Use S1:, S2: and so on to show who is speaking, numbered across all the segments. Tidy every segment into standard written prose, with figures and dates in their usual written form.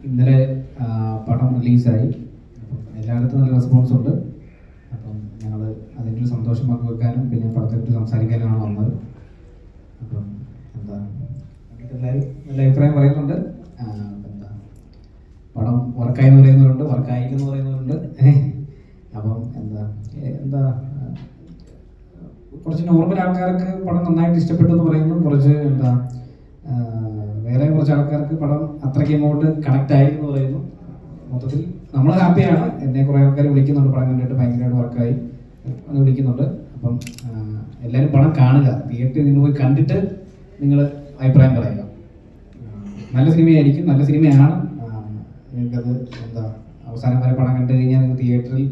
S1: ഇന്നലെ പടം റിലീസായി. അപ്പം എല്ലായിടത്തും നല്ല റെസ്പോൺസ് ഉണ്ട്. അപ്പം ഞങ്ങൾ അതിൻ്റെ ഒരു സന്തോഷം പങ്കുവെക്കാനും പിന്നെ പടത്തെക്കുറിച്ച് സംസാരിക്കാനുമാണ് വന്നത്. അപ്പം എന്താ എല്ലാവരും നല്ല അഭിപ്രായം പറയുന്നുണ്ട്. എന്താ പടം വർക്കായി എന്ന് പറയുന്നവരുണ്ട്, വർക്കായിക്കെന്ന് പറയുന്നവരുണ്ട്. അപ്പം എന്താ കുറച്ച് നോർമൽ ആൾക്കാർക്ക് പടം നന്നായിട്ട് ഇഷ്ടപ്പെട്ടു എന്ന് പറയുന്നു. കുറച്ച് വേറെ കുറച്ച് ആൾക്കാർക്ക് പടം അത്രയ്ക്ക് ഇങ്ങോട്ട് കണക്റ്റ് ആയി എന്ന് പറയുന്നു. മൊത്തത്തിൽ നമ്മൾ ഹാപ്പിയാണ്. എന്നെ കുറേ ആൾക്കാർ വിളിക്കുന്നുണ്ട്, പടം കണ്ടിട്ട് ഭയങ്കരമായിട്ട് വർക്കായി എന്ന് വിളിക്കുന്നുണ്ട്. അപ്പം എല്ലാവരും പടം കാണുക, തിയേറ്ററിൽ നിന്ന് പോയി കണ്ടിട്ട് നിങ്ങൾ അഭിപ്രായം പറയുക. നല്ല സിനിമയായിരിക്കും, നല്ല സിനിമയാണ്. നിങ്ങൾക്കത് അവസാനം വരെ പടം കണ്ടു കഴിഞ്ഞാൽ നിങ്ങൾ തിയേറ്ററിൽ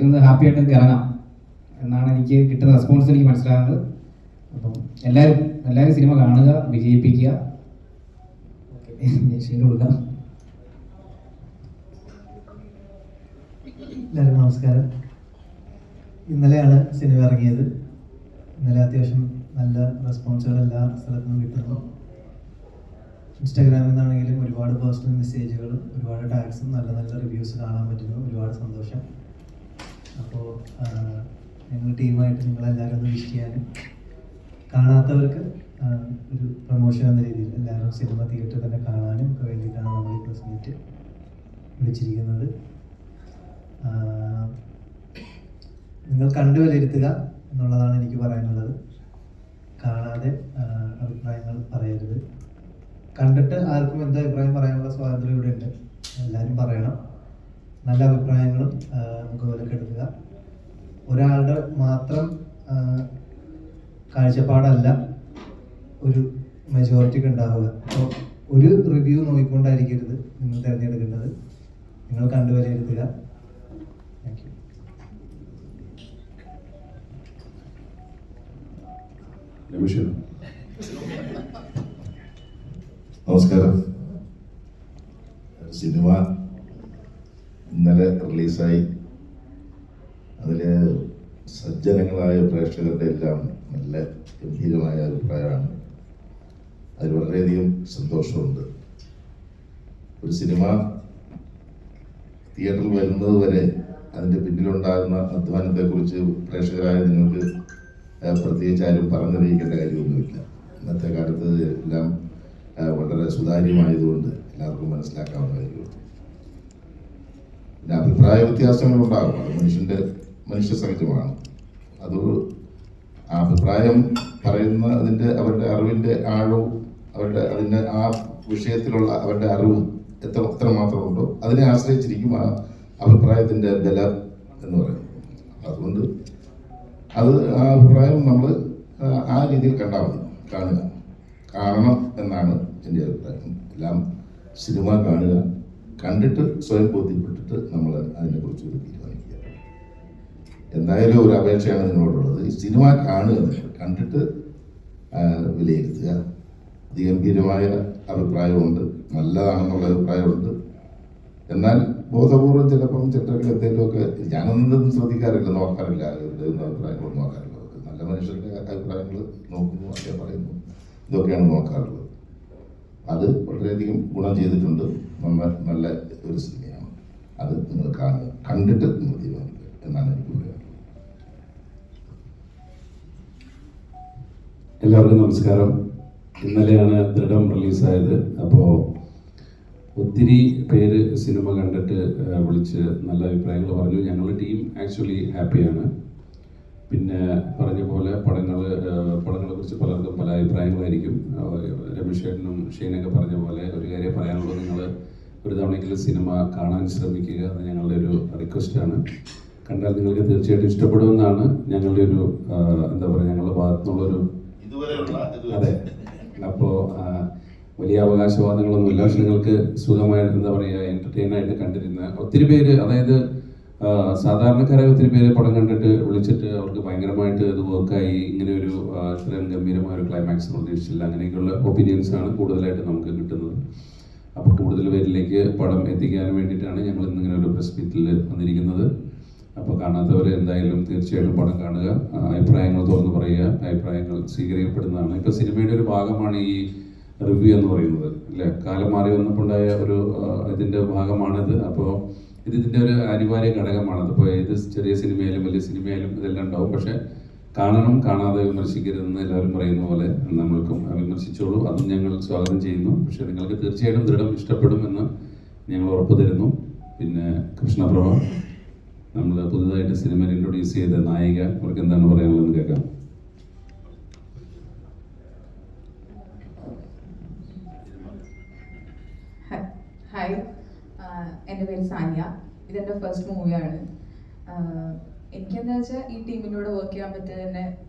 S1: നിന്ന് ഹാപ്പി ആയിട്ട് നിങ്ങൾക്ക് ഇറങ്ങാം എന്നാണ് എനിക്ക് കിട്ടുന്ന റെസ്പോൺസ് എനിക്ക് മനസ്സിലാകുന്നത്. അപ്പം എല്ലാവരും സിനിമ കാണുക, വിജയിപ്പിക്കുക. കൊടുക്കാം.
S2: എല്ലാവർക്കും നമസ്കാരം. ഇന്നലെയാണ് സിനിമ ഇറങ്ങിയത്. ഇന്നലെ അത്യാവശ്യം നല്ല റെസ്പോൺസുകൾ എല്ലാ സ്ഥലത്തും കിട്ടുന്നു. ഇൻസ്റ്റാഗ്രാമിൽ നിന്നാണെങ്കിലും ഒരുപാട് പേഴ്സണൽ മെസ്സേജുകളും ഒരുപാട് ടാഗ്സും നല്ല നല്ല റിവ്യൂസ് കാണാൻ പറ്റുന്നു. ഒരുപാട് സന്തോഷം. അപ്പോൾ ഞങ്ങൾ ടീമായിട്ട് നിങ്ങളെല്ലാവരും ഒന്ന് വിഷ് ചെയ്യാനും കാണാത്തവർക്ക് ഒരു പ്രൊമോഷൻ എന്ന രീതിയിൽ എല്ലാവരും സിനിമ തിയേറ്ററിൽ തന്നെ കാണാനും ഒക്കെ വേണ്ടിയിട്ടാണ് നമ്മൾ ഈ പ്രസ് മീറ്റ് വിളിച്ചിരിക്കുന്നത്. നിങ്ങൾ കണ്ടു വിലയിരുത്തുക എന്നുള്ളതാണ് എനിക്ക് പറയാനുള്ളത്. കാണാതെ അഭിപ്രായങ്ങൾ പറയരുത്. കണ്ടിട്ട് ആർക്കും എന്ത് അഭിപ്രായം പറയാനുള്ള സ്വാതന്ത്ര്യം ഇവിടെ ഉണ്ട്. എല്ലാവരും പറയണം. നല്ല അഭിപ്രായങ്ങളും നമുക്ക് വിലക്കെടുക്കുക. ഒരാളുടെ മാത്രം കാഴ്ചപ്പാടല്ല ഒരു മെജോറിറ്റിക്ക് ഉണ്ടാവുക. അപ്പോൾ ഒരു റിവ്യൂ നോക്കിക്കൊണ്ടായിരിക്കരുത് നിങ്ങൾ തിരഞ്ഞെടുക്കേണ്ടത്. നിങ്ങൾ കണ്ടു വിലയിരുത്തുക. Thank you.
S3: നമസ്കാരം. സിനിമ ഇന്നലെ റിലീസായി. അതിൽ സജ്ജനങ്ങളായ പ്രേക്ഷകരുടെ എല്ലാം നല്ല ഗംഭീരമായ അഭിപ്രായമാണ്. അതിൽ വളരെയധികം സന്തോഷമുണ്ട്. ഒരു സിനിമ തിയേറ്ററിൽ വരുന്നത് വരെ അതിൻ്റെ പിന്നിലുണ്ടാകുന്ന അധ്വാനത്തെക്കുറിച്ച് പ്രേക്ഷകരായ നിങ്ങൾക്ക് പ്രത്യേകിച്ച് ആരും പറഞ്ഞറിയിക്കേണ്ട കാര്യമൊന്നുമില്ല. ഇന്നത്തെ കാലത്ത് എല്ലാം വളരെ സുതാര്യമായതുകൊണ്ട് എല്ലാവർക്കും മനസ്സിലാക്കാവുന്ന കാര്യമുണ്ട്. പിന്നെ അഭിപ്രായ വ്യത്യാസങ്ങളുണ്ടാകും. അത് മനുഷ്യ സഹജമാണ്. അത് ആ അഭിപ്രായം പറയുന്ന അവരുടെ അറിവിൻ്റെ ആഴവും അതിൻ്റെ ആ വിഷയത്തിലുള്ള അവരുടെ അറിവ് എത്ര മാത്രമുണ്ടോ അതിനെ ആശ്രയിച്ചിരിക്കും ആ അഭിപ്രായത്തിൻ്റെ ബലം എന്ന് പറയുന്നത്. അതുകൊണ്ട് ആ അഭിപ്രായം നമ്മൾ ആ രീതിയിൽ കണ്ടാൽ മതി. കാണണം എന്നാണ് എൻ്റെ അഭിപ്രായം. എല്ലാം സിനിമ കാണുക, കണ്ടിട്ട് സ്വയം ബോധ്യപ്പെട്ടിട്ട് നമ്മൾ അതിനെക്കുറിച്ച് ഒരു തീരുമാനിക്കുക. എന്തായാലും ഒരു അപേക്ഷയാണ് നിങ്ങളോടുള്ളത്. ഈ സിനിമ കാണുക, കണ്ടിട്ട് വിലയിരുത്തുക. അതിഗംഭീരമായ അഭിപ്രായമുണ്ട്, നല്ലതാണെന്നുള്ള അഭിപ്രായമുണ്ട്. എന്നാൽ ബോധപൂർവം ചിലപ്പം ചിലർക്ക് എന്തെങ്കിലുമൊക്കെ ഞാനൊന്നും ശ്രദ്ധിക്കാറില്ല, നോക്കാറില്ല. അവരുടെ അഭിപ്രായങ്ങളൊന്നും നോക്കാറില്ല. നല്ല മനുഷ്യരുടെ അഭിപ്രായങ്ങൾ നോക്കുന്നു, അതേ പറയുന്നു, ഇതൊക്കെയാണ് നോക്കാറുള്ളത്. അത് വളരെയധികം ഗുണം ചെയ്തിട്ടുണ്ട്. നല്ല ഒരു സിനിമയാണ്. അത് നിങ്ങൾ കാണുക, കണ്ടിട്ട് നിങ്ങൾ തീരുമാനിക്കുക എന്നാണ് എനിക്ക് പറയാനുള്ളത്.
S4: എല്ലാവർക്കും നമസ്കാരം. ഇന്നലെയാണ് ദൃഢം റിലീസായത്. അപ്പോൾ ഒത്തിരി പേര് സിനിമ കണ്ടിട്ട് വിളിച്ച് നല്ല അഭിപ്രായങ്ങൾ പറഞ്ഞു. ഞങ്ങളുടെ ടീം ആക്ച്വലി ഹാപ്പിയാണ്. പിന്നെ പറഞ്ഞ പോലെ പടങ്ങളെക്കുറിച്ച് പലർക്കും പല അഭിപ്രായങ്ങളായിരിക്കും. രമേശ് ചേട്ടനും ഷീനൊക്കെ പറഞ്ഞ പോലെ ഒരു കാര്യം പറയാനുള്ളത്, നിങ്ങൾ ഒരു തവണയെങ്കിലും സിനിമ കാണാൻ ശ്രമിക്കുക. അത് ഞങ്ങളുടെ ഒരു റിക്വസ്റ്റാണ്. കണ്ടാൽ നിങ്ങൾക്ക് തീർച്ചയായിട്ടും ഇഷ്ടപ്പെടുമെന്നാണ് ഞങ്ങളുടെ ഒരു ഞങ്ങളുടെ ഭാഗത്തുനിന്നുള്ളൊരു അതെ. അപ്പോൾ വലിയ അവകാശവാദങ്ങളൊന്നുമില്ല. പക്ഷെ നിങ്ങൾക്ക് സുഖമായിട്ട് എൻ്റർടൈനായിട്ട് കണ്ടിരുന്ന ഒത്തിരി പേര്, അതായത് സാധാരണക്കാരായ ഒത്തിരി പേര് പടം കണ്ടിട്ട് വിളിച്ചിട്ട് അവർക്ക് ഭയങ്കരമായിട്ട് ഇത് വർക്കായി, ഇങ്ങനെ ഒരു ഇത്രയും ഗംഭീരമായ ഒരു ക്ലൈമാക്സ് പ്രതീക്ഷിച്ചില്ല, അങ്ങനെയൊക്കെയുള്ള ഒപ്പീനിയൻസാണ് കൂടുതലായിട്ട് നമുക്ക് കിട്ടുന്നത്. അപ്പോൾ കൂടുതൽ പേരിലേക്ക് പടം എത്തിക്കാൻ വേണ്ടിയിട്ടാണ് ഞങ്ങൾ ഇന്നിങ്ങനെ ഒരു പ്രസ് മീറ്റിൽ വന്നിരിക്കുന്നത്. അപ്പോൾ കാണാത്തവർ എന്തായാലും തീർച്ചയായിട്ടും പടം കാണുക, അഭിപ്രായങ്ങൾ തുറന്നു പറയുക. അഭിപ്രായങ്ങൾ സ്വീകരിക്കപ്പെടുന്നതാണ്. ഇപ്പോൾ സിനിമയുടെ ഒരു ഭാഗമാണ് ഈ റിവ്യൂ എന്ന് പറയുന്നത് അല്ലേ. കാലം മാറി വന്നപ്പോണ്ടായ ഒരു ഇതിൻ്റെ ഭാഗമാണിത്. അപ്പോൾ ഇതിൻ്റെ ഒരു അനിവാര്യ ഘടകമാണത്. ഇപ്പോൾ ഏത് ചെറിയ സിനിമയിലും വലിയ സിനിമയിലും ഇതെല്ലാം ഉണ്ടാവും. പക്ഷേ കാണണം, കാണാതെ വിമർശിക്കരുതെന്ന് എല്ലാവരും പറയുന്ന പോലെ നമ്മൾക്കും വിമർശിച്ചോളൂ, അതും ഞങ്ങൾ സ്വാഗതം ചെയ്യുന്നു. പക്ഷേ നിങ്ങൾക്ക് തീർച്ചയായിട്ടും ദൃഢം ഇഷ്ടപ്പെടുമെന്ന് ഞങ്ങൾ ഉറപ്പ് തരുന്നു. പിന്നെ കൃഷ്ണപ്രഭ, നമ്മൾ പുതുതായിട്ട് സിനിമയിൽ ഇൻട്രൊഡ്യൂസ് ചെയ്ത നായിക, അവർക്ക് എന്താണ് പറയാനുള്ളതെന്ന് കേൾക്കാം.
S5: ഹായ്, എൻ്റെ പേര് സാനിയ. ഇതെൻ്റെ ഫസ്റ്റ് മൂവിയാണ്. എനിക്കെന്താ വെച്ചാൽ ഈ ടീമിനോട് വർക്ക് ചെയ്യാൻ പറ്റിയത് തന്നെ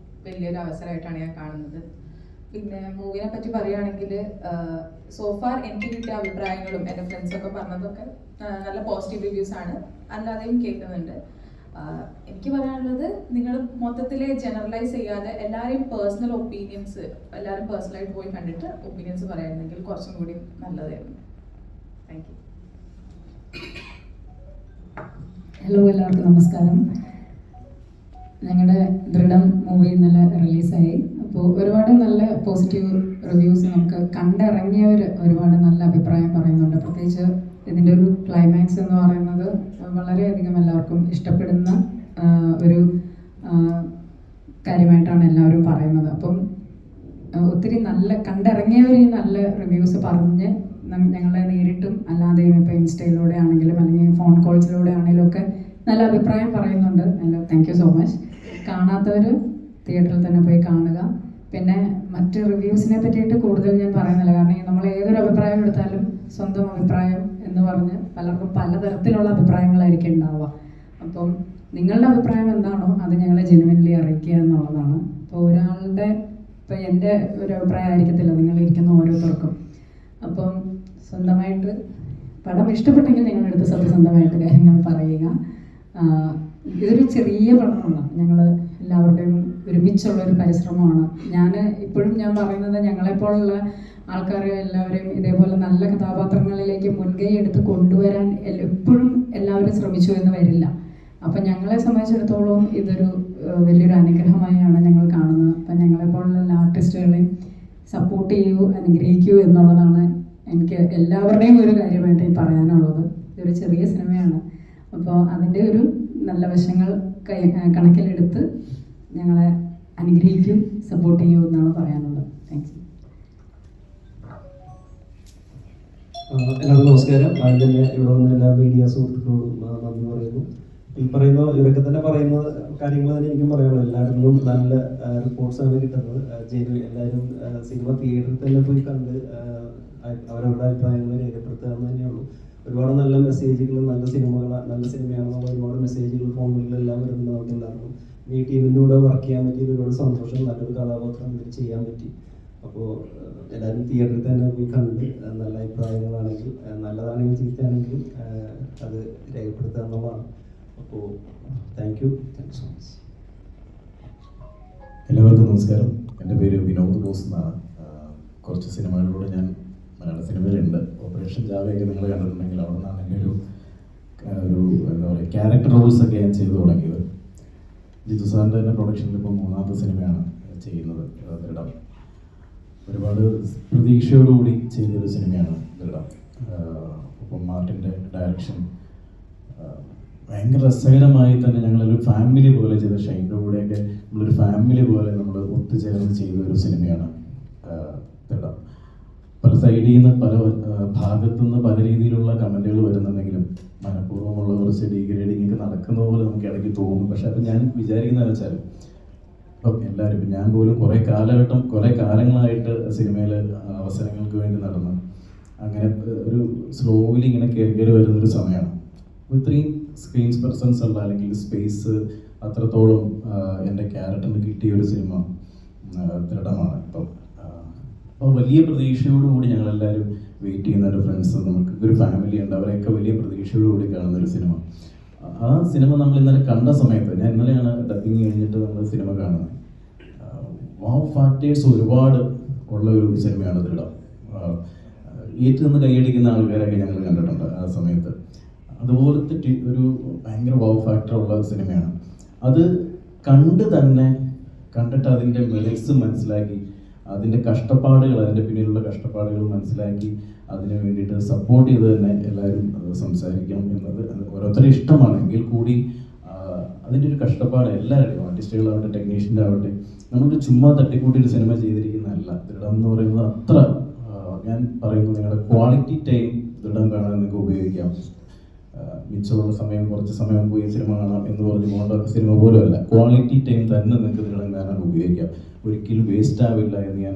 S5: വലിയൊരു അവസരമായിട്ടാണ് ഞാൻ കാണുന്നത്. പിന്നെ മൂവിനെ പറ്റി പറയുകയാണെങ്കിൽ സോഫാർ എനിക്ക് കിട്ടിയ അഭിപ്രായങ്ങളും എൻ്റെ ഫ്രണ്ട്സൊക്കെ പറഞ്ഞതൊക്കെ നല്ല പോസിറ്റീവ് റിവ്യൂസ് ആണ്. അല്ലാതെയും കേൾക്കുന്നുണ്ട്. എനിക്ക് പറയാനുള്ളത്, നിങ്ങൾ മൊത്തത്തിൽ ജനറലൈസ് ചെയ്യാതെ എല്ലാവരെയും പേഴ്സണൽ ഒപ്പീനിയൻസ്, എല്ലാവരും പേഴ്സണലായിട്ട് പോയി കണ്ടിട്ട് ഒപ്പീനിയൻസ് പറയായിരുന്നെങ്കിൽ കുറച്ചും കൂടി നല്ലതായിരുന്നു. Thank you.
S6: ഹലോ, എല്ലാവർക്കും നമസ്കാരം. ഞങ്ങളുടെ ദൃഢം മൂവി ഇന്നലെ റിലീസായി. അപ്പോൾ ഒരുപാട് നല്ല പോസിറ്റീവ് റിവ്യൂസ്, നമുക്ക് കണ്ടിറങ്ങിയവർ ഒരുപാട് നല്ല അഭിപ്രായം പറയുന്നുണ്ട്. പ്രത്യേകിച്ച് ഇതിൻ്റെ ഒരു ക്ലൈമാക്സ് എന്ന് പറയുന്നത് വളരെയധികം എല്ലാവർക്കും ഇഷ്ടപ്പെടുന്ന ഒരു കാര്യമായിട്ടാണ് എല്ലാവരും പറയുന്നത്. അപ്പം ഒത്തിരി നല്ല കണ്ടിറങ്ങിയവർ ഈ നല്ല റിവ്യൂസ് പറഞ്ഞ് ഞങ്ങളെ നേരിട്ടും അല്ലാതെയും ഇപ്പോൾ ഇൻസ്റ്റയിലൂടെ ആണെങ്കിലും അല്ലെങ്കിൽ ഫോൺ കോൾസിലൂടെ ആണെങ്കിലും ഒക്കെ നല്ല അഭിപ്രായം പറയുന്നുണ്ട്. Thank you so much. കാണാത്തവർ തിയേറ്ററിൽ തന്നെ പോയി കാണുക. പിന്നെ മറ്റ് റിവ്യൂസിനെ പറ്റിയിട്ട് കൂടുതൽ ഞാൻ പറയുന്നില്ല, കാരണം നമ്മൾ ഏതൊരു അഭിപ്രായം എടുത്താലും സ്വന്തം അഭിപ്രായം എന്ന് പറഞ്ഞ് പലർക്കും പലതരത്തിലുള്ള അഭിപ്രായങ്ങളായിരിക്കും ഉണ്ടാവുക. അപ്പം നിങ്ങളുടെ അഭിപ്രായം എന്താണോ അത് ഞങ്ങളെ ജെനുവിൻലി അറിയിക്കുക എന്നുള്ളതാണ്. അപ്പോൾ ഒരാളുടെ, ഇപ്പോൾ എൻ്റെ ഒരു അഭിപ്രായം ആയിരിക്കത്തില്ല നിങ്ങളിരിക്കുന്ന ഓരോരുത്തർക്കും. അപ്പം സ്വന്തമായിട്ട് പടം ഇഷ്ടപ്പെട്ടെങ്കിൽ നിങ്ങളുടെ അടുത്ത് സത്യസന്ധമായിട്ട് കാര്യങ്ങൾ പറയുക. ഇതൊരു ചെറിയ പടമാണ്, ഞങ്ങൾ എല്ലാവരുടെയും ഒരുമിച്ചുള്ളൊരു പരിശ്രമമാണ്. ഇപ്പോഴും ഞാൻ പറയുന്നത്, ഞങ്ങളെപ്പോലുള്ള ആൾക്കാരെ എല്ലാവരെയും ഇതേപോലെ നല്ല കഥാപാത്രങ്ങളിലേക്ക് മുൻകൈ എടുത്ത് കൊണ്ടുവരാൻ എപ്പോഴും എല്ലാവരും ശ്രമിച്ചു എന്ന് വരില്ല. അപ്പം ഞങ്ങളെ സംബന്ധിച്ചിടത്തോളം ഇതൊരു വലിയൊരു അനുഗ്രഹമായാണ് ഞങ്ങൾ കാണുന്നത്. അപ്പം ഞങ്ങളെപ്പോലുള്ള എല്ലാ ആർട്ടിസ്റ്റുകളെയും സപ്പോർട്ട് ചെയ്യൂ, അനുഗ്രഹിക്കൂ എന്നുള്ളതാണ് എനിക്ക് എല്ലാവരുടെയും ഒരു കാര്യമായിട്ട് പറയാനുള്ളത്. ഇതൊരു ചെറിയ സിനിമയാണ്. അപ്പോൾ അതിൻ്റെ ഒരു നല്ല വശങ്ങൾ കണക്കിലെടുത്ത് ഞങ്ങളെ അനുഗ്രഹിക്കും, സപ്പോർട്ട് ചെയ്യൂ എന്നാണ് പറയാനുള്ളത്. Thank you.
S7: എല്ലാവർക്കും നമസ്കാരം. ആദ്യം തന്നെ ഇവിടെ വന്ന എല്ലാ മീഡിയ സുഹൃത്തുക്കളോടും നന്ദി പറയുന്നു. ഈ പറയുന്ന ഇവരൊക്കെ തന്നെ പറയുന്ന കാര്യങ്ങൾ തന്നെ എനിക്കും പറയാനുള്ളൂ. എല്ലാവരിലും നല്ല റിപ്പോർട്ട്സാണ് കിട്ടുന്നത്. എല്ലാവരും സിനിമ തിയേറ്ററിൽ തന്നെ പോയി കണ്ട് അവരവരുടെ അഭിപ്രായങ്ങൾ രേഖപ്പെടുത്തുക എന്ന് തന്നെയുള്ളൂ. ഒരുപാട് നല്ല മെസ്സേജുകൾ, നല്ല സിനിമയാണെന്നുള്ള ഒരുപാട് മെസ്സേജുകൾ ഫോണുകളിലെല്ലാം വരുന്നത് നമുക്ക് എല്ലാവർക്കും. ഈ ടീമിൻ്റെ കൂടെ വർക്ക് ചെയ്യാൻ പറ്റിയത് ഒരുപാട് സന്തോഷം. നല്ലൊരു കഥാപാത്രം ഇതിൽ ചെയ്യാൻ പറ്റി. അപ്പോൾ എല്ലാവരും തിയേറ്ററിൽ തന്നെ പോയി കണ്ട് നല്ല അഭിപ്രായങ്ങളാണെങ്കിൽ, നല്ലതാണെങ്കിൽ ചീത്തയാണെങ്കിൽ അത് രേഖപ്പെടുത്തുക എന്നുള്ളതാണ്. അപ്പോൾ താങ്ക് യു സോ മച്ച്.
S8: എല്ലാവർക്കും നമസ്കാരം. എൻ്റെ പേര് വിനോദ് ബോസ് എന്നാണ്. കുറച്ച് സിനിമകളിലൂടെ ഞാൻ മലയാള സിനിമയിലുണ്ട്. ഓപ്പറേഷൻ ജാവയൊക്കെ നിങ്ങൾ കണ്ടിട്ടുണ്ടെങ്കിൽ അവിടെ നിന്നാണ് എൻ്റെ ഒരു എന്താ പറയുക ക്യാരക്ടർ റോൾസൊക്കെ ഞാൻ ചെയ്തു തുടങ്ങിയത്. ജിത്തു സാറിൻ്റെ തന്നെ പ്രൊഡക്ഷനിൽ ഇപ്പോൾ 3ാമത്തെ സിനിമയാണ് ചെയ്യുന്നത് ദൃഢം. ഒരുപാട് പ്രതീക്ഷയോടുകൂടി ചെയ്തൊരു സിനിമയാണ് ദൃഢം. ഒപ്പം മാർട്ടിൻ്റെ ഡയറക്ഷൻ ഭയങ്കര രസകരമായി തന്നെ ഞങ്ങളൊരു ഫാമിലി പോലെ ചെയ്ത, ഷൈൻ്റെ കൂടെയൊക്കെ നമ്മളൊരു ഫാമിലി പോലെ നമ്മൾ ഒത്തുചേർന്ന് ചെയ്ത ഒരു സിനിമയാണ് ദൃഢം. പല സൈഡിൽ നിന്ന് പല ഭാഗത്തുനിന്ന് പല രീതിയിലുള്ള കമൻറ്റുകൾ വരുന്നുണ്ടെങ്കിലും മനഃപൂർവ്വമുള്ള കുറച്ച് ഡീഗ്രേഡിങ് ഒക്കെ നടക്കുന്ന പോലെ നമുക്ക് ഇടയ്ക്ക് തോന്നും. പക്ഷെ അപ്പം ഞാൻ വിചാരിക്കുന്നത് വെച്ചാൽ, ഇപ്പം എല്ലാവരും, ഇപ്പം ഞാൻ പോലും കുറേ കാലങ്ങളായിട്ട് സിനിമയിൽ അവസരങ്ങൾക്ക് വേണ്ടി നടന്നു. അങ്ങനെ ഒരു സ്ലോലി ഇങ്ങനെ കയറി വരുന്നൊരു സമയമാണ്. ഇത്രയും സ്ക്രീൻ പെർസൻസ് ഉള്ള അല്ലെങ്കിൽ സ്പേസ് അത്രത്തോളം എൻ്റെ ക്യാരക്ടറിന് കിട്ടിയ ഒരു സിനിമ ദൃഢമാണ്. അപ്പോൾ വലിയ പ്രതീക്ഷയോടുകൂടി ഞങ്ങളെല്ലാവരും വെയിറ്റ് ചെയ്യുന്ന ഒരു ഫ്രണ്ട്സ്, നമുക്ക് ഒരു ഫാമിലി ഉണ്ട്, അവരെയൊക്കെ വലിയ പ്രതീക്ഷയോടുകൂടി കാണുന്നൊരു സിനിമ. ആ സിനിമ നമ്മൾ ഇന്നലെ കണ്ട സമയത്ത്, ഞാൻ ഇന്നലെയാണ് ഡബിങ് കഴിഞ്ഞിട്ട് നമ്മൾ സിനിമ കാണുന്നത്. വാവ് ഫാക്ടേഴ്സ് ഒരുപാട് ഉള്ള ഒരു സിനിമയാണ് ദൃഢം. ഏറ്റു കൈയടിക്കുന്ന ആൾക്കാരൊക്കെ ഞങ്ങൾ കണ്ടിട്ടുണ്ട് ആ സമയത്ത്. അതുപോലത്തെ ഒരു ഭയങ്കര വാവ് ഫാക്ടർ ഉള്ള സിനിമയാണ്. അത് കണ്ടിട്ട് അതിൻ്റെ മെറിറ്റ്സ് മനസ്സിലാക്കി അതിൻ്റെ കഷ്ടപ്പാടുകൾ, അതിൻ്റെ പിന്നിലുള്ള കഷ്ടപ്പാടുകൾ മനസ്സിലാക്കി അതിന് വേണ്ടിയിട്ട് സപ്പോർട്ട് ചെയ്ത് തന്നെ എല്ലാവരും സംസാരിക്കണം എന്നത് ഓരോരുത്തരുടെ ഇഷ്ടമാണെങ്കിൽ കൂടി അതിൻ്റെ ഒരു കഷ്ടപ്പാട് എല്ലാവരുടെയും, ആർട്ടിസ്റ്റുകളാവട്ടെ ടെക്നീഷ്യൻ്റെ ആവട്ടെ, നമുക്ക് ചുമ്മാ തട്ടിക്കൂട്ടി ഒരു സിനിമ ചെയ്തിരിക്കുന്നതല്ല. ദൃഢം എന്ന് പറയുന്നത് അത്ര ഞാൻ പറയുന്നു, നിങ്ങളുടെ ക്വാളിറ്റി ടൈം ദൃഢം കാണാൻ നിങ്ങൾക്ക് ഉപയോഗിക്കാം. മിച്ചമുള്ള സമയം കുറച്ച് സമയം പോയി സിനിമ കാണാം എന്ന് പറഞ്ഞ് പോകേണ്ട സിനിമ പോലും അല്ല. ക്വാളിറ്റി ടൈം തന്നെ നിങ്ങൾക്ക് ദൃഢം കാണാൻ ഉപയോഗിക്കാം. ഒരിക്കലും വേസ്റ്റ് ആവില്ല എന്ന് ഞാൻ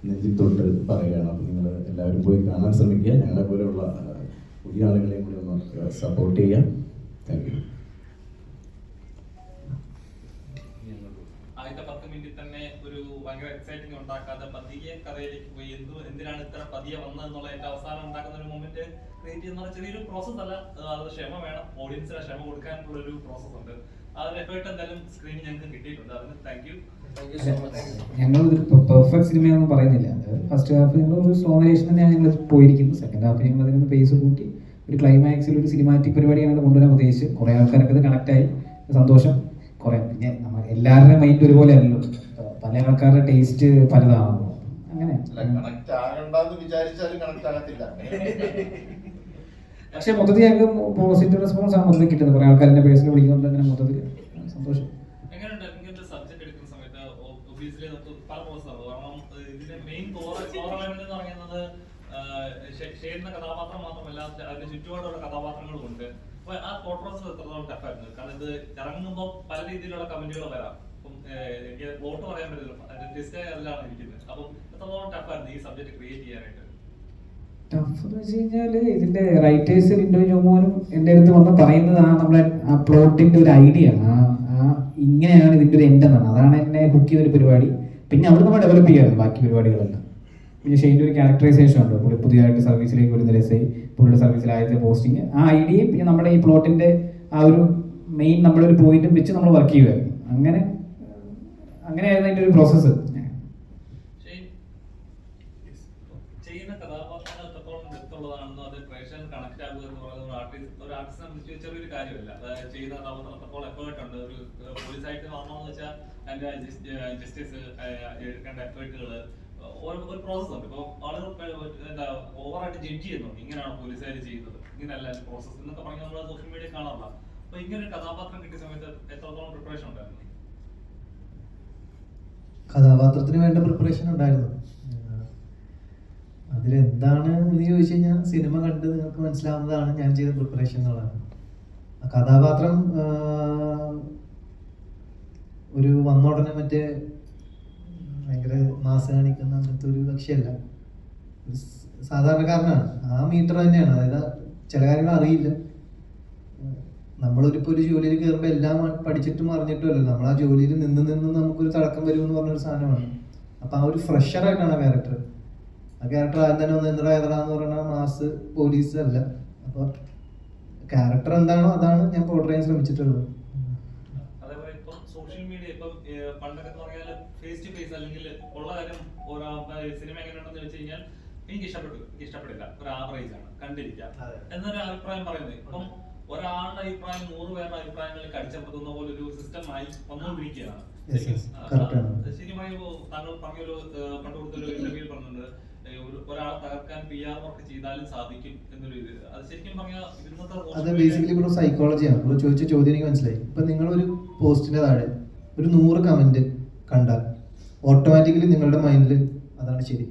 S8: നെഞ്ചിൽ തൊട്ട് പറയുകയാണ്. അപ്പോൾ നിങ്ങൾ എല്ലാവരും പോയി കാണാൻ ശ്രമിക്കുക. ഞങ്ങളെ പോലെയുള്ള പുതിയ ആളുകളെയും കൂടി ഒന്ന് സപ്പോർട്ട് ചെയ്യാം. Thank you.
S9: ആദ്യത്തെ 10 മിനിറ്റിൽ തന്നെ ഒരു ഭയങ്കര എക്സൈറ്റിംഗ് ഉണ്ടാക്കാതെ പതിയെ കഥയിലേക്ക് പോയി എന്തിനാണ് ഇത്ര പതിയെ വന്നതെന്നുള്ള ഏറ്റവും അവസാനം ഉണ്ടാക്കുന്ന ഒരു മൊമെന്റ് ക്രിയേറ്റ് ചെയ്യുന്ന ചെറിയൊരു പ്രോസസ് അല്ല, അത് ക്ഷമ വേണം. ഓഡിയൻസിന് ക്ഷമ കൊടുക്കാനുള്ള ഒരു പ്രോസസ് ഉണ്ട്. ആ ഒരു എഫേർട്ട് എന്തായാലും സ്ക്രീനിൽ ഞങ്ങൾക്ക് കിട്ടിയിട്ടുണ്ട്. അതിന് താങ്ക് യു.
S1: ഞങ്ങൾ പെർഫെക്റ്റ് സിനിമയൊന്നും പറയുന്നില്ല. ഫസ്റ്റ് ഹാഫ് ഞങ്ങൾ ഒരു സ്ലോ നരേഷൻ തന്നെയാണ് ഞങ്ങൾ പോയിരിക്കുന്നത്. സെക്കൻഡ് ഹാഫ് ഞങ്ങൾ അതിനൊന്ന് പേസ് കൂട്ടി ഒരു ക്ലൈമാക്സിൽ ഒരു സിനിമാറ്റിക് പരിപാടിയാണ് കൊണ്ടുവരാൻ ഉദ്ദേശിച്ച്. കുറേ ആൾക്കാരൊക്കെ ഇത് കണക്റ്റായി, സന്തോഷം. കുറേ പിന്നെ നമ്മൾ എല്ലാവരുടെയും മൈൻഡ് ഒരുപോലെ അല്ലല്ലോ, പല ആൾക്കാരുടെ ടേസ്റ്റ് പലതാണല്ലോ. അങ്ങനെ പക്ഷെ മൊത്തത്തിൽ ഞങ്ങൾക്ക് പോസിറ്റീവ് റെസ്പോൺസ് ആണ് മൊത്തത്തിൽ കിട്ടുന്നത്. കുറേ ആൾക്കാരുടെ പേഴ്സണൽ വിളിക്കുന്നുണ്ട്. അങ്ങനെ മൊത്തത്തിൽ സന്തോഷം.
S9: എങ്ങനെയുണ്ട് ഇങ്ങനത്തെ സബ്ജക്ട് എടുക്കുന്ന സമയത്ത്? ഒബിയസ്ലി നമുക്ക് പല പ്രോസസ്സാണ്. കാരണം ഇതിന്റെ മെയിൻ കോർ എലമെന്റ് എന്ന് പറയുന്നത് ഷെയ്ഡിന്റെ കഥാപാത്രം മാത്രമല്ല, അതിന്റെ ചുറ്റുപാടുള്ള കഥാപാത്രങ്ങളും ഉണ്ട്. അപ്പൊ ആ കോട്ട് പ്രോസസ് എത്രത്തോളം ടഫായിരുന്നു? കാരണം ഇത് ഇറങ്ങുമ്പോൾ പല രീതിയിലുള്ള കമന്റുകൾ വരാം. അപ്പം എനിക്ക് പ്ലോട്ട് പറയാൻ പറ്റില്ല, അതിന്റെ ഡിസ്കൈ അതിലാണ് ഇരിക്കുന്നത്. അപ്പം എത്രത്തോളം ടഫായിരുന്നു ഈ സബ്ജക്ട് ക്രിയേറ്റ് ചെയ്യാനായിട്ട്?
S1: ടഫ് എന്ന് വെച്ച് കഴിഞ്ഞാൽ ഇതിന്റെ റൈറ്റേഴ്സ് ലിൻഡോ ജോമോനും എൻ്റെ അടുത്ത് വന്ന് പറയുന്നത് നമ്മളെ ആ പ്ലോട്ടിന്റെ ഒരു ഐഡിയ ആണ്. ഇങ്ങനെയാണ് ഇതിന്റെ ഒരു എൻഡ് എന്നാണ്. അതാണ് എന്നെ ഹുക്ക് ചെയ്തൊരു പരിപാടി. പിന്നെ അവിടെ നമ്മൾ ഡെവലപ്പ് ചെയ്യാറുണ്ട് ബാക്കി പരിപാടികളെല്ലാം. പിന്നെ ഷെയ്ൻ്റെ ഒരു ക്യാരക്ടറൈസേഷൻ ഉണ്ട്. പുള്ളി പുതിയതായിട്ട് സർവീസിലേക്ക് വരുന്ന രസൈ, പുള്ളിയുടെ സർവീസിൽ ആദ്യത്തെ പോസ്റ്റിങ്, ആ ഐഡിയയും പിന്നെ നമ്മുടെ ഈ പ്ലോട്ടിന്റെ ആ ഒരു മെയിൻ നമ്മുടെ ഒരു പോയിന്റും വെച്ച് നമ്മൾ വർക്ക് ചെയ്യുമായിരുന്നു. അങ്ങനെയായിരുന്നു അതിന്റെ ഒരു പ്രോസസ്സ്.
S9: ചെയ്യുന്ന കഥാപാത്രങ്ങൾ എത്രത്തോളം ഡെപ്തുള്ളതാണെന്നോ അത് പ്രേക്ഷകർ കണക്ട് ആകുക എന്ന് പറയുന്നത് ഒരു ആർട്ടിസ്റ്റിനെ സംബന്ധിച്ച് ചെറിയൊരു കാര്യമല്ല. അത് ചെയ്യുന്ന കഥാപാത്രം എത്രത്തോളം എഫേർട്ട് ഉണ്ട്. ഒരു പോലീസായിട്ട് വരണമെന്ന് വെച്ചാൽ അതിന്റെ ജസ്റ്റിസ് എടുക്കേണ്ട എഫേർട്ടുകൾ ഒരു പ്രോസസ് ഉണ്ട്. ഇപ്പോൾ ആളുകൾ എന്താ ഓവറായിട്ട് ജഡ്ജ് ചെയ്യുന്നുണ്ട്, ഇങ്ങനെയാണ് പോലീസുകാർ ചെയ്യുന്നത്, ഇങ്ങനെയല്ല പ്രോസസ് എന്നൊക്കെ പറഞ്ഞ് നമ്മൾ സോഷ്യൽ മീഡിയ കാണാറില്ല. അപ്പൊ ഇങ്ങനെ ഒരു കഥാപാത്രം കിട്ടിയ സമയത്ത് എത്രത്തോളം പ്രിപ്പറേഷൻ ഉണ്ടായിരുന്നു?
S2: കഥാപാത്രത്തിന് വേണ്ട പ്രിപ്പറേഷൻ ഉണ്ടായിരുന്നു. അതിലെന്താണ് എന്ന് ചോദിച്ചു കഴിഞ്ഞാൽ സിനിമ കണ്ട് നിങ്ങൾക്ക് മനസ്സിലാവുന്നതാണ് ഞാൻ ചെയ്ത പ്രിപ്പറേഷൻ എന്നുള്ളതാണ്. കഥാപാത്രം ഒരു വന്നോടനെ മറ്റേ ഭയങ്കര മാസ് കാണിക്കുന്ന അങ്ങനത്തെ ഒരു കക്ഷിയല്ല, ഒരു സാധാരണക്കാരനാണ്. ആ മീറ്റർ തന്നെയാണ്. അതായത് ചില കാര്യങ്ങൾ അറിയില്ല. നമ്മളൊരിപ്പോൾ ഒരു ജോലിയിൽ കയറുമ്പോൾ എല്ലാം പഠിച്ചിട്ടും അറിഞ്ഞിട്ടുമല്ലോ, നമ്മൾ ആ ജോലിയിൽ നിന്ന് നമുക്കൊരു തടക്കം വരുമെന്ന് പറഞ്ഞൊരു സാധനമാണ്. അപ്പം ആ ഒരു ഫ്രഷറായിട്ടാണ് ആ ക്യാരക്ടർ. ആ ക്യാരക്ടർ ആദ്യം തന്നെ ഒന്ന് എന്താ ഏതാന്ന് പറഞ്ഞാൽ മാസ് പോലീസ് അല്ല. അപ്പോൾ ക്യാരക്ടർ എന്താണോ അതാണ് ഞാൻ പോർട്രേ ചെയ്യാൻ ശ്രമിച്ചിട്ടുള്ളത്.
S9: അതേപോലെ ഇപ്പം സോഷ്യൽ മീഡിയ ഇപ്പം പണ്ടൊക്കെ പറഞ്ഞാൽ ഫേസ് ടു ഫേസ് അല്ലെങ്കിൽ ഉള്ള കാര്യം സിനിമ എങ്ങനെയാണെന്ന് വെച്ച് കഴിഞ്ഞാൽ എനിക്ക് ഇഷ്ടപ്പെടില്ല, ഒരു ആവറേജ് ആണ്, കണ്ടിരിക്കാം എന്നൊരു അഭിപ്രായം പറയുന്നത്. ഇപ്പം ഒരാളുടെ അഭിപ്രായം 100 പേരുടെ അഭിപ്രായങ്ങളിൽ കടിച്ചപ്പെടുത്തുന്ന പോലെ ഒരു സിസ്റ്റമായി വന്നുകൊണ്ടിരിക്കുകയാണ്. ശരിക്കും താങ്കൾ പറഞ്ഞൊരു പണ്ട് കൊടുത്തൊരു ഇന്റർവ്യൂ പറഞ്ഞിട്ടുണ്ട്, ഒരാളെ തകർക്കാൻ PR വർക്ക് ചെയ്താലും സാധിക്കും എന്നൊരു ഇത്. അത് ശരിക്കും പറഞ്ഞാൽ
S2: അത് ബേസിക്കലി ഇപ്പോൾ സൈക്കോളജിയാണ്. ഇപ്പോൾ ചോദിച്ച ചോദ്യം എനിക്ക് മനസ്സിലായി. ഇപ്പം നിങ്ങളൊരു പോസ്റ്റിന്റെ താഴെ ഒരു 100 കമന്റ് കണ്ടാൽ ഓട്ടോമാറ്റിക്കലി നിങ്ങളുടെ മൈൻഡിൽ അതാണ് ശരി.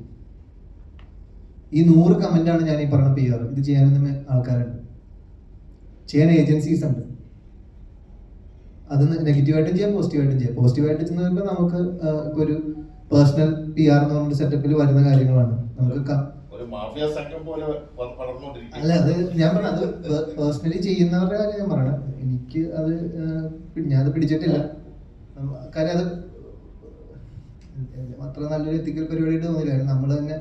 S2: ഈ 100 കമന്റാണ് ഞാൻ ഈ പറഞ്ഞ PR. ഇത് ചെയ്യാനൊന്നും ആൾക്കാരുണ്ട്, ചെയ്യാൻ ഏജൻസീസ് ഉണ്ട്. അത് നെഗറ്റീവായിട്ടും ചെയ്യാം, പോസിറ്റീവായിട്ടും ചെയ്യാം. പോസിറ്റീവായിട്ട് ചെയ്യുമ്പോൾ നമുക്ക് ഇപ്പോൾ ഒരു പേഴ്സണൽ PR എന്ന് പറഞ്ഞ സെറ്റപ്പിൽ വരുന്ന കാര്യങ്ങളാണ്. നമുക്ക് അല്ല, അത് ഞാൻ പറഞ്ഞ അത് പേഴ്സണലി ചെയ്യുന്നവരുടെ കാര്യം ഞാൻ പറയണം. എനിക്ക് അത് ഞാനത് പിടിച്ചിട്ടില്ല. കാര്യം അത് അത്ര നല്ലൊരു എത്തിക്കൽ പരിപാടിയായിട്ട് തോന്നില്ല. നമ്മൾ തന്നെ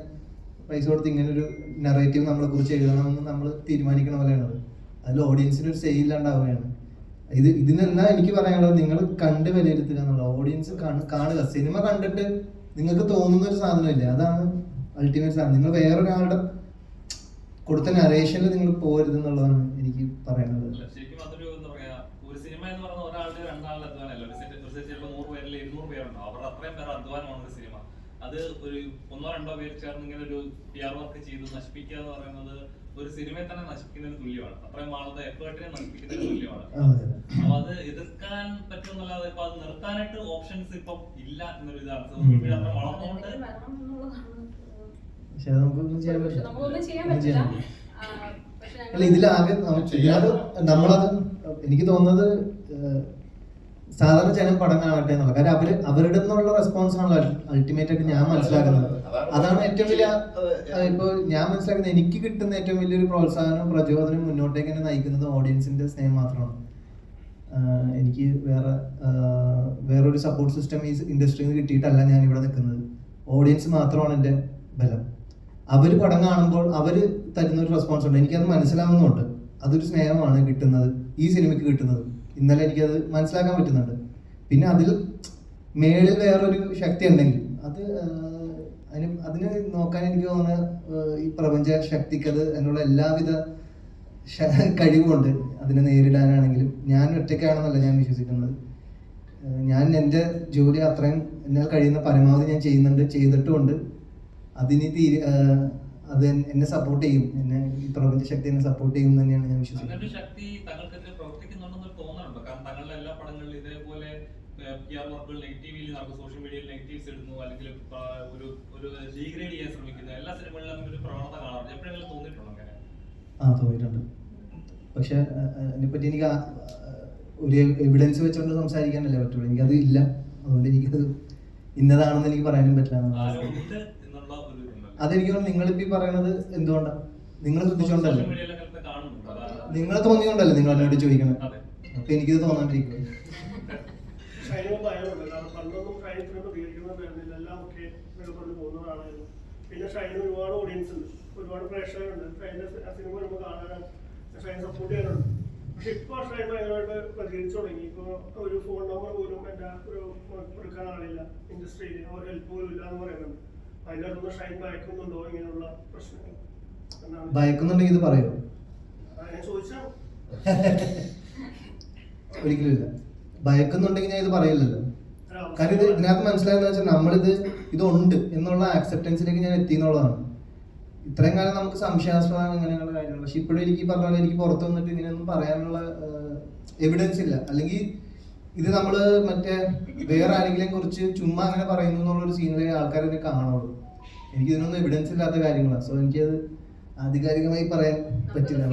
S2: പൈസ കൊടുത്ത് ഇങ്ങനെ ഒരു നെറേറ്റീവ് നമ്മളെ കുറിച്ച് എഴുതണമെന്ന് നമ്മൾ തീരുമാനിക്കണ പോലെയാണ്. അതിൽ ഓഡിയൻസിന് ഒരു സെയിൽ ഇല്ലാണ്ടാവുകയാണ്. ഇതിനെല്ലാം എനിക്ക് പറയാനുള്ളത് നിങ്ങൾ കണ്ട് വിലയിരുത്തുക എന്നുള്ള. ഓഡിയൻസ് കാണുക. സിനിമ കണ്ടിട്ട് നിങ്ങൾക്ക് തോന്നുന്ന ഒരു സാധനമില്ല, അതാണ് അൾട്ടിമേറ്റ് സാധനം. നിങ്ങൾ വേറൊരാളുടെ കൊടുത്ത നറേഷനിൽ നിങ്ങൾ പോകരുത് എന്നുള്ളതാണ് എനിക്ക് പറയാനുള്ളത്.
S9: ശരിക്കും അതൊരു എന്താ പറയാ, ഒരു സിനിമ എന്ന് പറയുന്ന ഒരാളുടെ 2 ആളുടെ അധ്വാനമല്ല. ഒരു സെറ്റ് 100 പേരിൽ 200 പേരുണ്ടാവും. അവരുടെ അത്രയും പേർ അധ്വാനമാണ് ഒരു സിനിമ. അത് ഒരു 1-2 പേര് ചേർന്ന് ഇങ്ങനെ ഒരു PR വർക്ക് ചെയ്ത് നശിപ്പിക്കുക എന്ന് പറയുന്നത് ഒരു സിനിമയെ തന്നെ നശിപ്പിക്കുന്നതിന് തുല്യമാണ്. അത്രയും ആളുടെ എഫേർട്ടിനെ നശിപ്പിക്കുന്നതിന് തുല്യമാണ്. അപ്പൊ അത് എതിർക്കാൻ പറ്റുമെന്നല്ലാതെ ഇപ്പൊ അത് നിർത്താനായിട്ട് ഓപ്ഷൻസ് ഇപ്പൊ ഇല്ല എന്നൊരു ഇതാണ്. സോഷ്യൽ മീഡിയ അത്ര വളർന്നുകൊണ്ട്
S2: പക്ഷെ അത് നമുക്കൊന്നും ചെയ്യാൻ പറ്റില്ല.
S6: നമുക്കൊന്നും ചെയ്യാൻ പറ്റില്ല.
S2: അല്ല, ഇതിലാകെ നമ്മളത് എനിക്ക് തോന്നുന്നത് സാധാരണ ജനം പടം കാണട്ടെ എന്നുള്ള കാര്യം അവരുടെ നിന്നുള്ള റെസ്പോൺസ് ആണല്ലോ അൾട്ടിമേറ്റ് ആയിട്ട് ഞാൻ മനസ്സിലാക്കുന്നത്. അതാണ് ഏറ്റവും വലിയ ഇപ്പൊ ഞാൻ മനസ്സിലാക്കുന്നത്. എനിക്ക് കിട്ടുന്ന ഏറ്റവും വലിയൊരു പ്രോത്സാഹനവും പ്രചോദനവും മുന്നോട്ടേക്ക് തന്നെ നയിക്കുന്നത് ഓഡിയൻസിന്റെ സ്നേഹം മാത്രമാണ്. എനിക്ക് വേറൊരു സപ്പോർട്ട് സിസ്റ്റം ഈ ഇൻഡസ്ട്രിയിൽ നിന്ന് കിട്ടിയിട്ടല്ല ഞാൻ ഇവിടെ നിൽക്കുന്നത്. ഓഡിയൻസ് മാത്രമാണ് എൻ്റെ ബലം. അവർ പടം കാണുമ്പോൾ അവർ തരുന്നൊരു റെസ്പോൺസ് ഉണ്ട്, എനിക്കത് മനസ്സിലാവുന്നുണ്ട്. അതൊരു സ്നേഹമാണ് കിട്ടുന്നത്, ഈ സിനിമയ്ക്ക് കിട്ടുന്നത്. ഇന്നലെ എനിക്കത് മനസ്സിലാക്കാൻ പറ്റുന്നുണ്ട്. പിന്നെ അതിൽ മേളിൽ വേറൊരു ശക്തി ഉണ്ടെങ്കിൽ അതിന് നോക്കാൻ എനിക്ക് തോന്നുന്ന ഈ പ്രപഞ്ച ശക്തിക്കത് എന്നുള്ള എല്ലാവിധ കഴിവുമുണ്ട്. അതിനെ നേരിടാനാണെങ്കിലും ഞാൻ ഒറ്റയ്ക്കാണെന്നല്ല ഞാൻ വിശ്വസിക്കുന്നത്. ഞാൻ എൻ്റെ ജോലി അത്രയും എന്നാൽ കഴിയുന്ന പരമാവധി ഞാൻ ചെയ്തിട്ടുമുണ്ട്. അതിന് അത് എന്നെ സപ്പോർട്ട് ചെയ്യും. എന്നെ ഈ പ്രപഞ്ച ശക്തി എന്നെ സപ്പോർട്ട് ചെയ്യും തന്നെയാണ് ഞാൻ വിശ്വസിക്കുന്നത്.
S9: എല്ലാ പടങ്ങളിലും ഇതേപോലെ PR വർക്കുകൾ നെഗറ്റീവിൽ നടക്കും, സോഷ്യൽ മീഡിയയിൽ നെഗറ്റീവ്സ് ഇടുന്നു, അല്ലെങ്കിൽ ഒരു ഡീഗ്രേഡ് ചെയ്യാൻ ശ്രമിക്കുന്നു. എല്ലാ സിനിമകളിലും അങ്ങനെ ഒരു പ്രവണത കാണാറുണ്ട്. എപ്പോഴെങ്കിലും തോന്നിയിട്ടുണ്ടോ അങ്ങനെ?
S2: തോന്നിയിട്ടുണ്ട്. പക്ഷെ അതിനെപ്പറ്റി എനിക്ക് ഒരു എവിഡൻസ് വെച്ചുകൊണ്ട് സംസാരിക്കാനല്ലേ പറ്റുള്ളൂ. എനിക്കത് ഇല്ല. അതുകൊണ്ട് എനിക്കത് ഇന്നതാണെന്ന് എനിക്ക് പറയാനും പറ്റില്ല. അതെനിക്ക് നിങ്ങളിപ്പോ ഈ പറയണത് എന്തുകൊണ്ടാണ്? നിങ്ങൾ ശ്രദ്ധിച്ചോണ്ടല്ലേ, നിങ്ങൾ തോന്നിയോണ്ടല്ലേ നിങ്ങൾ എന്നോട് ചോദിക്കണത്. അപ്പൊ എനിക്കിത് തോന്നാണ്ടിരിക്കും.
S10: പിന്നെ ഷൈന് ഒരുപാട് ഓഡിയൻസ് ഉണ്ട്, ഒരുപാട് പ്രേക്ഷകരുണ്ട്. ഷൈൻ്റെ സിനിമ വരുമ്പോൾ കാണാനാണ്, ഷൈൻ സപ്പോർട്ട് ചെയ്യാനുണ്ട്. പക്ഷെ ഇപ്പോൾ ഷൈൻ ഭയങ്കരമായിട്ട് പ്രതികരിച്ചു തുടങ്ങി. ഇപ്പോൾ ഒരു ഫോൺ നമ്പർ പോലും എൻ്റെ കൊടുക്കാൻ ആളില്ല, ഇൻഡസ്ട്രിയിൽ ഒരു ഹെൽപ്പ് പോലും ഇല്ല എന്ന് പറയുന്നുണ്ട്. അതിൻ്റെ അടുത്ത് ഷൈൻ ഭയക്കുന്നുണ്ടോ ഇങ്ങനെയുള്ള പ്രശ്നങ്ങൾ?
S2: ഭയക്കുന്നുണ്ടെങ്കിൽ ഇത് പറയോ?
S10: ഞാൻ ചോദിച്ചാ
S2: ഒരിക്കലും ഇല്ല. ഭയക്കുന്നുണ്ടെങ്കിൽ ഞാൻ ഇത് പറയില്ലല്ലോ. കാര്യം ഇതിനകത്ത് മനസ്സിലായെന്ന് വെച്ചാൽ ഇതുണ്ട് എന്നുള്ള ആക്സെപ്റ്റൻസിലേക്ക് ഞാൻ എത്തി എന്നുള്ളതാണ്. ഇത്രയും കാലം നമുക്ക് സംശയാസ്പദം അങ്ങനെയുള്ള കാര്യങ്ങൾ. പക്ഷെ ഇപ്പോഴും എനിക്ക് പറഞ്ഞ പോലെ എനിക്ക് പുറത്ത് വന്നിട്ട് ഇങ്ങനെയൊന്നും പറയാനുള്ള എവിഡൻസ് ഇല്ല. അല്ലെങ്കിൽ ഇത് നമ്മള് മറ്റേ വേറെ ആരെങ്കിലും കുറിച്ച് ചുമ്മാ അങ്ങനെ പറയുന്നു എന്നുള്ളൊരു സീനിലെ ആൾക്കാരെ കാണുള്ളൂ. എനിക്ക് ഇതിനൊന്നും എവിഡൻസ് ഇല്ലാത്ത കാര്യങ്ങളാണ്. സോ എനിക്കത് ആധികാരികമായി പറയാൻ പറ്റില്ല.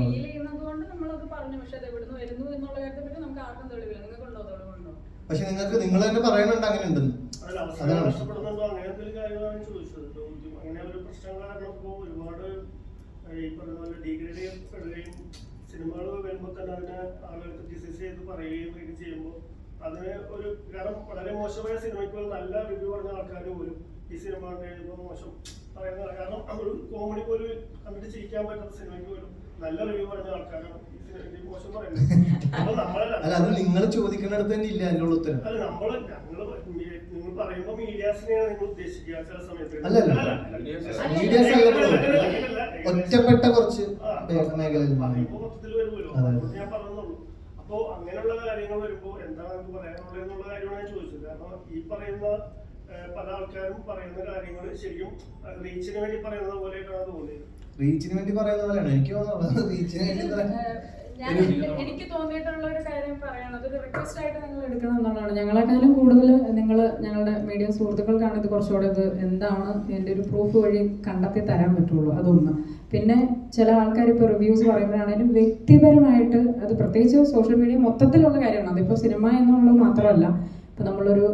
S2: പക്ഷെ നിങ്ങൾക്ക് നിങ്ങൾ തന്നെ പറയുന്നുണ്ട് അങ്ങനെ ഉണ്ടെന്ന്. അതാണ്
S10: സിനിമകൾ വരുമ്പോൾ തന്നെ അതിനെ ആളുകൾക്ക് ഡിസൈസ് ചെയ്ത് പറയുകയും ഇത് ചെയ്യുമ്പോൾ അതിന് ഒരു കാരണം വളരെ മോശമായ സിനിമയ്ക്ക് നല്ല റിവ്യൂ പറഞ്ഞ ആൾക്കാർ പോലും ഈ സിനിമ മോശം പറയുന്ന കാരണം ഒരു കോമഡി പോലും കണ്ടിട്ട് ചിരിക്കാൻ പറ്റാത്ത സിനിമയ്ക്ക് പോലും നല്ല റിവ്യൂ പറഞ്ഞ ആൾക്കാരാണ് മോശം പറയുന്നത്.
S2: അല്ല, അത് നിങ്ങൾ ചോദിക്കുന്നിടത്ത് തന്നെ ഇല്ല അതിനുള്ള ഉത്തരം.
S10: അല്ല, നിങ്ങൾ പറയുമ്പോൾ മീഡിയാസിനെയാണ് നിങ്ങൾ ഉദ്ദേശിക്കുക ചില സമയത്ത്.
S2: ഒറ്റപ്പെട്ട കുറച്ച് മേഖലയിൽ
S10: മൊത്തത്തിൽ വരുമല്ലോ, അതുകൊണ്ട് ഞാൻ പറഞ്ഞുള്ളൂ. അപ്പോ അങ്ങനെയുള്ള കാര്യങ്ങൾ വരുമ്പോ എന്താണ് നമുക്ക് പറയാനുള്ളത് എന്നുള്ള കാര്യമാണ് ഞാൻ ചോദിച്ചത്. കാരണം ഈ പറയുന്ന പല ആൾക്കാരും പറയുന്ന കാര്യങ്ങൾ ശരിക്കും റീച്ചിന് വേണ്ടി പറയുന്നത് പോലെയൊക്കെയാണ് തോന്നിയത്.
S2: റീച്ചിന് വേണ്ടി പറയുന്ന പോലെയാണ് എനിക്ക് തോന്നുന്നത്. റീച്ചിന്
S6: എനിക്ക് തോന്നിയിട്ടുള്ള ഒരു കാര്യം പറയണത് ഒരു റിക്വസ്റ്റ് ആയിട്ട് നിങ്ങൾ എടുക്കണം എന്നുള്ളതാണ്. ഞങ്ങളെക്കാളും കൂടുതൽ നിങ്ങൾ ഞങ്ങളുടെ മീഡിയ സുഹൃത്തുക്കൾക്കാണ് ഇത് കുറച്ചുകൂടെ ഇത് എന്താണ് എൻ്റെ ഒരു പ്രൂഫ് വഴി കണ്ടെത്തി തരാൻ പറ്റുള്ളൂ. അതൊന്ന്. പിന്നെ ചില ആൾക്കാർ ഇപ്പോൾ റിവ്യൂസ് പറയുമ്പോഴാണെങ്കിലും വ്യക്തിപരമായിട്ട് അത് പ്രത്യേകിച്ച് സോഷ്യൽ മീഡിയ മൊത്തത്തിലുള്ള കാര്യമാണ്. അതിപ്പോൾ സിനിമ എന്നുള്ളത് മാത്രമല്ല. ഇപ്പം നമ്മളൊരു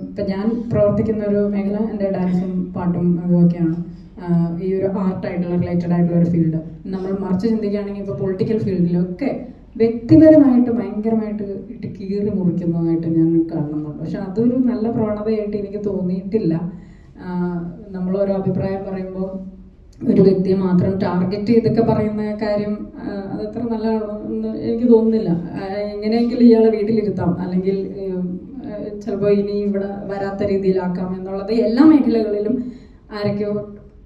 S6: ഇപ്പം ഞാൻ പ്രവർത്തിക്കുന്ന ഒരു മേഖല എൻ്റെ ഡാൻസും പാട്ടും ഇതൊക്കെയാണ്. ഈ ഒരു ആർട്ടായിട്ടുള്ള റിലേറ്റഡ് ആയിട്ടുള്ള ഒരു ഫീൽഡ്. നമ്മൾ മറിച്ച് ചിന്തിക്കുകയാണെങ്കിൽ ഇപ്പോൾ പൊളിറ്റിക്കൽ ഫീൽഡിലൊക്കെ വ്യക്തിപരമായിട്ട് ഭയങ്കരമായിട്ട് ഇട്ട് കീറി മുറിക്കുന്നതായിട്ട് ഞാൻ കാണുന്നുണ്ട്. പക്ഷെ അതൊരു നല്ല പ്രവണതയായിട്ട് എനിക്ക് തോന്നിയിട്ടില്ല. നമ്മളോരോ അഭിപ്രായം പറയുമ്പോൾ ഒരു വ്യക്തിയെ മാത്രം ടാർഗറ്റ് ചെയ്തൊക്കെ പറയുന്ന കാര്യം അതത്ര നല്ലതാണോ എന്ന് എനിക്ക് തോന്നുന്നില്ല. എങ്ങനെയെങ്കിലും ഇയാളെ വീട്ടിലിരുത്താം, അല്ലെങ്കിൽ ചിലപ്പോൾ ഇനി ഇവിടെ വരാത്ത രീതിയിലാക്കാം എന്നുള്ളത് എല്ലാ മേഖലകളിലും ആരൊക്കെയോ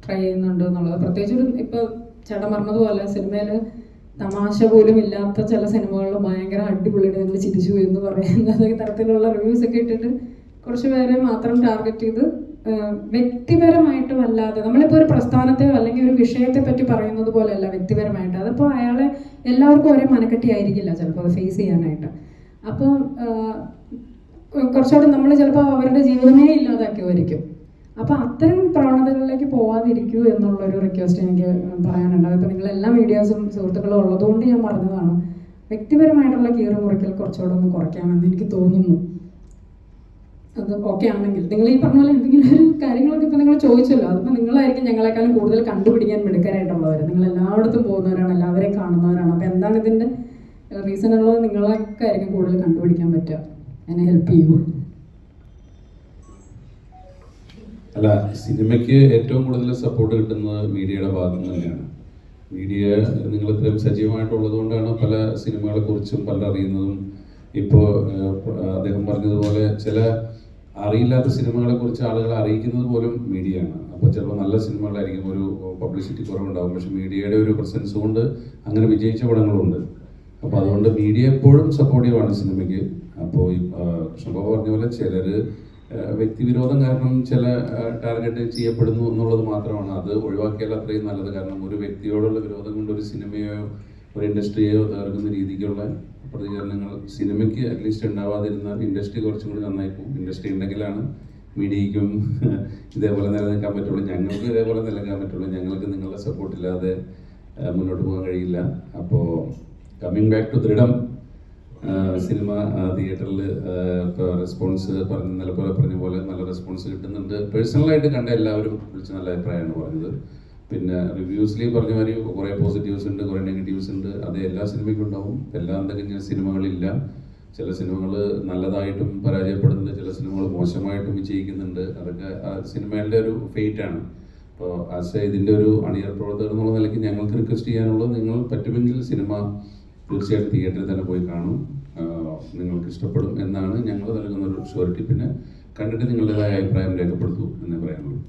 S6: ട്രൈ ചെയ്യുന്നുണ്ട് എന്നുള്ളത്. പ്രത്യേകിച്ച് ഒരു ഇപ്പോൾ ചേട്ടൻ പറഞ്ഞതുപോലെ സിനിമയിൽ തമാശ പോലും ഇല്ലാത്ത ചില സിനിമകളിൽ ഭയങ്കര അടിപൊളിയായിട്ട് ഞങ്ങൾ ചിരിച്ചു എന്ന് പറയുന്നത് തരത്തിലുള്ള റിവ്യൂസ് ഒക്കെ ഇട്ടിട്ട് കുറച്ച് പേരെ മാത്രം ടാർഗറ്റ് ചെയ്ത് വ്യക്തിപരമായിട്ട് വല്ലാതെ നമ്മളിപ്പോൾ ഒരു പ്രസ്ഥാനത്തെയോ അല്ലെങ്കിൽ ഒരു വിഷയത്തെ പറ്റി പറയുന്നത് പോലെയല്ല വ്യക്തിപരമായിട്ട്. അതിപ്പോൾ അയാളെ എല്ലാവർക്കും ഒരേ മനക്കെട്ടി ആയിരിക്കില്ല ചിലപ്പോൾ അത് ഫേസ് ചെയ്യാനായിട്ട്. അപ്പോൾ കുറച്ചുകൂടെ നമ്മൾ ചിലപ്പോൾ അവരുടെ ജീവിതമേ ഇല്ലാതാക്കുമായിരിക്കും. അപ്പോൾ അത്തരം പ്രവണതകളിലേക്ക് പോവാതിരിക്കൂ എന്നുള്ളൊരു റിക്വസ്റ്റ് എനിക്ക് പറയാനുണ്ട്. അതിപ്പോൾ നിങ്ങളെല്ലാ മീഡിയാസും സുഹൃത്തുക്കളും ഉള്ളതുകൊണ്ട് ഞാൻ പറഞ്ഞതാണ്. വ്യക്തിപരമായിട്ടുള്ള കീറ് മുറിക്കൽ കുറച്ചുകൂടെ ഒന്ന് കുറയ്ക്കാമെന്ന് എനിക്ക് തോന്നുന്നു. അത് ഓക്കെ ആണെങ്കിൽ നിങ്ങൾ ഈ പറഞ്ഞ പോലെ എന്തെങ്കിലും ഒരു കാര്യങ്ങളൊക്കെ ഇപ്പോൾ നിങ്ങൾ ചോദിച്ചല്ലോ, അതിപ്പോൾ നിങ്ങളായിരിക്കും ഞങ്ങളെക്കാളും കൂടുതൽ കണ്ടുപിടിക്കാൻ മിടുക്കരായിട്ടുള്ളവർ. നിങ്ങൾ എല്ലായിടത്തും പോകുന്നവരാണ്, എല്ലാവരെയും കാണുന്നവരാണ്. അപ്പോൾ എന്താണ് ഇതിൻ്റെ റീസൺ ഉള്ളത് നിങ്ങളൊക്കെ ആയിരിക്കും കൂടുതൽ കണ്ടുപിടിക്കാൻ പറ്റുക. എന്നെ ഹെൽപ്പ് ചെയ്യൂ.
S4: അല്ല, സിനിമയ്ക്ക് ഏറ്റവും കൂടുതൽ സപ്പോർട്ട് കിട്ടുന്നത് മീഡിയയുടെ ഭാഗം തന്നെയാണ്. മീഡിയ നിങ്ങൾ ഇത്രയും സജീവമായിട്ടുള്ളത് കൊണ്ടാണ് പല സിനിമകളെ കുറിച്ചും പലരും അറിയുന്നതും. ഇപ്പോൾ അദ്ദേഹം പറഞ്ഞതുപോലെ ചില അറിയില്ലാത്ത സിനിമകളെ കുറിച്ച് ആളുകളെ അറിയിക്കുന്നത് പോലും മീഡിയയാണ്. അപ്പോൾ ചിലപ്പോൾ നല്ല സിനിമകളായിരിക്കും, ഒരു പബ്ലിസിറ്റി കുറവുണ്ടാകും, പക്ഷെ മീഡിയയുടെ ഒരു പ്രസൻസ് കൊണ്ട് അങ്ങനെ വിജയിച്ച പടങ്ങളുണ്ട്. അപ്പോൾ അതുകൊണ്ട് മീഡിയ എപ്പോഴും സപ്പോർട്ടീവാണ് സിനിമയ്ക്ക്. അപ്പോൾ ഈ കൃഷ്ണബാബു പറഞ്ഞ പോലെ ചിലർ വ്യക്തിവിരോധം കാരണം ചില ടാർഗറ്റ് ചെയ്യപ്പെടുന്നു എന്നുള്ളത് മാത്രമാണ്. അത് ഒഴിവാക്കിയാൽ അത്രയും നല്ലത്. കാരണം ഒരു വ്യക്തിയോടുള്ള വിരോധം കൊണ്ട് ഒരു സിനിമയോ ഒരു ഇൻഡസ്ട്രിയെയോ തകർക്കുന്ന രീതിക്കുള്ള പ്രതികരണങ്ങൾ സിനിമയ്ക്ക് അറ്റ്ലീസ്റ്റ് ഉണ്ടാവാതിരുന്നാൽ ഇൻഡസ്ട്രി കുറച്ചും കൂടി നന്നായി പോകും. ഇൻഡസ്ട്രി ഉണ്ടെങ്കിലാണ് മീഡിയയ്ക്കും ഇതേപോലെ നിലനിൽക്കാൻ പറ്റുള്ളൂ, ഞങ്ങൾക്ക് ഇതേപോലെ നിലനിൽക്കാൻ പറ്റുള്ളൂ. ഞങ്ങൾക്ക് നിങ്ങളുടെ സപ്പോർട്ടില്ലാതെ മുന്നോട്ട് പോകാൻ കഴിയില്ല. അപ്പോൾ കമ്മിങ് ബാക്ക് ടു ദൃഢം സിനിമ തിയേറ്ററിൽ ഇപ്പോൾ റെസ്പോൺസ് ഇന്നലെ പറഞ്ഞ പോലെ നല്ല റെസ്പോൺസ് കിട്ടുന്നുണ്ട്. പേഴ്സണലായിട്ട് കണ്ട എല്ലാവരും വിളിച്ച് നല്ല അഭിപ്രായമാണ് പറഞ്ഞത്. പിന്നെ റിവ്യൂസിൽ പറഞ്ഞ മാതിരി കുറേ പോസിറ്റീവ്സ് ഉണ്ട്, കുറേ നെഗറ്റീവ്സ് ഉണ്ട്. അത് എല്ലാ സിനിമയ്ക്കും ഉണ്ടാവും. എല്ലാ എന്തെങ്കിലും സിനിമകളില്ല. ചില സിനിമകൾ നല്ലതായിട്ടും പരാജയപ്പെടുന്നുണ്ട്, ചില സിനിമകൾ മോശമായിട്ടും വിജയിക്കുന്നുണ്ട്. അതൊക്കെ സിനിമയുടെ ഒരു ഫെയ്റ്റാണ്. അപ്പോൾ ഇതിൻ്റെ ഒരു അണിയർ പ്രവർത്തകർ എന്നുള്ള നിലയ്ക്ക് ഞങ്ങൾക്ക് റിക്വസ്റ്റ് ചെയ്യാനുള്ളത്, നിങ്ങൾ പറ്റുമെങ്കിൽ സിനിമ തീർച്ചയായിട്ടും തിയേറ്ററിൽ തന്നെ പോയി കാണും, നിങ്ങൾക്ക് ഇഷ്ടപ്പെടും എന്നാണ് ഞങ്ങൾ നൽകുന്ന ഒരു ഷുവറിറ്റി. പിന്നെ കണ്ടിട്ട് നിങ്ങളുടേതായ അഭിപ്രായം രേഖപ്പെടുത്തൂ എന്നേ പറയാനുള്ളൂ.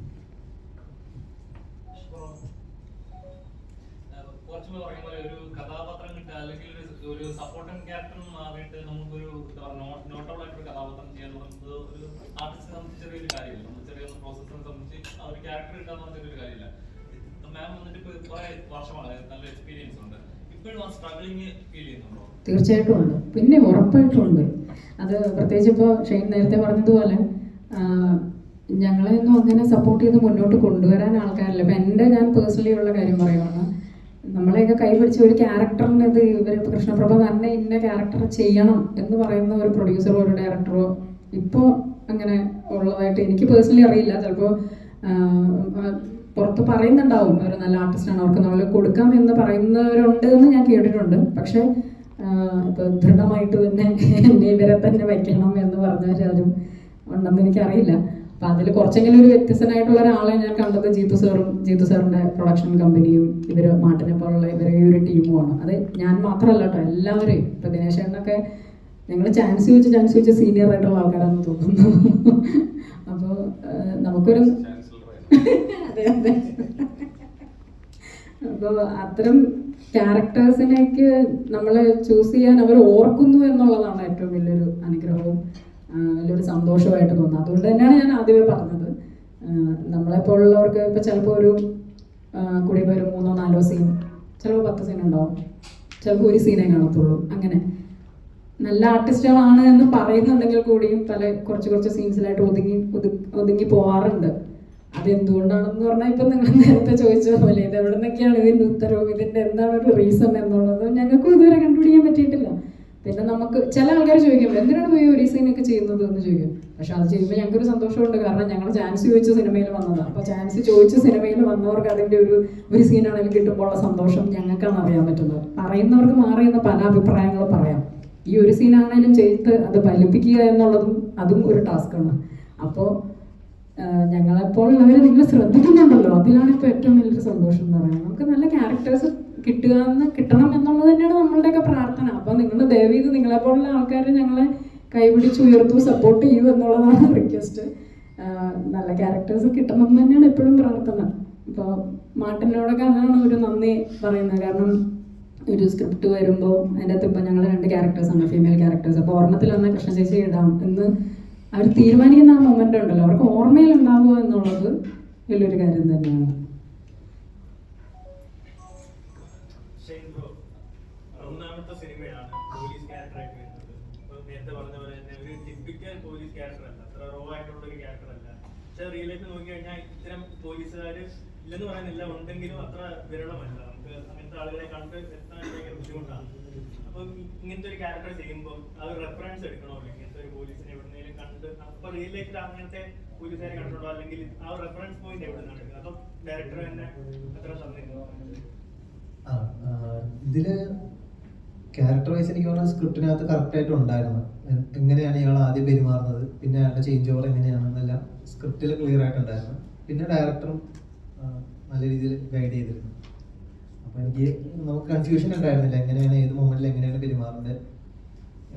S9: ഒരു കഥാപാത്രം കിട്ടുക അല്ലെങ്കിൽ ഒരു സപ്പോർട്ടിംഗ് ക്യാരക്ടർ മാറിയിട്ട് നമുക്കൊരു നോട്ടബിൾ ആയിട്ടൊരു കഥാപാത്രം ചെയ്യാൻ പറയുന്നത് ഒരു ആർട്ടിസ്റ്റിനെ സംബന്ധിച്ച് ചെറിയൊരു കാര്യമില്ല. നമ്മൾ ചെറിയ പ്രോസസ്സിനെ സംബന്ധിച്ച് ആ ഒരു ക്യാരക്ടർ കിട്ടാന്ന് പറഞ്ഞൊരു കാര്യമില്ല. മാം വന്നിട്ട് ഇപ്പോൾ കുറേ വർഷമാണ്, നല്ല എക്സ്പീരിയൻസ് ഉണ്ട്. ഇപ്പോഴും ആ സ്ട്രഗിളിങ് ഫീൽ ചെയ്യുന്നുണ്ടോ?
S6: തീർച്ചയായിട്ടും ഉണ്ട്, പിന്നെ ഉറപ്പായിട്ടും ഉണ്ട്. അത് പ്രത്യേകിച്ച് ഇപ്പോൾ ഷെയ്ൻ നേരത്തെ പറഞ്ഞതുപോലെ ഞങ്ങളെയൊന്നും അങ്ങനെ സപ്പോർട്ട് ചെയ്ത് മുന്നോട്ട് കൊണ്ടുവരാൻ ആൾക്കാരില്ല. ഇപ്പം ഞാൻ പേഴ്സണലി ഉള്ള കാര്യം പറയുവാണ്. നമ്മളെയൊക്കെ കൈപിടിച്ച ഒരു ക്യാരക്ടറിന് ഇത് ഇവരിപ്പോൾ കൃഷ്ണപ്രഭ തന്നെ ഇന്ന ക്യാരക്ടർ ചെയ്യണം എന്ന് പറയുന്ന ഒരു പ്രൊഡ്യൂസറോ ഒരു ഡയറക്ടറോ ഇപ്പോൾ അങ്ങനെ ഉള്ളതായിട്ട് എനിക്ക് പേഴ്സണലി അറിയില്ല. ചിലപ്പോൾ പുറത്ത് പറയുന്നുണ്ടാവും ഒരു നല്ല ആർട്ടിസ്റ്റാണ്, അവർക്ക് നമ്മൾ കൊടുക്കാം എന്ന് പറയുന്നവരുണ്ട് എന്ന് ഞാൻ കേട്ടിട്ടുണ്ട്. പക്ഷേ ഇപ്പോൾ ദൃഢമായിട്ട് തന്നെ എന്നെ ഇവരെ തന്നെ വയ്ക്കണം എന്ന് പറഞ്ഞവരും ഉണ്ടെന്ന് എനിക്കറിയില്ല. അപ്പം അതിൽ കുറച്ചെങ്കിലും ഒരു വ്യത്യസ്തനായിട്ടുള്ള ഒരാളെ ഞാൻ കണ്ടത് ജീതു സാറിൻ്റെ പ്രൊഡക്ഷൻ കമ്പനിയും ഇവർ മാട്ടിനെ പോലുള്ള ഇവർ ഈ ഒരു ടീമുമാണ്. അത് ഞാൻ മാത്രമല്ല കേട്ടോ, എല്ലാവരും. ഇപ്പം ദിനേശ് ചേട്ടനൊക്കെ ഞങ്ങൾ ചാൻസ് ചോദിച്ച് സീനിയർ ആയിട്ടുള്ള ആൾക്കാരാണെന്ന് തോന്നുന്നു. അപ്പോൾ നമുക്കൊരു അതെ അതെ അപ്പോൾ അത്തരം ക്യാരക്ടേഴ്സിനേക്ക് നമ്മൾ ചൂസ് ചെയ്യാൻ അവർ ഓർക്കുന്നു എന്നുള്ളതാണ് ഏറ്റവും വലിയൊരു അനുഗ്രഹവും വലിയൊരു സന്തോഷമായിട്ട് തോന്നുന്നത്. അതുകൊണ്ട് തന്നെയാണ് ഞാൻ ആദ്യമേ പറഞ്ഞത്, നമ്മളെപ്പോലുള്ളവർക്ക് ഇപ്പോൾ ചിലപ്പോൾ ഒരു കൂടി ഒരു 3-4 സീൻ, ചിലപ്പോൾ 10 സീൻ ഉണ്ടാവും, ചിലപ്പോൾ ഒരു സീനേ കാണത്തുള്ളൂ. അങ്ങനെ നല്ല ആർട്ടിസ്റ്റുകളാണ് എന്ന് പറയുന്നുണ്ടെങ്കിൽ കൂടിയും കുറച്ച് സീൻസിലായിട്ട് ഒതുങ്ങി പോവാറുണ്ട്. അതെന്തുകൊണ്ടാണെന്ന് പറഞ്ഞാൽ ഇപ്പം നിങ്ങൾ നേരത്തെ ചോദിച്ച പോലെ ഇത് എവിടെ നിന്നൊക്കെയാണ് ഇതിൻ്റെ ഉത്തരവും, ഇതിൻ്റെ എന്താണ് ഒരു റീസൺ എന്നുള്ളത് ഞങ്ങൾക്കും ഇതുവരെ കണ്ടുപിടിക്കാൻ പറ്റിയിട്ടില്ല. പിന്നെ നമുക്ക് ചില ആൾക്കാർ ചോദിക്കും എന്തിനാണ് പോയി ഒരു സീനൊക്കെ ചെയ്യുന്നത് എന്ന് ചോദിക്കും. പക്ഷെ അത് ചെയ്യുമ്പോൾ ഞങ്ങൾക്കൊരു സന്തോഷമുണ്ട്, കാരണം ഞങ്ങൾ ചാൻസ് ചോദിച്ച സിനിമയിൽ വന്നതാണ്. അപ്പോൾ ചാൻസ് ചോദിച്ച സിനിമയിൽ വന്നവർക്ക് അതിൻ്റെ ഒരു സീനാണെങ്കിൽ കിട്ടുമ്പോൾ ഉള്ള സന്തോഷം ഞങ്ങൾക്കാണ് അറിയാൻ പറ്റുന്നത്. പറയുന്നവർക്ക് മാറിയെന്ന് പല അഭിപ്രായങ്ങളും പറയാം. ഈ ഒരു സീനാണെങ്കിലും ചെയ്ത് അത് ഫലിപ്പിക്കുക എന്നുള്ളതും അതും ഒരു ടാസ്ക്കാണ്. അപ്പോൾ ഞങ്ങളെപ്പോൾ ഉള്ളവരെ നിങ്ങൾ ശ്രദ്ധിക്കുന്നുണ്ടല്ലോ, അതിലാണ് ഇപ്പോൾ ഏറ്റവും വലിയൊരു സന്തോഷം എന്ന് പറയുന്നത്. നമുക്ക് നല്ല ക്യാരക്ടേഴ്സ് കിട്ടണം എന്നുള്ളത് തന്നെയാണ് നമ്മളുടെയൊക്കെ പ്രാർത്ഥന. അപ്പോൾ നിങ്ങൾ ദയവീത് നിങ്ങളെപ്പോലുള്ള ആൾക്കാർ ഞങ്ങളെ കൈപിടിച്ച് ഉയർത്തു സപ്പോർട്ട് ചെയ്യൂ എന്നുള്ളതാണ് റിക്വസ്റ്റ്. നല്ല ക്യാരക്ടേഴ്സ് കിട്ടണം എന്ന് തന്നെയാണ് എപ്പോഴും പ്രാർത്ഥന. ഇപ്പോൾ മാട്ടിനോടൊക്കെ അതാണ് ഒരു നന്ദി പറയുന്നത്. കാരണം ഒരു സ്ക്രിപ്റ്റ് വരുമ്പോൾ അതിൻ്റെ അകത്ത് ഇപ്പോൾ ഞങ്ങൾ 2 ക്യാരക്ടേഴ്സാണ്, ഫീമെയിൽ ക്യാരക്ടേഴ്സ്. അപ്പോൾ ഒരെണ്ണത്തിൽ വന്നാൽ കൃഷ്ണ ചേച്ചി ഇടാം എന്ന് അവർ തീരുമാനിക്കുന്ന ആ മൊമെൻ്റ് ഉണ്ടല്ലോ, അവർക്ക് ഓർമ്മയിൽ ഉണ്ടാവുക എന്നുള്ളത് വലിയൊരു കാര്യം തന്നെയാണ്.
S11: ഒന്നാമത്തെ സിനിമയാണ് പോലീസ് ക്യാരക്ടറായിട്ട് വരുന്നത്. ഇപ്പോൾ നേരത്തെ പറഞ്ഞ പോലെ തന്നെ ഒരു ടിപ്പിക്കൽ പോലീസ് ക്യാരക്ടർ അല്ല, അത്ര റോ ആയിട്ടുള്ള ഒരു ക്യാരക്ടർ അല്ല. പക്ഷെ റിയൽ ലൈഫ് നോക്കി കഴിഞ്ഞാൽ ഇത്തരം പോലീസുകാർ ഇല്ലെന്ന് പറയുന്നില്ല, ഉണ്ടെങ്കിലും അത്ര വിരളമല്ല. നമുക്ക് അങ്ങനത്തെ ആളുകളെ കണ്ട് എത്താൻ ഭയങ്കര ബുദ്ധിമുട്ടാണ്. അപ്പം ഇങ്ങനത്തെ ഒരു ക്യാരക്ടർ ചെയ്യുമ്പോൾ അത് റെഫറൻസ് എടുക്കണമല്ലോ, ഇങ്ങനത്തെ ഒരു പോലീസിനെ എവിടെന്നെങ്കിലും കണ്ട്. അപ്പോൾ റിയൽ ലൈഫിൽ അങ്ങനത്തെ പോലീസുകാരെ കണ്ടിട്ടുണ്ടോ, അല്ലെങ്കിൽ ആ റെഫറൻസ് പോയിന്റ് എവിടെ നിന്നാണ് എടുക്കുക? അതോ ഡയറക്ടർ തന്നെ എത്ര തന്നിരുന്നു?
S2: ഇതില് ക്യാരക്ടർ വൈസ് എനിക്ക് പറഞ്ഞാൽ സ്ക്രിപ്റ്റിനകത്ത് കറക്റ്റായിട്ട് ഉണ്ടായിരുന്നു. എങ്ങനെയാണ് ഇയാൾ ആദ്യം പെരുമാറുന്നത്, പിന്നെ അയാളുടെ ചേഞ്ച് ഓവർ എങ്ങനെയാണെന്നെല്ലാം സ്ക്രിപ്റ്റിൽ ക്ലിയർ ആയിട്ടുണ്ടായിരുന്നു. പിന്നെ ഡയറക്ടറും നല്ല രീതിയിൽ ഗൈഡ് ചെയ്തിരുന്നു. അപ്പോൾ നമുക്ക് കൺഫ്യൂഷൻ ഉണ്ടായിരുന്നില്ല, എങ്ങനെയാണ് ഏത് മൊമെന്റിൽ എങ്ങനെയാണ് പെരുമാറുന്നത്.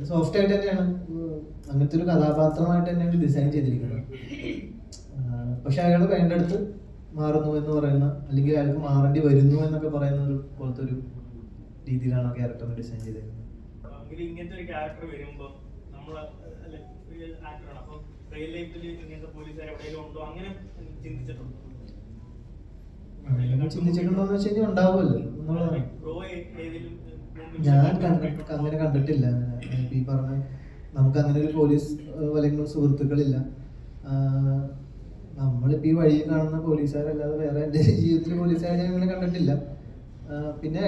S2: സോഫ്റ്റ് ആയിട്ട് തന്നെയാണ്, അങ്ങനത്തെ ഒരു കഥാപാത്രമായിട്ട് തന്നെയാണ് ഡിസൈൻ ചെയ്തിരിക്കുന്നത്. പക്ഷെ അയാൾ വേണ്ടടുത്ത് മാറുന്നു എന്ന് പറയുന്ന, അല്ലെങ്കിൽ അയാൾക്ക് മാറേണ്ടി വരുന്നു എന്നൊക്കെ പറയുന്ന ഒരു പോലത്തെ ഒരു രീതിയിലാണ് ആ ക്യാരക്ടറിനെ ഡിസൈൻ ചെയ്തിരിക്കുന്നത്.
S11: ഇങ്ങനത്തെ ഒരു ക്യാരക്ടർ വരുമ്പോൾ നമ്മൾ ആക്ടറാണ്, അപ്പം റിയൽ ലൈഫിൽ ഇങ്ങനത്തെ പോലീസുകാർ എവിടെയെങ്കിലും ഉണ്ടോ, അങ്ങനെ ചിന്തിച്ചിട്ടുണ്ടോ?
S2: ചിന്തിച്ചിട്ടുണ്ടോന്ന് വെച്ച് കഴിഞ്ഞാൽ ഉണ്ടാവുമല്ലോ എന്നുള്ളതാണ്. ഞാൻ അങ്ങനെ കണ്ടിട്ടില്ല. ഈ പറഞ്ഞ നമുക്ക് അങ്ങനെ ഒരു പോലീസ് അല്ലെങ്കിൽ സുഹൃത്തുക്കളില്ല. നമ്മളിപ്പോ ഈ വഴിയിൽ കാണുന്ന പോലീസുകാരല്ലാതെ വേറെ എൻ്റെ ജീവിതത്തിൽ പോലീസുകാരെ ഞാൻ അങ്ങനെ കണ്ടിട്ടില്ല. പിന്നെ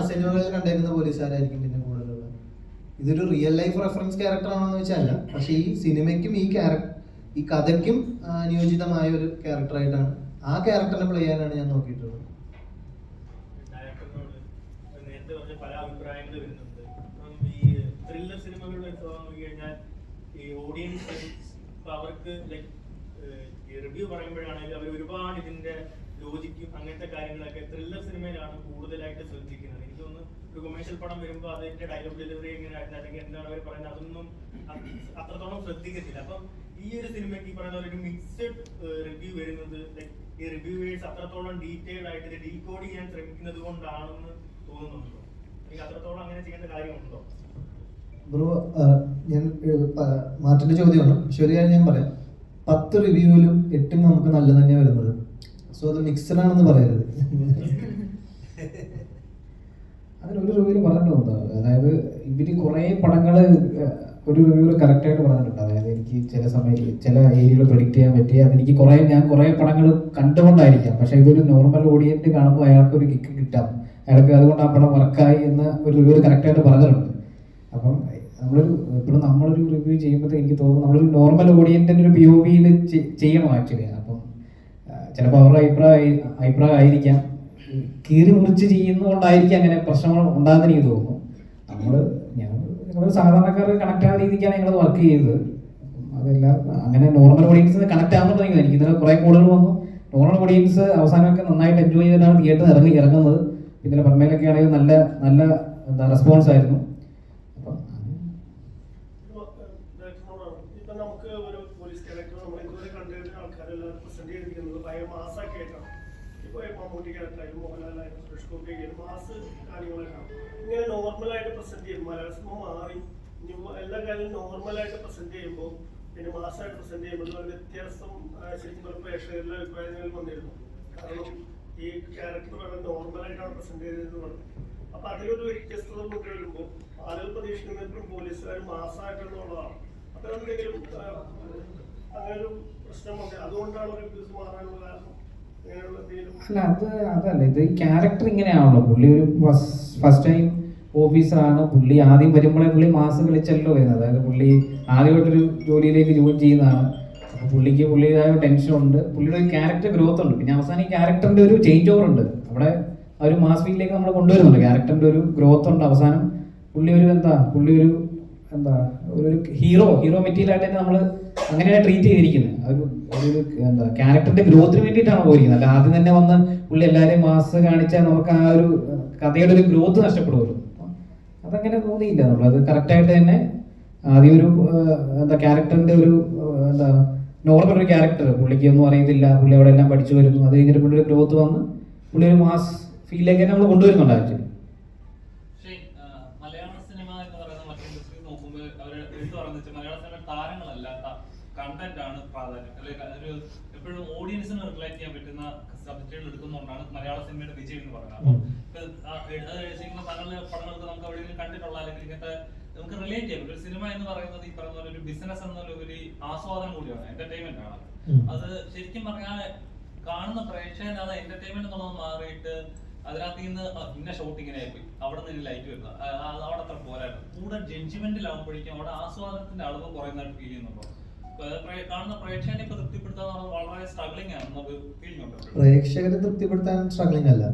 S2: സിനിമകളിൽ കണ്ടിരുന്ന പോലീസുകാരായിരിക്കും പിന്നെ കൂടുതലുള്ളത്. ഇതൊരു റിയൽ ലൈഫ് റെഫറൻസ് ക്യാരക്ടർ ആണെന്ന് വെച്ചാൽ, പക്ഷെ ഈ സിനിമയ്ക്കും ഈ കഥയ്ക്കും അനുയോജിതമായ ഒരു ക്യാരക്ടറായിട്ടാണ് ആ ക്യാരക്ടറിനെ പ്ലേ ചെയ്യാനാണ് ഞാൻ നോക്കിയിട്ടുള്ളത്.
S11: നേരത്തെ പറഞ്ഞ പല അഭിപ്രായങ്ങൾ വരുന്നുണ്ട്. ഈ ത്രില്ലർ സിനിമകളുടെ നോക്കി കഴിഞ്ഞാൽ ഈ ഓഡിയൻസ് അവർക്ക് ലൈക്ക് റിവ്യൂ പറയുമ്പോഴാണെങ്കിൽ അവർ ഒരുപാട് ഇതിന്റെ ലോജിക്കും അങ്ങനത്തെ കാര്യങ്ങളൊക്കെ ത്രില്ലർ സിനിമയിലാണ് കൂടുതലായിട്ട് ശ്രദ്ധിക്കുന്നത്. എനിക്ക് തോന്നുന്നു ഒരു കൊമേഴ്ഷ്യൽ പടം വരുമ്പോൾ അതിന്റെ ഡയലോഗ് ഡെലിവറി എങ്ങനെയായിരുന്നു, അല്ലെങ്കിൽ എന്താണ് അവർ പറയുന്നത്, അതൊന്നും അത്രത്തോളം ശ്രദ്ധിക്കത്തില്ല. അപ്പം ഈ ഒരു സിനിമയ്ക്ക് ഈ പറയുന്ന ഒരു മിക്സഡ് റിവ്യൂ വരുന്നത് ഈ റിവ്യൂവേഴ്സ് അത്രത്തോളം ഡീറ്റെയിൽഡ് ആയിട്ട് ഇത് ഡീകോഡ് ചെയ്യാൻ ശ്രമിക്കുന്നത് കൊണ്ടാണെന്ന് തോന്നുന്നുണ്ടോ? എനിക്ക് അത്രത്തോളം അങ്ങനെ ചെയ്യേണ്ട കാര്യമുണ്ടോ?
S2: ബ്രോ, ഞാൻ മാർട്ടിന്റെ ചോദ്യമാണ്, ശരിയാണ്. ഞാൻ പറയാം, 10 റിവ്യൂവിലും 8 നമുക്ക് നല്ല തന്നെയാണ് വരുന്നത്. സോ അത് മിക്സഡ് ആണെന്ന് പറയരുത്.
S1: അതിനൊരു റിവ്യൂവിൽ പറഞ്ഞിട്ടുണ്ട്, അതായത് ഇവര് കുറേ പടങ്ങൾ ഒരു റിവ്യൂവിൽ കറക്റ്റായിട്ട് പറഞ്ഞിട്ടുണ്ട്. അതായത് എനിക്ക് ചില സമയത്ത് ചില ഏരിയകൾ പ്രെഡിക്റ്റ് ചെയ്യാൻ പറ്റി, അതെനിക്ക് ഞാൻ കുറേ പടങ്ങൾ കണ്ടുകൊണ്ടായിരിക്കാം, പക്ഷേ ഇതൊരു നോർമൽ ഓഡിയൻസ് കാണുമ്പോൾ അയാൾക്ക് ഒരു കിക്ക് കിട്ടാം, അയാൾക്ക് അതുകൊണ്ട് ആ പടം വർക്കായി എന്ന് ഒരു റിവ്യൂവിൽ കറക്റ്റായിട്ട് പറഞ്ഞിട്ടുണ്ട്. അപ്പം നമ്മളൊരു റിവ്യൂ ചെയ്യുമ്പോൾ എനിക്ക് തോന്നുന്നു നമ്മളൊരു നോർമൽ ഓഡിയൻസിൻ്റെ ഒരു POVയിൽ ചെയ്യണം ആക്ച്വലി. അപ്പം ചിലപ്പോൾ അവരുടെ അഭിപ്രായം ആയിരിക്കാം, കീറി മുറിച്ച് ചെയ്യുന്നതുകൊണ്ടായിരിക്കും അങ്ങനെ പ്രശ്നങ്ങൾ ഉണ്ടാകുന്ന എനിക്ക് തോന്നുന്നു. ഞങ്ങൾ സാധാരണക്കാർക്ക് കണക്ട് ആവുന്ന രീതിക്കാണ് ഞങ്ങൾ വർക്ക് ചെയ്തത്. അതെല്ലാം അങ്ങനെ നോർമൽ ഓഡിയൻസിന് കണക്ട് ആകുന്നുണ്ടെങ്കിൽ എനിക്ക് ഇന്നലെ കുറേ കോളുകൾ വന്നു. നോർമൽ ഓഡിയൻസ് അവസാനമൊക്കെ നന്നായിട്ട് എൻജോയ് ചെയ്തിട്ടാണ് തിയേറ്ററിൽ ഇറങ്ങുന്നത്. പിന്നെ പർമയിലൊക്കെ ആണെങ്കിൽ നല്ല റെസ്പോൺസ് ആയിരുന്നു.
S10: ഇപ്പൊ നമുക്ക് ഒരു പോലീസ് ക്യാരക്ടർ നമ്മൾ ഇതുവരെ കണ്ടിരുന്ന ആൾക്കാരെല്ലാം പ്രസന്റ് ചെയ്തിരിക്കുന്നത് ഭയങ്കര മാസൊക്കെ ആയിട്ടാണ്. ഇപ്പൊ മമ്മൂട്ടി ക്യാരക്ടറായാലും മോഹൻലാലായാലും സുരേഷ് ഗോപി ആയാലും മാസ് കാര്യങ്ങളൊക്കെ ഇങ്ങനെ നോർമലായിട്ട് പ്രസന്റ് ചെയ്യും. മലയാള സിനിമ മാറി എല്ലാ കാര്യവും നോർമലായിട്ട് പ്രസന്റ് ചെയ്യുമ്പോൾ പിന്നെ മാസമായിട്ട് പ്രസന്റ് ചെയ്യുമ്പോൾ ഒരു വ്യത്യാസം ശരിക്കും പ്രേക്ഷകരിലെ അഭിപ്രായങ്ങളിൽ വന്നിരുന്നു. കാരണം ഈ ക്യാരക്ടർ വളരെ നോർമലായിട്ടാണ് പ്രസന്റ് ചെയ്തതെന്ന് പറഞ്ഞു. അപ്പൊ അതിലൊരു വ്യത്യസ്തത കൊണ്ടുവരുമ്പോൾ ആളുകൾ പ്രതീക്ഷിക്കുന്നതിലും പോലീസുകാർ മാസമായിട്ടുള്ളതാണ്. അപ്പൊ എന്തെങ്കിലും അങ്ങനെ ഒരു പ്രശ്നമുണ്ട്, അതുകൊണ്ടാണ് റിവ്യൂസ് മാറാനുള്ള കാരണം?
S1: അല്ല, അതല്ല, ഇത് ഈ ക്യാരക്ടർ ഇങ്ങനെയാണല്ലോ. പുള്ളി ഒരു ഫസ്റ്റ് ടൈം ഓഫീസറാണ്. പുള്ളി ആദ്യം വരുമ്പോഴേ പുള്ളി മാസ് കളിച്ചല്ലോ വരുന്നത്. അതായത് പുള്ളി ആദ്യമായിട്ടൊരു ജോലിയിലേക്ക് ജോയിൻ ചെയ്യുന്നതാണ്. അപ്പോൾ പുള്ളിയുടേതായ ടെൻഷനുണ്ട്, പുള്ളിയുടെ ഒരു ക്യാരക്ടർ ഗ്രോത്ത് ഉണ്ട്. പിന്നെ അവസാനം ഈ ക്യാരക്ടറിന്റെ ഒരു ചേഞ്ച് ഓവർ ഉണ്ട്. അവിടെ ആ ഒരു മാസ് ഫീലിലേക്ക് നമ്മൾ കൊണ്ടുവരുന്നുണ്ട്. ക്യാരക്ടറിന്റെ ഒരു ഗ്രോത്ത് ഉണ്ട്. അവസാനം പുള്ളി ഒരു ഹീറോ മെറ്റീരിയലായിട്ട് തന്നെ നമ്മൾ അങ്ങനെയാണ് ട്രീറ്റ് ചെയ്തിരിക്കുന്നത്. ക്യാരക്ടറിന്റെ ഗ്രോത്തിന് വേണ്ടിയിട്ടാണ് പോയിരിക്കുന്നത്. അല്ല ആദ്യം തന്നെ വന്ന് പുള്ളി എല്ലാവരെയും മാസ് കാണിച്ചാൽ നമുക്ക് ആ ഒരു കഥയുടെ ഒരു ഗ്രോത്ത് നഷ്ടപ്പെടുമല്ലോ. അതങ്ങനെ തോന്നിയില്ല. നമ്മളത് കറക്റ്റായിട്ട് തന്നെ ആദ്യം ഒരു ക്യാരക്ടറിന്റെ ഒരു നോർമൽ ഒരു ക്യാരക്ടർ, പുള്ളിക്ക് ഒന്നും അറിയത്തില്ല, പുള്ളി അവിടെ എല്ലാം പഠിച്ചു വരുന്നു. അത് കഴിഞ്ഞിട്ട് പുള്ളി ഒരു ഗ്രോത്ത് വന്ന് പുള്ളി ഒരു മാസ് ഫീലിലേക്ക് തന്നെ നമ്മൾ കൊണ്ടുവരുന്നുണ്ട് ആക്ച്വലി.
S9: മലയാള സിനിമ എന്ന് പറയുന്ന മറ്റു ഇൻഡസ്ട്രി നോക്കുമ്പോൾ അവർ എടുത്തു പറഞ്ഞിട്ട് മലയാള സിനിമ താരങ്ങൾ കണ്ടന്റ് ആണ് പ്രാധാന്യം, അല്ലെങ്കിൽ ഒരു എപ്പോഴും ഓഡിയൻസിന് റിലേറ്റ് ചെയ്യാൻ പറ്റുന്ന സബ്ജക്റ്റുകൾ എടുക്കുന്നതുകൊണ്ടാണ് മലയാള സിനിമയുടെ വിജയം എന്ന് പറയുന്നത്. അപ്പം എഴുതിയിരിക്കുന്ന താങ്കളുടെ പടങ്ങൾക്ക് നമുക്ക് എവിടെയെങ്കിലും കണ്ടിട്ടുള്ള അല്ലെങ്കിൽ ഇങ്ങനത്തെ നമുക്ക് റിലേറ്റ് ചെയ്യാൻ പറ്റും. ഒരു സിനിമ എന്ന് പറയുന്നത് ഈ പറയുന്ന ഒരു ബിസിനസ് എന്നുള്ള ഒരു ആസ്വാദനം കൂടിയാണ്, എന്റർടൈൻമെന്റ് ആണ്. അത് ശരിക്കും പറഞ്ഞാൽ കാണുന്ന പ്രേക്ഷകന് അത് എന്റർടൈൻമെന്റ് എന്നുള്ളത് മാറിയിട്ട് അതിനകത്ത് നിന്ന് ഇന്ന ഷോട്ടിങ്ങിനെ പോയി അവിടെ നിന്ന് ലൈറ്റ് വരുന്നത് അവിടെ അത്ര പോരായിരുന്നു. കൂടെ ജഡ്ജ്മെന്റിലാവുമ്പോഴേക്കും അവിടെ ആസ്വാദനത്തിന്റെ അളവ് കുറയുന്നതായിട്ട് ഫീൽ ചെയ്യുന്നുണ്ടോ? കാണുന്ന പ്രേക്ഷകനെ ഇപ്പൊ തൃപ്തിപ്പെടുത്താൻ വളരെ സ്ട്രഗ്ലിംഗ് ആണ്, നമുക്ക് ഫീലിംഗ് ഉണ്ട്.
S2: പ്രേക്ഷകരെ തൃപ്തിപ്പെടുത്താൻ സ്ട്രഗ്ലിംഗ് അല്ല,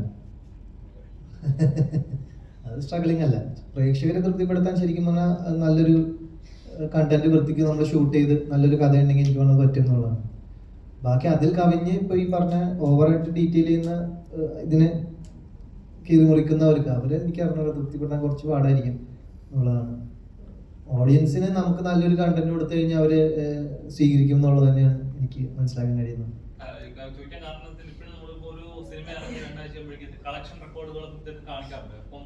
S2: അത് സ്ട്രഗ്ലിംഗ് അല്ല. പ്രേക്ഷകരെ തൃപ്തിപ്പെടുത്താൻ ശരിക്കും പറഞ്ഞാൽ നല്ലൊരു കണ്ടന്റ് വൃത്തിക്ക് നമ്മൾ ഷൂട്ട് ചെയ്ത് നല്ലൊരു കഥ ഉണ്ടെങ്കിൽ എനിക്ക് വേണമെങ്കിൽ പറ്റും എന്നുള്ളതാണ്. ബാക്കി അതിൽ കവിഞ്ഞ് ഇപ്പോൾ ഈ പറഞ്ഞ ഓവറായിട്ട് ഡീറ്റെയിൽ ചെയ്യുന്ന ഇതിനെ കീറി മുറിക്കുന്നവർക്ക് അവരെ എനിക്ക് അറിഞ്ഞ തൃപ്തിപ്പെടാൻ കുറച്ച് പാടായിരിക്കും എന്നുള്ളതാണ്. ഓഡിയൻസിന് നമുക്ക് നല്ലൊരു കണ്ടന്റ് കൊടുത്തു കഴിഞ്ഞാൽ അവര് സ്വീകരിക്കും എന്നുള്ളത് തന്നെയാണ് എനിക്ക് മനസ്സിലാക്കാൻ കഴിയുന്നത്.
S9: കളക്ഷൻ റെക്കോർഡുകൾ കാണിക്കാറുണ്ട്. അപ്പം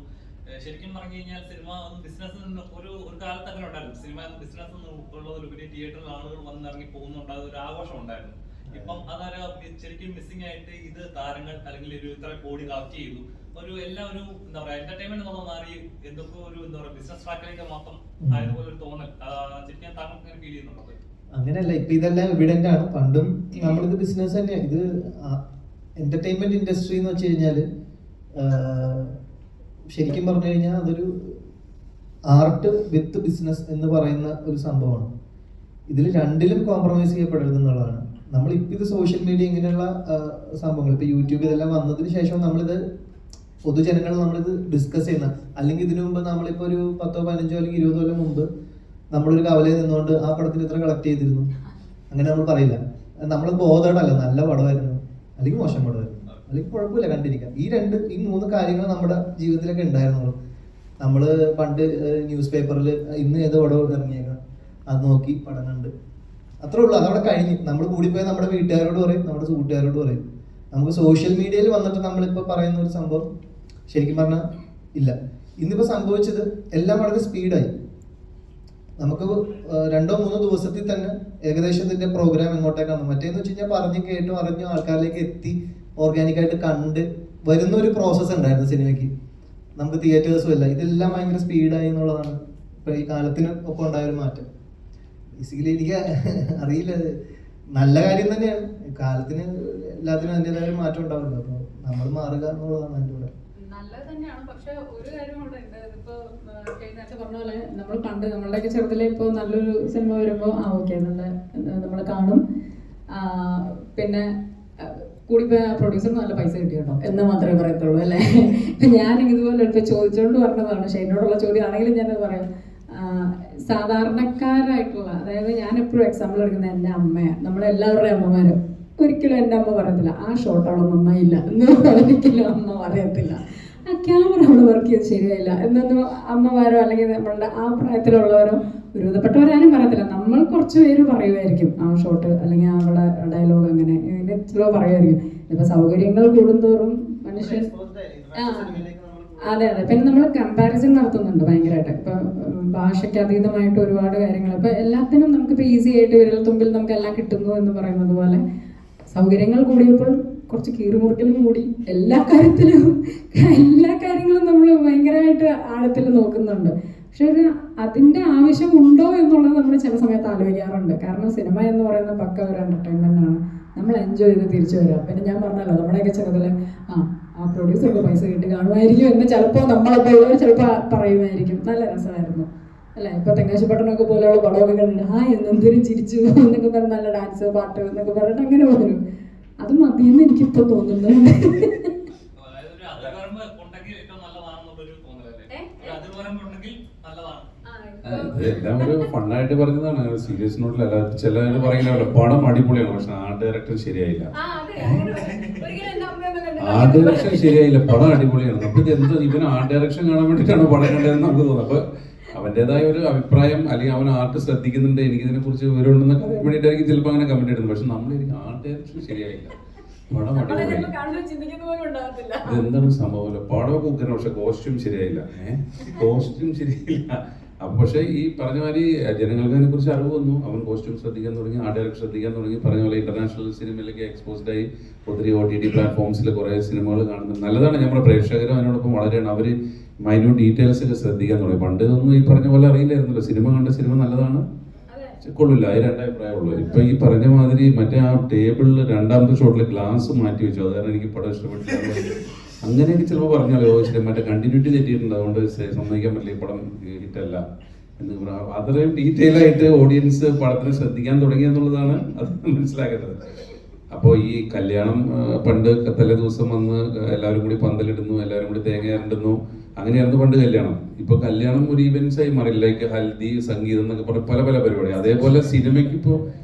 S9: ശരിക്കും പറഞ്ഞു കഴിഞ്ഞാൽ സിനിമ ബിസിനസ് ഒരു കാലത്ത് അങ്ങനെ ഉണ്ടായിരുന്നു. സിനിമ ബിസിനസ് ഉള്ളതിലുപരി തിയേറ്ററിൽ ആളുകൾ വന്നിറങ്ങി പോകുന്നുണ്ടായത് ഒരു ആഘോഷം ഉണ്ടായിരുന്നു. ഇപ്പം അതൊരു ശരിക്കും മിസ്സിംഗ് ആയിട്ട് ഇത് താരങ്ങൾ അല്ലെങ്കിൽ ഒരു ഇത്ര കോടി കളക്ട് ചെയ്തു ഒരു എല്ലാം ഒരു എന്താ പറയാ എന്റർടൈൻമെന്റ് എന്നുള്ള മാറി എന്തൊക്കെ ഒരു എന്താ പറയാ ബിസിനസ് ട്രാക്കിലേക്ക് മാത്രം ആയതുപോലെ ഒരു തോന്നൽ ശരിക്കും താങ്കൾക്ക് അങ്ങനെ ഫീൽ ചെയ്യുന്നുണ്ടോ?
S2: അങ്ങനെയല്ല, ഇപ്പൊ ഇതെല്ലാം എവിഡന്റ് ആണ്. പണ്ടും നമ്മളിത് ബിസിനസ് തന്നെയാണ്. ഇത് എന്റർടൈൻമെന്റ് ഇൻഡസ്ട്രി എന്ന് വെച്ച് കഴിഞ്ഞാല് ശരിക്കും പറഞ്ഞു കഴിഞ്ഞാൽ അതൊരു ആർട്ട് വിത്ത് ബിസിനസ് എന്ന് പറയുന്ന ഒരു സംഭവമാണ്. ഇതിൽ രണ്ടിലും കോംപ്രമൈസ് ചെയ്യപ്പെടരുത് എന്നുള്ളതാണ്. നമ്മളിപ്പോൾ ഇത് സോഷ്യൽ മീഡിയ ഇങ്ങനെയുള്ള സംഭവങ്ങൾ ഇപ്പോൾ യൂട്യൂബ് ഇതെല്ലാം വന്നതിന് ശേഷം നമ്മളിത് പൊതുജനങ്ങൾ നമ്മളിത് ഡിസ്കസ് ചെയ്യുന്ന, അല്ലെങ്കിൽ ഇതിനു മുമ്പ് നമ്മളിപ്പോൾ ഒരു 10 15 അല്ലെങ്കിൽ 20 കൊല്ലം മുമ്പ് നമ്മളൊരു കവലയിൽ നിന്നുകൊണ്ട് ആ പടത്തിന് ഇത്ര കളക്ട് ചെയ്തിരുന്നു അങ്ങനെ നമ്മൾ പറയില്ല. നമ്മൾ ബോധേഡല്ല, നല്ല പടമായിരുന്നു അല്ലെങ്കിൽ മോശം പടമായിരുന്നു അല്ലെങ്കിൽ കുഴപ്പമില്ല കണ്ടിരിക്കാം. ഈ 3 കാര്യങ്ങൾ നമ്മുടെ ജീവിതത്തിലൊക്കെ ഉണ്ടായിരുന്നുള്ളൂ. നമ്മൾ പണ്ട് ന്യൂസ് പേപ്പറിൽ ഇന്ന് ഏത് പടം ഇറങ്ങിയേക്കാം അത് നോക്കി പടം കണ്ട് അത്രേ ഉള്ളൂ, അതവിടെ കഴിഞ്ഞ്. നമ്മൾ കൂടിപ്പോയി നമ്മുടെ വീട്ടുകാരോട് പറയും, നമ്മുടെ സുഹൃത്തുക്കാരോട് പറയും. നമുക്ക് സോഷ്യൽ മീഡിയയിൽ വന്നിട്ട് നമ്മളിപ്പോൾ പറയുന്ന ഒരു സംഭവം ശരിക്കും പറഞ്ഞാൽ ഇല്ല. ഇന്നിപ്പോൾ സംഭവിച്ചത് എല്ലാം വളരെ സ്പീഡായി. നമുക്ക് 2-3 ദിവസത്തിൽ തന്നെ ഏകദേശം ഇതിന്റെ പ്രോഗ്രാം എങ്ങോട്ടേക്കാണ്. മറ്റേന്ന് വെച്ച് കഴിഞ്ഞാൽ പറഞ്ഞ് കേട്ടും അറിഞ്ഞും ആൾക്കാരിലേക്ക് എത്തി ഓർഗാനിക്കായിട്ട് കണ്ട് വരുന്ന ഒരു പ്രോസസ്സ് ഉണ്ടായിരുന്നു സിനിമയ്ക്ക്. നമുക്ക് തിയേറ്റേഴ്സും ഇല്ല, ഇതെല്ലാം ഭയങ്കര സ്പീഡായി എന്നുള്ളതാണ് ഇപ്പൊ ഈ കാലത്തിന് ഒപ്പം ഉണ്ടായ ഒരു മാറ്റം. ബേസിക്കലി എനിക്ക് അറിയില്ല, നല്ല കാര്യം തന്നെയാണ്. കാലത്തിന് എല്ലാത്തിനും അതിൻ്റെതായ ഒരു മാറ്റം ഉണ്ടാവില്ല. അപ്പൊ നമ്മൾ മാറുക എന്നുള്ളതാണ് എൻ്റെ കൂടെ
S6: നല്ലത് തന്നെയാണ്. പക്ഷെ ഒരു കാര്യം അവിടെ ഉണ്ട്. ഇതിപ്പോ നേരത്തെ പറഞ്ഞ പോലെ നമ്മൾ പണ്ട് നമ്മളുടെയൊക്കെ ചെറുതിലെ ഇപ്പോൾ നല്ലൊരു സിനിമ വരുമ്പോൾ ഓക്കെ നമ്മൾ കാണും. പിന്നെ കൂടിപ്പോയ പ്രൊഡ്യൂസറിന് നല്ല പൈസ കിട്ടി കേട്ടോ എന്ന് മാത്രമേ പറയത്തുള്ളൂ അല്ലേ. ഇപ്പം ഞാൻ ഇതുപോലെ ഇപ്പോൾ ചോദിച്ചുകൊണ്ട് പറഞ്ഞതാണ്. ഷെയ്നോടുള്ള ചോദ്യമാണെങ്കിലും ഞാനത് പറയാം. സാധാരണക്കാരായിട്ടുള്ള, അതായത് ഞാൻ എപ്പോഴും എക്സാമ്പിൾ എടുക്കുന്നത് എൻ്റെ അമ്മയാണ്. നമ്മളെല്ലാവരുടെയും അമ്മമാരും ഒരിക്കലും എൻ്റെ അമ്മ പറയത്തില്ല ആ ഷോട്ട് അവളെ നന്നായില്ല എന്ന് ഒരിക്കലും അമ്മ പറയത്തില്ല. ആ ക്യാമറ അവൾ വർക്ക് ചെയ്ത് ശരിയായില്ല എന്നൊന്നും അമ്മമാരോ അല്ലെങ്കിൽ നമ്മളുടെ ആ പ്രായത്തിലുള്ളവരോ ഒരുവിധപ്പെട്ടവരാരും പറയത്തില്ല. നമ്മൾ കുറച്ച് പേര് പറയുമായിരിക്കും ആ ഷോട്ട് അല്ലെങ്കിൽ അവളുടെ ഡയലോഗ് അങ്ങനെ ഇതിൻ്റെ ചിലോ പറയുമായിരിക്കും. ഇപ്പം സൗകര്യങ്ങൾ കൂടുന്തോറും മനുഷ്യൻ അതെ. പിന്നെ നമ്മൾ കമ്പാരിസൺ നടത്തുന്നുണ്ട് ഭയങ്കരമായിട്ട്. ഇപ്പം ഭാഷയ്ക്ക് അതീതമായിട്ട് ഒരുപാട് കാര്യങ്ങൾ ഇപ്പം എല്ലാത്തിനും നമുക്കിപ്പോൾ ഈസി ആയിട്ട് വിരൽ തുമ്പിൽ നമുക്ക് എല്ലാം കിട്ടുന്നു എന്ന് പറയുന്നത് പോലെ സൗകര്യങ്ങൾ കൂടിയപ്പോൾ കുറച്ച് കീറുമുറുക്കലും കൂടി എല്ലാ കാര്യങ്ങളും നമ്മൾ ഭയങ്കരമായിട്ട് ആഴത്തിൽ നോക്കുന്നുണ്ട്. പക്ഷെ അതിൻ്റെ ആവശ്യം ഉണ്ടോ എന്നുള്ളത് നമ്മൾ ചില സമയത്ത് ആലോചിക്കാറുണ്ട്. കാരണം സിനിമ എന്ന് പറയുന്ന പക്ക ഒരു എൻ്റർടൈൻമെൻ്റ് ആണ്. നമ്മൾ എൻജോയ് ചെയ്ത് തിരിച്ചു വരാം. പിന്നെ ഞാൻ പറഞ്ഞല്ലോ നമ്മുടെയൊക്കെ ചെറുതിൽ ആ പ്രൊഡ്യൂസർക്ക് പൈസ കിട്ടി കാണുമായിരിക്കും എന്ന് ചിലപ്പോൾ നമ്മളപ്പോൾ ഉള്ളവർ ചിലപ്പോൾ പറയുമായിരിക്കും. നല്ല രസമായിരുന്നു അല്ലേ. ഇപ്പോൾ തെങ്കാശിപ്പട്ടണമൊക്കെ പോലെയുള്ള പടമൊക്കെ കണ്ടിട്ട് എന്തൊരു ചിരിച്ചു എന്നൊക്കെ പറഞ്ഞ് നല്ല ഡാൻസ് പാട്ട് എന്നൊക്കെ പറഞ്ഞിട്ട് അങ്ങനെ വരും. അത് മതിയെന്ന് എനിക്കിപ്പോൾ തോന്നുന്നുണ്ട്.
S4: എല്ലാം ഒരു ഫണ്ണായിട്ട് പറഞ്ഞതാണ്, സീരിയസ് നോട്ടിലല്ല. ചിലർ പറയുന്ന പടം അടിപൊളിയാണ് പക്ഷെ ആർട്ട് ഡയറക്ടർ ശരിയായില്ല, ആർട്ട് ഡയറക്ഷൻ ശരിയായില്ല, പടം അടിപൊളിയാണ്. നമുക്ക് എന്ത് ഇവന് ആർട്ട് ഡയറക്ഷൻ കാണാൻ വേണ്ടിയിട്ടാണ് പടം കണ്ടതെന്ന് നമുക്ക് തോന്നുന്നത്. അപ്പൊ അവൻ്റെതായ ഒരു അഭിപ്രായം അല്ലെങ്കിൽ അവൻ ആർട്ട് ശ്രദ്ധിക്കുന്നുണ്ട്, എനിക്കിതിനെ കുറിച്ച് വിവരമുണ്ടെന്നൊക്കെ അറിയാൻ വേണ്ടിയിട്ടായിരിക്കും ചിലപ്പോൾ അങ്ങനെ കമന്റ് ഇടുന്നത്. പക്ഷെ നമ്മളെനിക്ക് ആർട്ട് ഡയറക്ഷൻ ശരിയായില്ല, പടം അടിപൊളിയായി, ഇതെന്താണ് സംഭവം, പടമൊക്കെ ഉഗ്രനം പക്ഷെ കോസ്റ്റ്യൂം ശരിയായില്ല, കോസ്റ്റ്യൂം ശരിയായില്ല, അപ്പോൾ പക്ഷേ ഈ പറഞ്ഞ മാതിരി ജനങ്ങൾക്ക് അതിനെക്കുറിച്ച് അറിവ് വന്നു. അവൻ കോസ്റ്റ്യൂം ശ്രദ്ധിക്കാൻ തുടങ്ങി, ആർട്ട് ഡയറക്ടർ ശ്രദ്ധിക്കാൻ തുടങ്ങി. പറഞ്ഞ പോലെ ഇന്റർനാഷണൽ സിനിമയിലേക്ക് എക്സ്പോസ്ഡ് ആയി. ഒത്തിരി OTT പ്ലാറ്റ്ഫോംസിൽ കുറേ സിനിമകൾ കാണുന്നുണ്ട്. നല്ലതാണ്. നമ്മുടെ പ്രേക്ഷകരും അതിനോടൊപ്പം വളരെയാണ്. അവർ മൈന്യൂട്ട് ഡീറ്റെയിൽസ് ഒക്കെ ശ്രദ്ധിക്കാൻ തുടങ്ങി. പണ്ട് ഒന്നും ഈ പറഞ്ഞ പോലെ അറിയില്ലായിരുന്നല്ലോ. സിനിമ കണ്ട സിനിമ നല്ലതാണ് കൊള്ളില്ല, അത് രണ്ടഭിപ്രായമുള്ളൂ. ഇപ്പൊ ഈ പറഞ്ഞ മാതിരി മറ്റേ ആ ടേബിളിൽ രണ്ടാമത്തെ ഷോട്ടിൽ ഗ്ലാസ് മാറ്റി വെച്ചു, അത് കാരണം എനിക്ക് പടം ഇഷ്ടപ്പെട്ടില്ല. അങ്ങനെയൊക്കെ ചിലപ്പോൾ പറഞ്ഞാലോ ശരി മറ്റേ കണ്ടിന്യൂറ്റി തെറ്റിയിട്ടുണ്ട്, അതുകൊണ്ട് സമ്മതിക്കാൻ പറ്റില്ല, ഈ പടം ഹിറ്റല്ല എന്ന് പറയാം. അത്രയും ഡീറ്റെയിൽ ആയിട്ട് ഓഡിയൻസ് പടത്തിന് ശ്രദ്ധിക്കാൻ തുടങ്ങി എന്നുള്ളതാണ് അത് മനസ്സിലാക്കേണ്ടത്. അപ്പോൾ ഈ കല്യാണം പണ്ട് തലേ ദിവസം വന്ന് എല്ലാവരും കൂടി പന്തലിടുന്നു, എല്ലാവരും കൂടി തേങ്ങ ഇടുന്നു, അങ്ങനെയായിരുന്നു പണ്ട് കല്യാണം. ഇപ്പൊ കല്യാണം ഒരു ഈവെന്റ്സ് ആയി മാറി. ലൈക്ക് ഹൽദി, സംഗീതം എന്നൊക്കെ പറഞ്ഞ പല പല പരിപാടി. അതേപോലെ സിനിമയ്ക്ക് ഇപ്പോൾ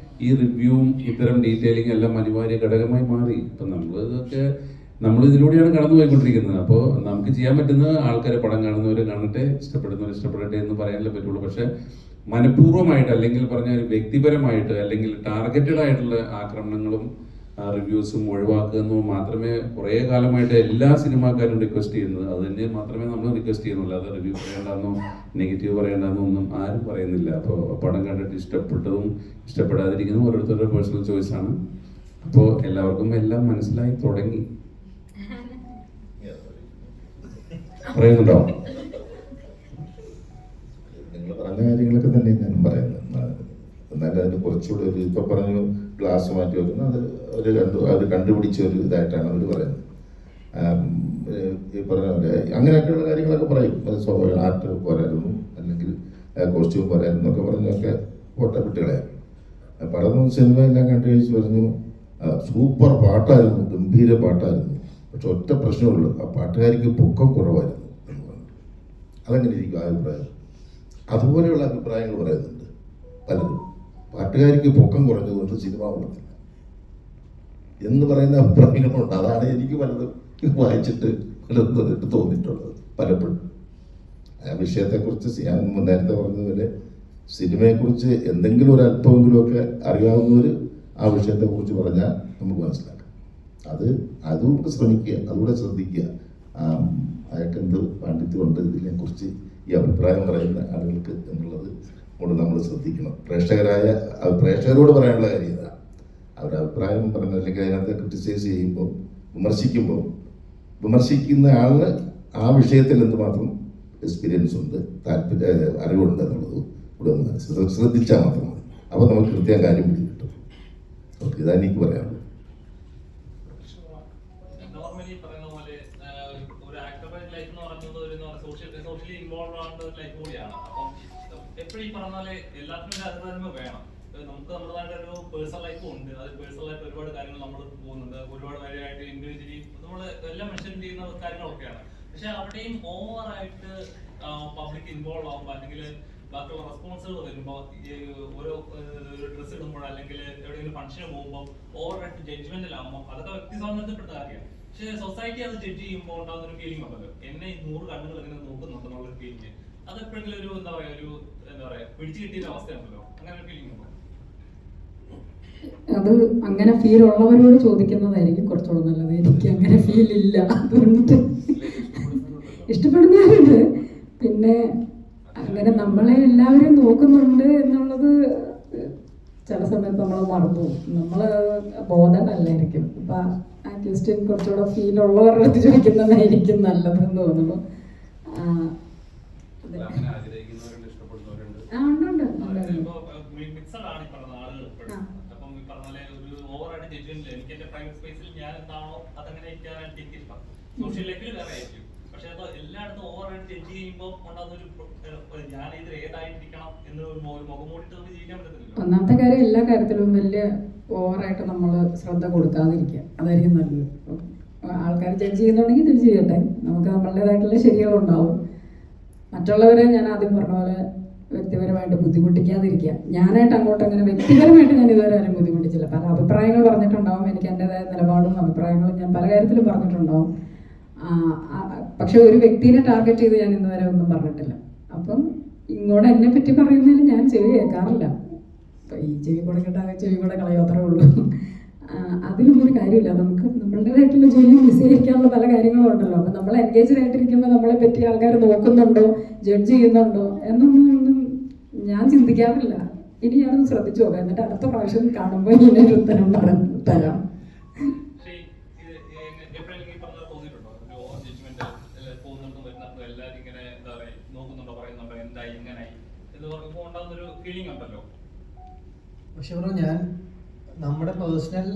S4: ഈ റിവ്യൂവും ഇത്തരം ഡീറ്റെയിലിംഗ് എല്ലാം അനിവാര്യ ഘടകമായി മാറി. ഇപ്പം നമ്മൾ ഇതിലൂടെയാണ് കടന്നു പോയിക്കൊണ്ടിരിക്കുന്നത്. അപ്പോൾ നമുക്ക് ചെയ്യാൻ പറ്റുന്ന ആൾക്കാരെ പടം കാണുന്നവർ കാണട്ടെ, ഇഷ്ടപ്പെടുന്നവർ ഇഷ്ടപ്പെടട്ടെ എന്ന് പറയാനല്ലേ പറ്റുള്ളൂ. പക്ഷെ മനഃപൂർവ്വമായിട്ട് അല്ലെങ്കിൽ പറഞ്ഞ വ്യക്തിപരമായിട്ട് അല്ലെങ്കിൽ ടാർഗറ്റഡ് ആയിട്ടുള്ള ആക്രമണങ്ങളും റിവ്യൂസും ഒഴിവാക്കുക എന്ന് മാത്രമേ കുറേ കാലമായിട്ട് എല്ലാ സിനിമാക്കാരും റിക്വസ്റ്റ് ചെയ്യുന്നത്. അത് തന്നെ മാത്രമേ നമ്മൾ റിക്വസ്റ്റ് ചെയ്യുന്നുള്ളൂ. അത് റിവ്യൂ പറയേണ്ടെന്നോ നെഗറ്റീവ് പറയേണ്ടെന്നോ ഒന്നും ആരും പറയുന്നില്ല. അപ്പോൾ പടം കണ്ടിട്ട് ഇഷ്ടപ്പെട്ടതും ഇഷ്ടപ്പെടാതിരിക്കുന്നതും ഓരോരുത്തരുടെ പേഴ്സണൽ ചോയ്സാണ്. അപ്പോൾ എല്ലാവർക്കും എല്ലാം മനസ്സിലായി തുടങ്ങി. പറയുന്നുണ്ടോ?
S3: നിങ്ങൾ പറഞ്ഞ കാര്യങ്ങളൊക്കെ തന്നെ ഞാനും പറയുന്നത്. എന്നാലും അതിന് കുറച്ചുകൂടി ഒരു ഇപ്പൊ പറഞ്ഞു ഗ്ലാസ് മാറ്റി വെക്കുന്നത് അത് കണ്ടുപിടിച്ച ഒരു ഇതായിട്ടാണ് അവർ പറയുന്നത്. ഈ പറഞ്ഞ പോലെ അങ്ങനെയൊക്കെയുള്ള കാര്യങ്ങളൊക്കെ പറയും. അത് സ്വാഭാവികം. ആർട്ട് പോരായിരുന്നു, അല്ലെങ്കിൽ കോസ്റ്റ്യൂം പോരായിരുന്നു എന്നൊക്കെ പറഞ്ഞൊക്കെ കുട്ടികളെ പടം സിനിമയെല്ലാം കണ്ടു കഴിച്ച് പറഞ്ഞു സൂപ്പർ പാട്ടായിരുന്നു, ഗംഭീര പാട്ടായിരുന്നു, പക്ഷെ ഒറ്റ പ്രശ്നമുള്ളൂ, ആ പാട്ടുകാരിക്ക് പൊക്കം കുറവായിരുന്നു എന്ന് പറഞ്ഞു. അതെങ്ങനെ ഇരിക്കും അഭിപ്രായം? അതുപോലെയുള്ള അഭിപ്രായങ്ങൾ പറയുന്നുണ്ട് പലരും. പാട്ടുകാരിക്ക് പൊക്കം കുറഞ്ഞതുകൊണ്ട് സിനിമ കൊള്ളത്തില്ല എന്ന് പറയുന്ന അഭിപ്രായങ്ങളുണ്ട്. അതാണ് എനിക്ക് പലതും വായിച്ചിട്ട് പലതും തോന്നിയിട്ടുള്ളത് പലപ്പോഴും. ആ വിഷയത്തെക്കുറിച്ച് ഞാൻ നേരത്തെ പറഞ്ഞതുപോലെ സിനിമയെക്കുറിച്ച് എന്തെങ്കിലും ഒരു അല്പമെങ്കിലും ഒക്കെ അറിയാവുന്നവർ ആ വിഷയത്തെക്കുറിച്ച് പറഞ്ഞാൽ നമുക്ക് മനസ്സിലാക്കാം. അതുകൂടെ ശ്രമിക്കുക, അതുകൂടെ ശ്രദ്ധിക്കുക. അയാൾക്കെന്ത് പാണ്ഡിത്യമുണ്ട് ഇതിനെക്കുറിച്ച് ഈ അഭിപ്രായം പറയുന്ന ആളുകൾക്ക് എന്നുള്ളത് കൊണ്ട് നമ്മൾ ശ്രദ്ധിക്കണം. പ്രേക്ഷകരോട് പറയാനുള്ള കാര്യം ഇതാണ്. അവരുടെ അഭിപ്രായം പറഞ്ഞ അല്ലെങ്കിൽ അതിനകത്ത് ക്രിറ്റിസൈസ് ചെയ്യുമ്പോൾ വിമർശിക്കുന്ന ആളിന് ആ വിഷയത്തിൽ എന്തുമാത്രം എക്സ്പീരിയൻസ് ഉണ്ട്, അറിവുണ്ട് എന്നുള്ളത് ഇവിടെ ഒന്ന് ശ്രദ്ധിച്ചാൽ മാത്രം മതി. അപ്പോൾ നമുക്ക് കൃത്യം കാര്യം പിടി കിട്ടും. ഓക്കെ, ഇതാണ് എനിക്ക് പറയാനുള്ളത്.
S9: സോഷ്യലി ഇൻവോൾവ് ആവേണ്ട ഒരു ലൈഫ് കൂടിയാണ്. അപ്പം എപ്പോഴും ഈ പറഞ്ഞ പോലെ എല്ലാത്തിനും ഒരു അതിർവരമ്പ് വേണം. നമുക്ക് നമ്മുടേതായിട്ട് ഒരു പേഴ്സണൽ ലൈഫും ഉണ്ട്. അത് പേഴ്സണലായിട്ട് ഒരുപാട് കാര്യങ്ങൾ നമ്മൾ പോകുന്നുണ്ട്. ഒരുപാട് കാര്യമായിട്ട് ഇൻഡിവിജ്വലി നമ്മൾ എല്ലാ മനുഷ്യരും ചെയ്യുന്ന കാര്യങ്ങളൊക്കെയാണ്. പക്ഷെ അവിടെയും ഓവറായിട്ട് പബ്ലിക് ഇൻവോൾവ് ആകുമ്പോൾ അല്ലെങ്കിൽ ബാക്കിയുള്ള റെസ്പോൺസുകൾ വരുമ്പോൾ ഓരോ ഡ്രസ്സ് ഇടുമ്പോൾ അല്ലെങ്കിൽ എവിടെയെങ്കിലും ഫംഗ്ഷന് പോകുമ്പോൾ ഓവറായിട്ട് ജഡ്ജ്മെന്റിലാകുമ്പോൾ അതൊക്കെ വ്യക്തി സ്വാതന്ത്ര്യപ്പെട്ട കാര്യമാണ്. പക്ഷേ സൊസൈറ്റി അത് ജഡ്ജ് ചെയ്യുമ്പോൾ ഉണ്ടാകുന്ന ഒരു ഫീലിംഗ് ഉണ്ടല്ലോ, എന്നെ 100 കണ്ണുകൾ ഇങ്ങനെ നോക്കുന്നുണ്ടെന്നുള്ള ഒരു ഫീലിംഗ്. അത് എപ്പോഴെങ്കിലും ഒരു എന്താ പറയാ പിടിച്ചു കിട്ടിയ അവസ്ഥയാണല്ലോ, അങ്ങനെ ഒരു ഫീലിംഗ് ഉണ്ടോ?
S6: അത് അങ്ങനെ ഫീൽ ഉള്ളവരോട് ചോദിക്കുന്നതായിരിക്കും കുറച്ചുകൂടെ നല്ലത്. എനിക്ക് അങ്ങനെ ഫീൽ ഇല്ല, അതുകൊണ്ട് ഇഷ്ടപ്പെടുന്നവരുണ്ട്. പിന്നെ അങ്ങനെ നമ്മളെ എല്ലാവരും നോക്കുന്നുണ്ട് എന്നുള്ളത് ചില സമയത്ത് നമ്മൾ മറന്നു പോകും. നമ്മൾ ബോധമല്ലായിരിക്കും. അപ്പം ആ ക്വസ്റ്റ്യൻ കുറച്ചുകൂടെ ഫീൽ ഉള്ളവരുടെ അടുത്ത് ചോദിക്കുന്നതായിരിക്കും നല്ലതെന്ന് തോന്നുന്നു.
S9: സോഷ്യൽ ലൈഫിൽ വേറെ ആയിരിക്കും. പക്ഷെ അത് എല്ലായിടത്തും ഓവറായിട്ട് ജഡ്ജ് ചെയ്യുമ്പോൾ ഉണ്ടാകുന്നൊരു ഞാൻ ഇതിൽ ഏതായിരിക്കണം എന്ന് ഒരു മുഖമൂടിട്ട് നമുക്ക് ജീവിക്കാൻ പറ്റത്തില്ല.
S6: ഒന്നാമത്തെ കാര്യം എല്ലാ കാര്യത്തിലും വലിയ ഓവറായിട്ട് നമ്മൾ ശ്രദ്ധ കൊടുക്കാതിരിക്കുക, അതായിരിക്കും നല്ലത്. ആൾക്കാർ ജഡ്ജ് ചെയ്യുന്നുണ്ടെങ്കിൽ ജഡ്ജ് ചെയ്യട്ടെ, നമുക്ക് നമ്മളുടേതായിട്ടുള്ള ശരികളുണ്ടാവും. മറ്റുള്ളവരെ ഞാൻ ആദ്യം പറഞ്ഞ പോലെ വ്യക്തിപരമായിട്ട് ബുദ്ധിമുട്ടിക്കാതിരിക്കുക. ഞാനായിട്ട് അങ്ങോട്ട് അങ്ങനെ വ്യക്തിപരമായിട്ട് ഞാൻ ഇതുവരെ ആരും ബുദ്ധിമുട്ടിച്ചില്ല. പല അഭിപ്രായങ്ങൾ പറഞ്ഞിട്ടുണ്ടാവും, എനിക്ക് എൻ്റെതായ നിലപാടും അഭിപ്രായങ്ങളും ഞാൻ പല കാര്യത്തിലും പറഞ്ഞിട്ടുണ്ടാവും. പക്ഷെ ഒരു വ്യക്തിനെ ടാർഗറ്റ് ചെയ്ത് ഞാൻ ഇന്നുവരെ ഒന്നും പറഞ്ഞിട്ടില്ല. അപ്പം ഇങ്ങോട്ട് എന്നെ പറ്റി പറയുന്നതിൽ ഞാൻ ചെവി കേൾക്കാറില്ല. ഇപ്പം ഈ ചെവി കൂടെ കേട്ടാൽ ചെവി കൂടെ കളയാത്രേ ഉള്ളൂ. അതിലൊന്നും ഒരു കാര്യമില്ല. നമുക്ക് നമ്മളുടേതായിട്ടുള്ള ജോലി നിശ്ചയിക്കാനുള്ള പല കാര്യങ്ങളും ഉണ്ടല്ലോ. അപ്പം നമ്മൾ എൻഗേജ്ഡ് ആയിട്ടിരിക്കുമ്പോൾ നമ്മളെ പറ്റി ആൾക്കാർ നോക്കുന്നുണ്ടോ, ജഡ്ജ് ചെയ്യുന്നുണ്ടോ എന്നൊന്നും ഞാൻ ചിന്തിക്കാറില്ല. ഇനി ഞാനൊന്ന് ശ്രദ്ധിച്ചു നോക്കാം, എന്നിട്ട് അടുത്ത പ്രാവശ്യം കാണുമ്പോൾ ഇങ്ങനെ ഒരു ഉത്തരം പറഞ്ഞു തരാം.
S2: പക്ഷെ ബ്രോ, ഞാൻ നമ്മുടെ പേഴ്സണൽ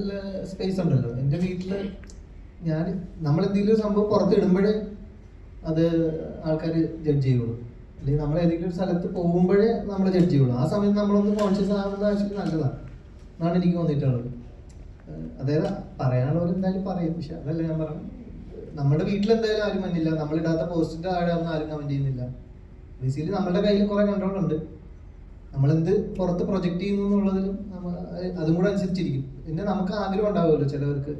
S2: സ്പേസ് ഉണ്ടല്ലോ എൻ്റെ വീട്ടിൽ, ഞാൻ നമ്മളെന്തെങ്കിലും ഒരു സംഭവം പുറത്ത് ഇടുമ്പോഴേ അത് ആൾക്കാർ ജഡ്ജ് ചെയ്യുള്ളൂ, അല്ലെങ്കിൽ നമ്മൾ ഏതെങ്കിലും ഒരു സ്ഥലത്ത് പോകുമ്പോഴേ നമ്മൾ ജഡ്ജ് ചെയ്യുള്ളൂ. ആ സമയത്ത് നമ്മളൊന്ന് കോൺഷ്യസ് ആവുന്നത് ആക്ച്വലി നല്ലതാണ് എന്നാണ് എനിക്ക് തോന്നിയിട്ടുള്ളത്. അതായത് പറയാനുള്ളവർ എന്തായാലും പറയും, പക്ഷെ അതല്ല ഞാൻ പറഞ്ഞു. നമ്മുടെ വീട്ടിൽ എന്തായാലും ആരും വന്നില്ല, നമ്മളിടാത്ത പോസ്റ്റിൻ്റെ ആടെ ഒന്നും ആരും കമൻറ്റ് ചെയ്യുന്നില്ല. ബേസിക്കലി നമ്മുടെ കയ്യിൽ കുറേ കൺട്രോൾ ഉണ്ട്. നമ്മളെന്ത് പുറത്ത് പ്രൊജക്റ്റ് ചെയ്യുന്നു എന്നുള്ളതിലും അതും കൂടെ അനുസരിച്ചിരിക്കും. പിന്നെ നമുക്ക് ആഗ്രഹം ഉണ്ടാവുമല്ലോ ചിലവർക്ക്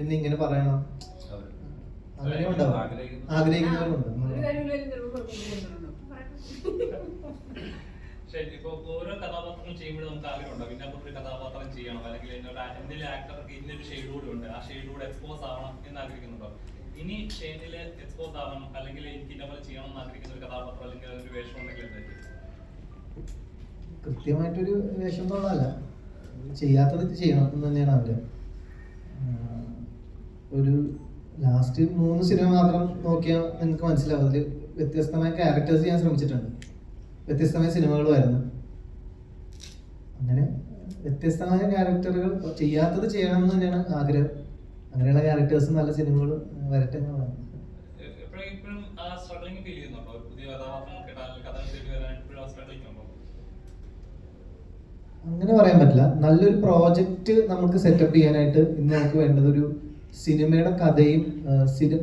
S2: എന്നെ ഇങ്ങനെ പറയണം, അങ്ങനെ ഉണ്ടാവും, ആഗ്രഹിക്കുന്നവരുണ്ട്.
S9: ഇപ്പൊ ഓരോ കഥാപാത്രങ്ങൾ ചെയ്യുമ്പോഴും നമുക്ക് ആഗ്രഹം ഉണ്ടാവും ഇന്നൊരു കഥാപാത്രം ചെയ്യണം, അല്ലെങ്കിൽ എന്തെങ്കിലും ആക്ടർക്ക് ഇന്നൊരു ഷെയ്ഡ് കൂടെ ഉണ്ട്, ആ ഷെയ്ഡ് കൂടെ എക്സ്പോസ് ആവണം എന്ന് ആഗ്രഹിക്കുന്നുണ്ടോ? ഇനി ഷെയ്ഡില് എക്സ്പോസ് ആവണം, അല്ലെങ്കിൽ എനിക്ക് ഇന്നപോലെ ചെയ്യണം എന്ന് ആഗ്രഹിക്കുന്ന ഒരു കഥാപാത്രം അല്ലെങ്കിൽ ഒരു വേഷം ഉണ്ടെങ്കിൽ എന്തായിരിക്കും?
S2: കൃത്യമായിട്ടൊരു വേഷം എന്നുള്ളതല്ല, ചെയ്യാത്തത് ചെയ്യണം എന്ന് തന്നെയാണ് ആഗ്രഹം. ഒരു ലാസ്റ്റ് 3 സിനിമ മാത്രം നോക്കിയാൽ നിങ്ങൾക്ക് മനസ്സിലാവും, അതിൽ വ്യത്യസ്തമായ ക്യാരക്ടേഴ്സ് ചെയ്യാൻ ശ്രമിച്ചിട്ടുണ്ട്, വ്യത്യസ്തമായ സിനിമകളുമായിരുന്നു. അങ്ങനെ വ്യത്യസ്തമായ ക്യാരക്ടറുകൾ ചെയ്യാത്തത് ചെയ്യണം എന്ന് തന്നെയാണ് ആഗ്രഹം. അങ്ങനെയുള്ള ക്യാരക്ടേഴ്സ് നല്ല സിനിമകൾ വരട്ടെ എന്നുള്ളതാണ്. അങ്ങനെ പറയാൻ പറ്റില്ല. നല്ലൊരു പ്രോജക്റ്റ് നമുക്ക് സെറ്റപ്പ് ചെയ്യാനായിട്ട് ഇന്ന് നമുക്ക് വേണ്ടത് ഒരു സിനിമയുടെ കഥയും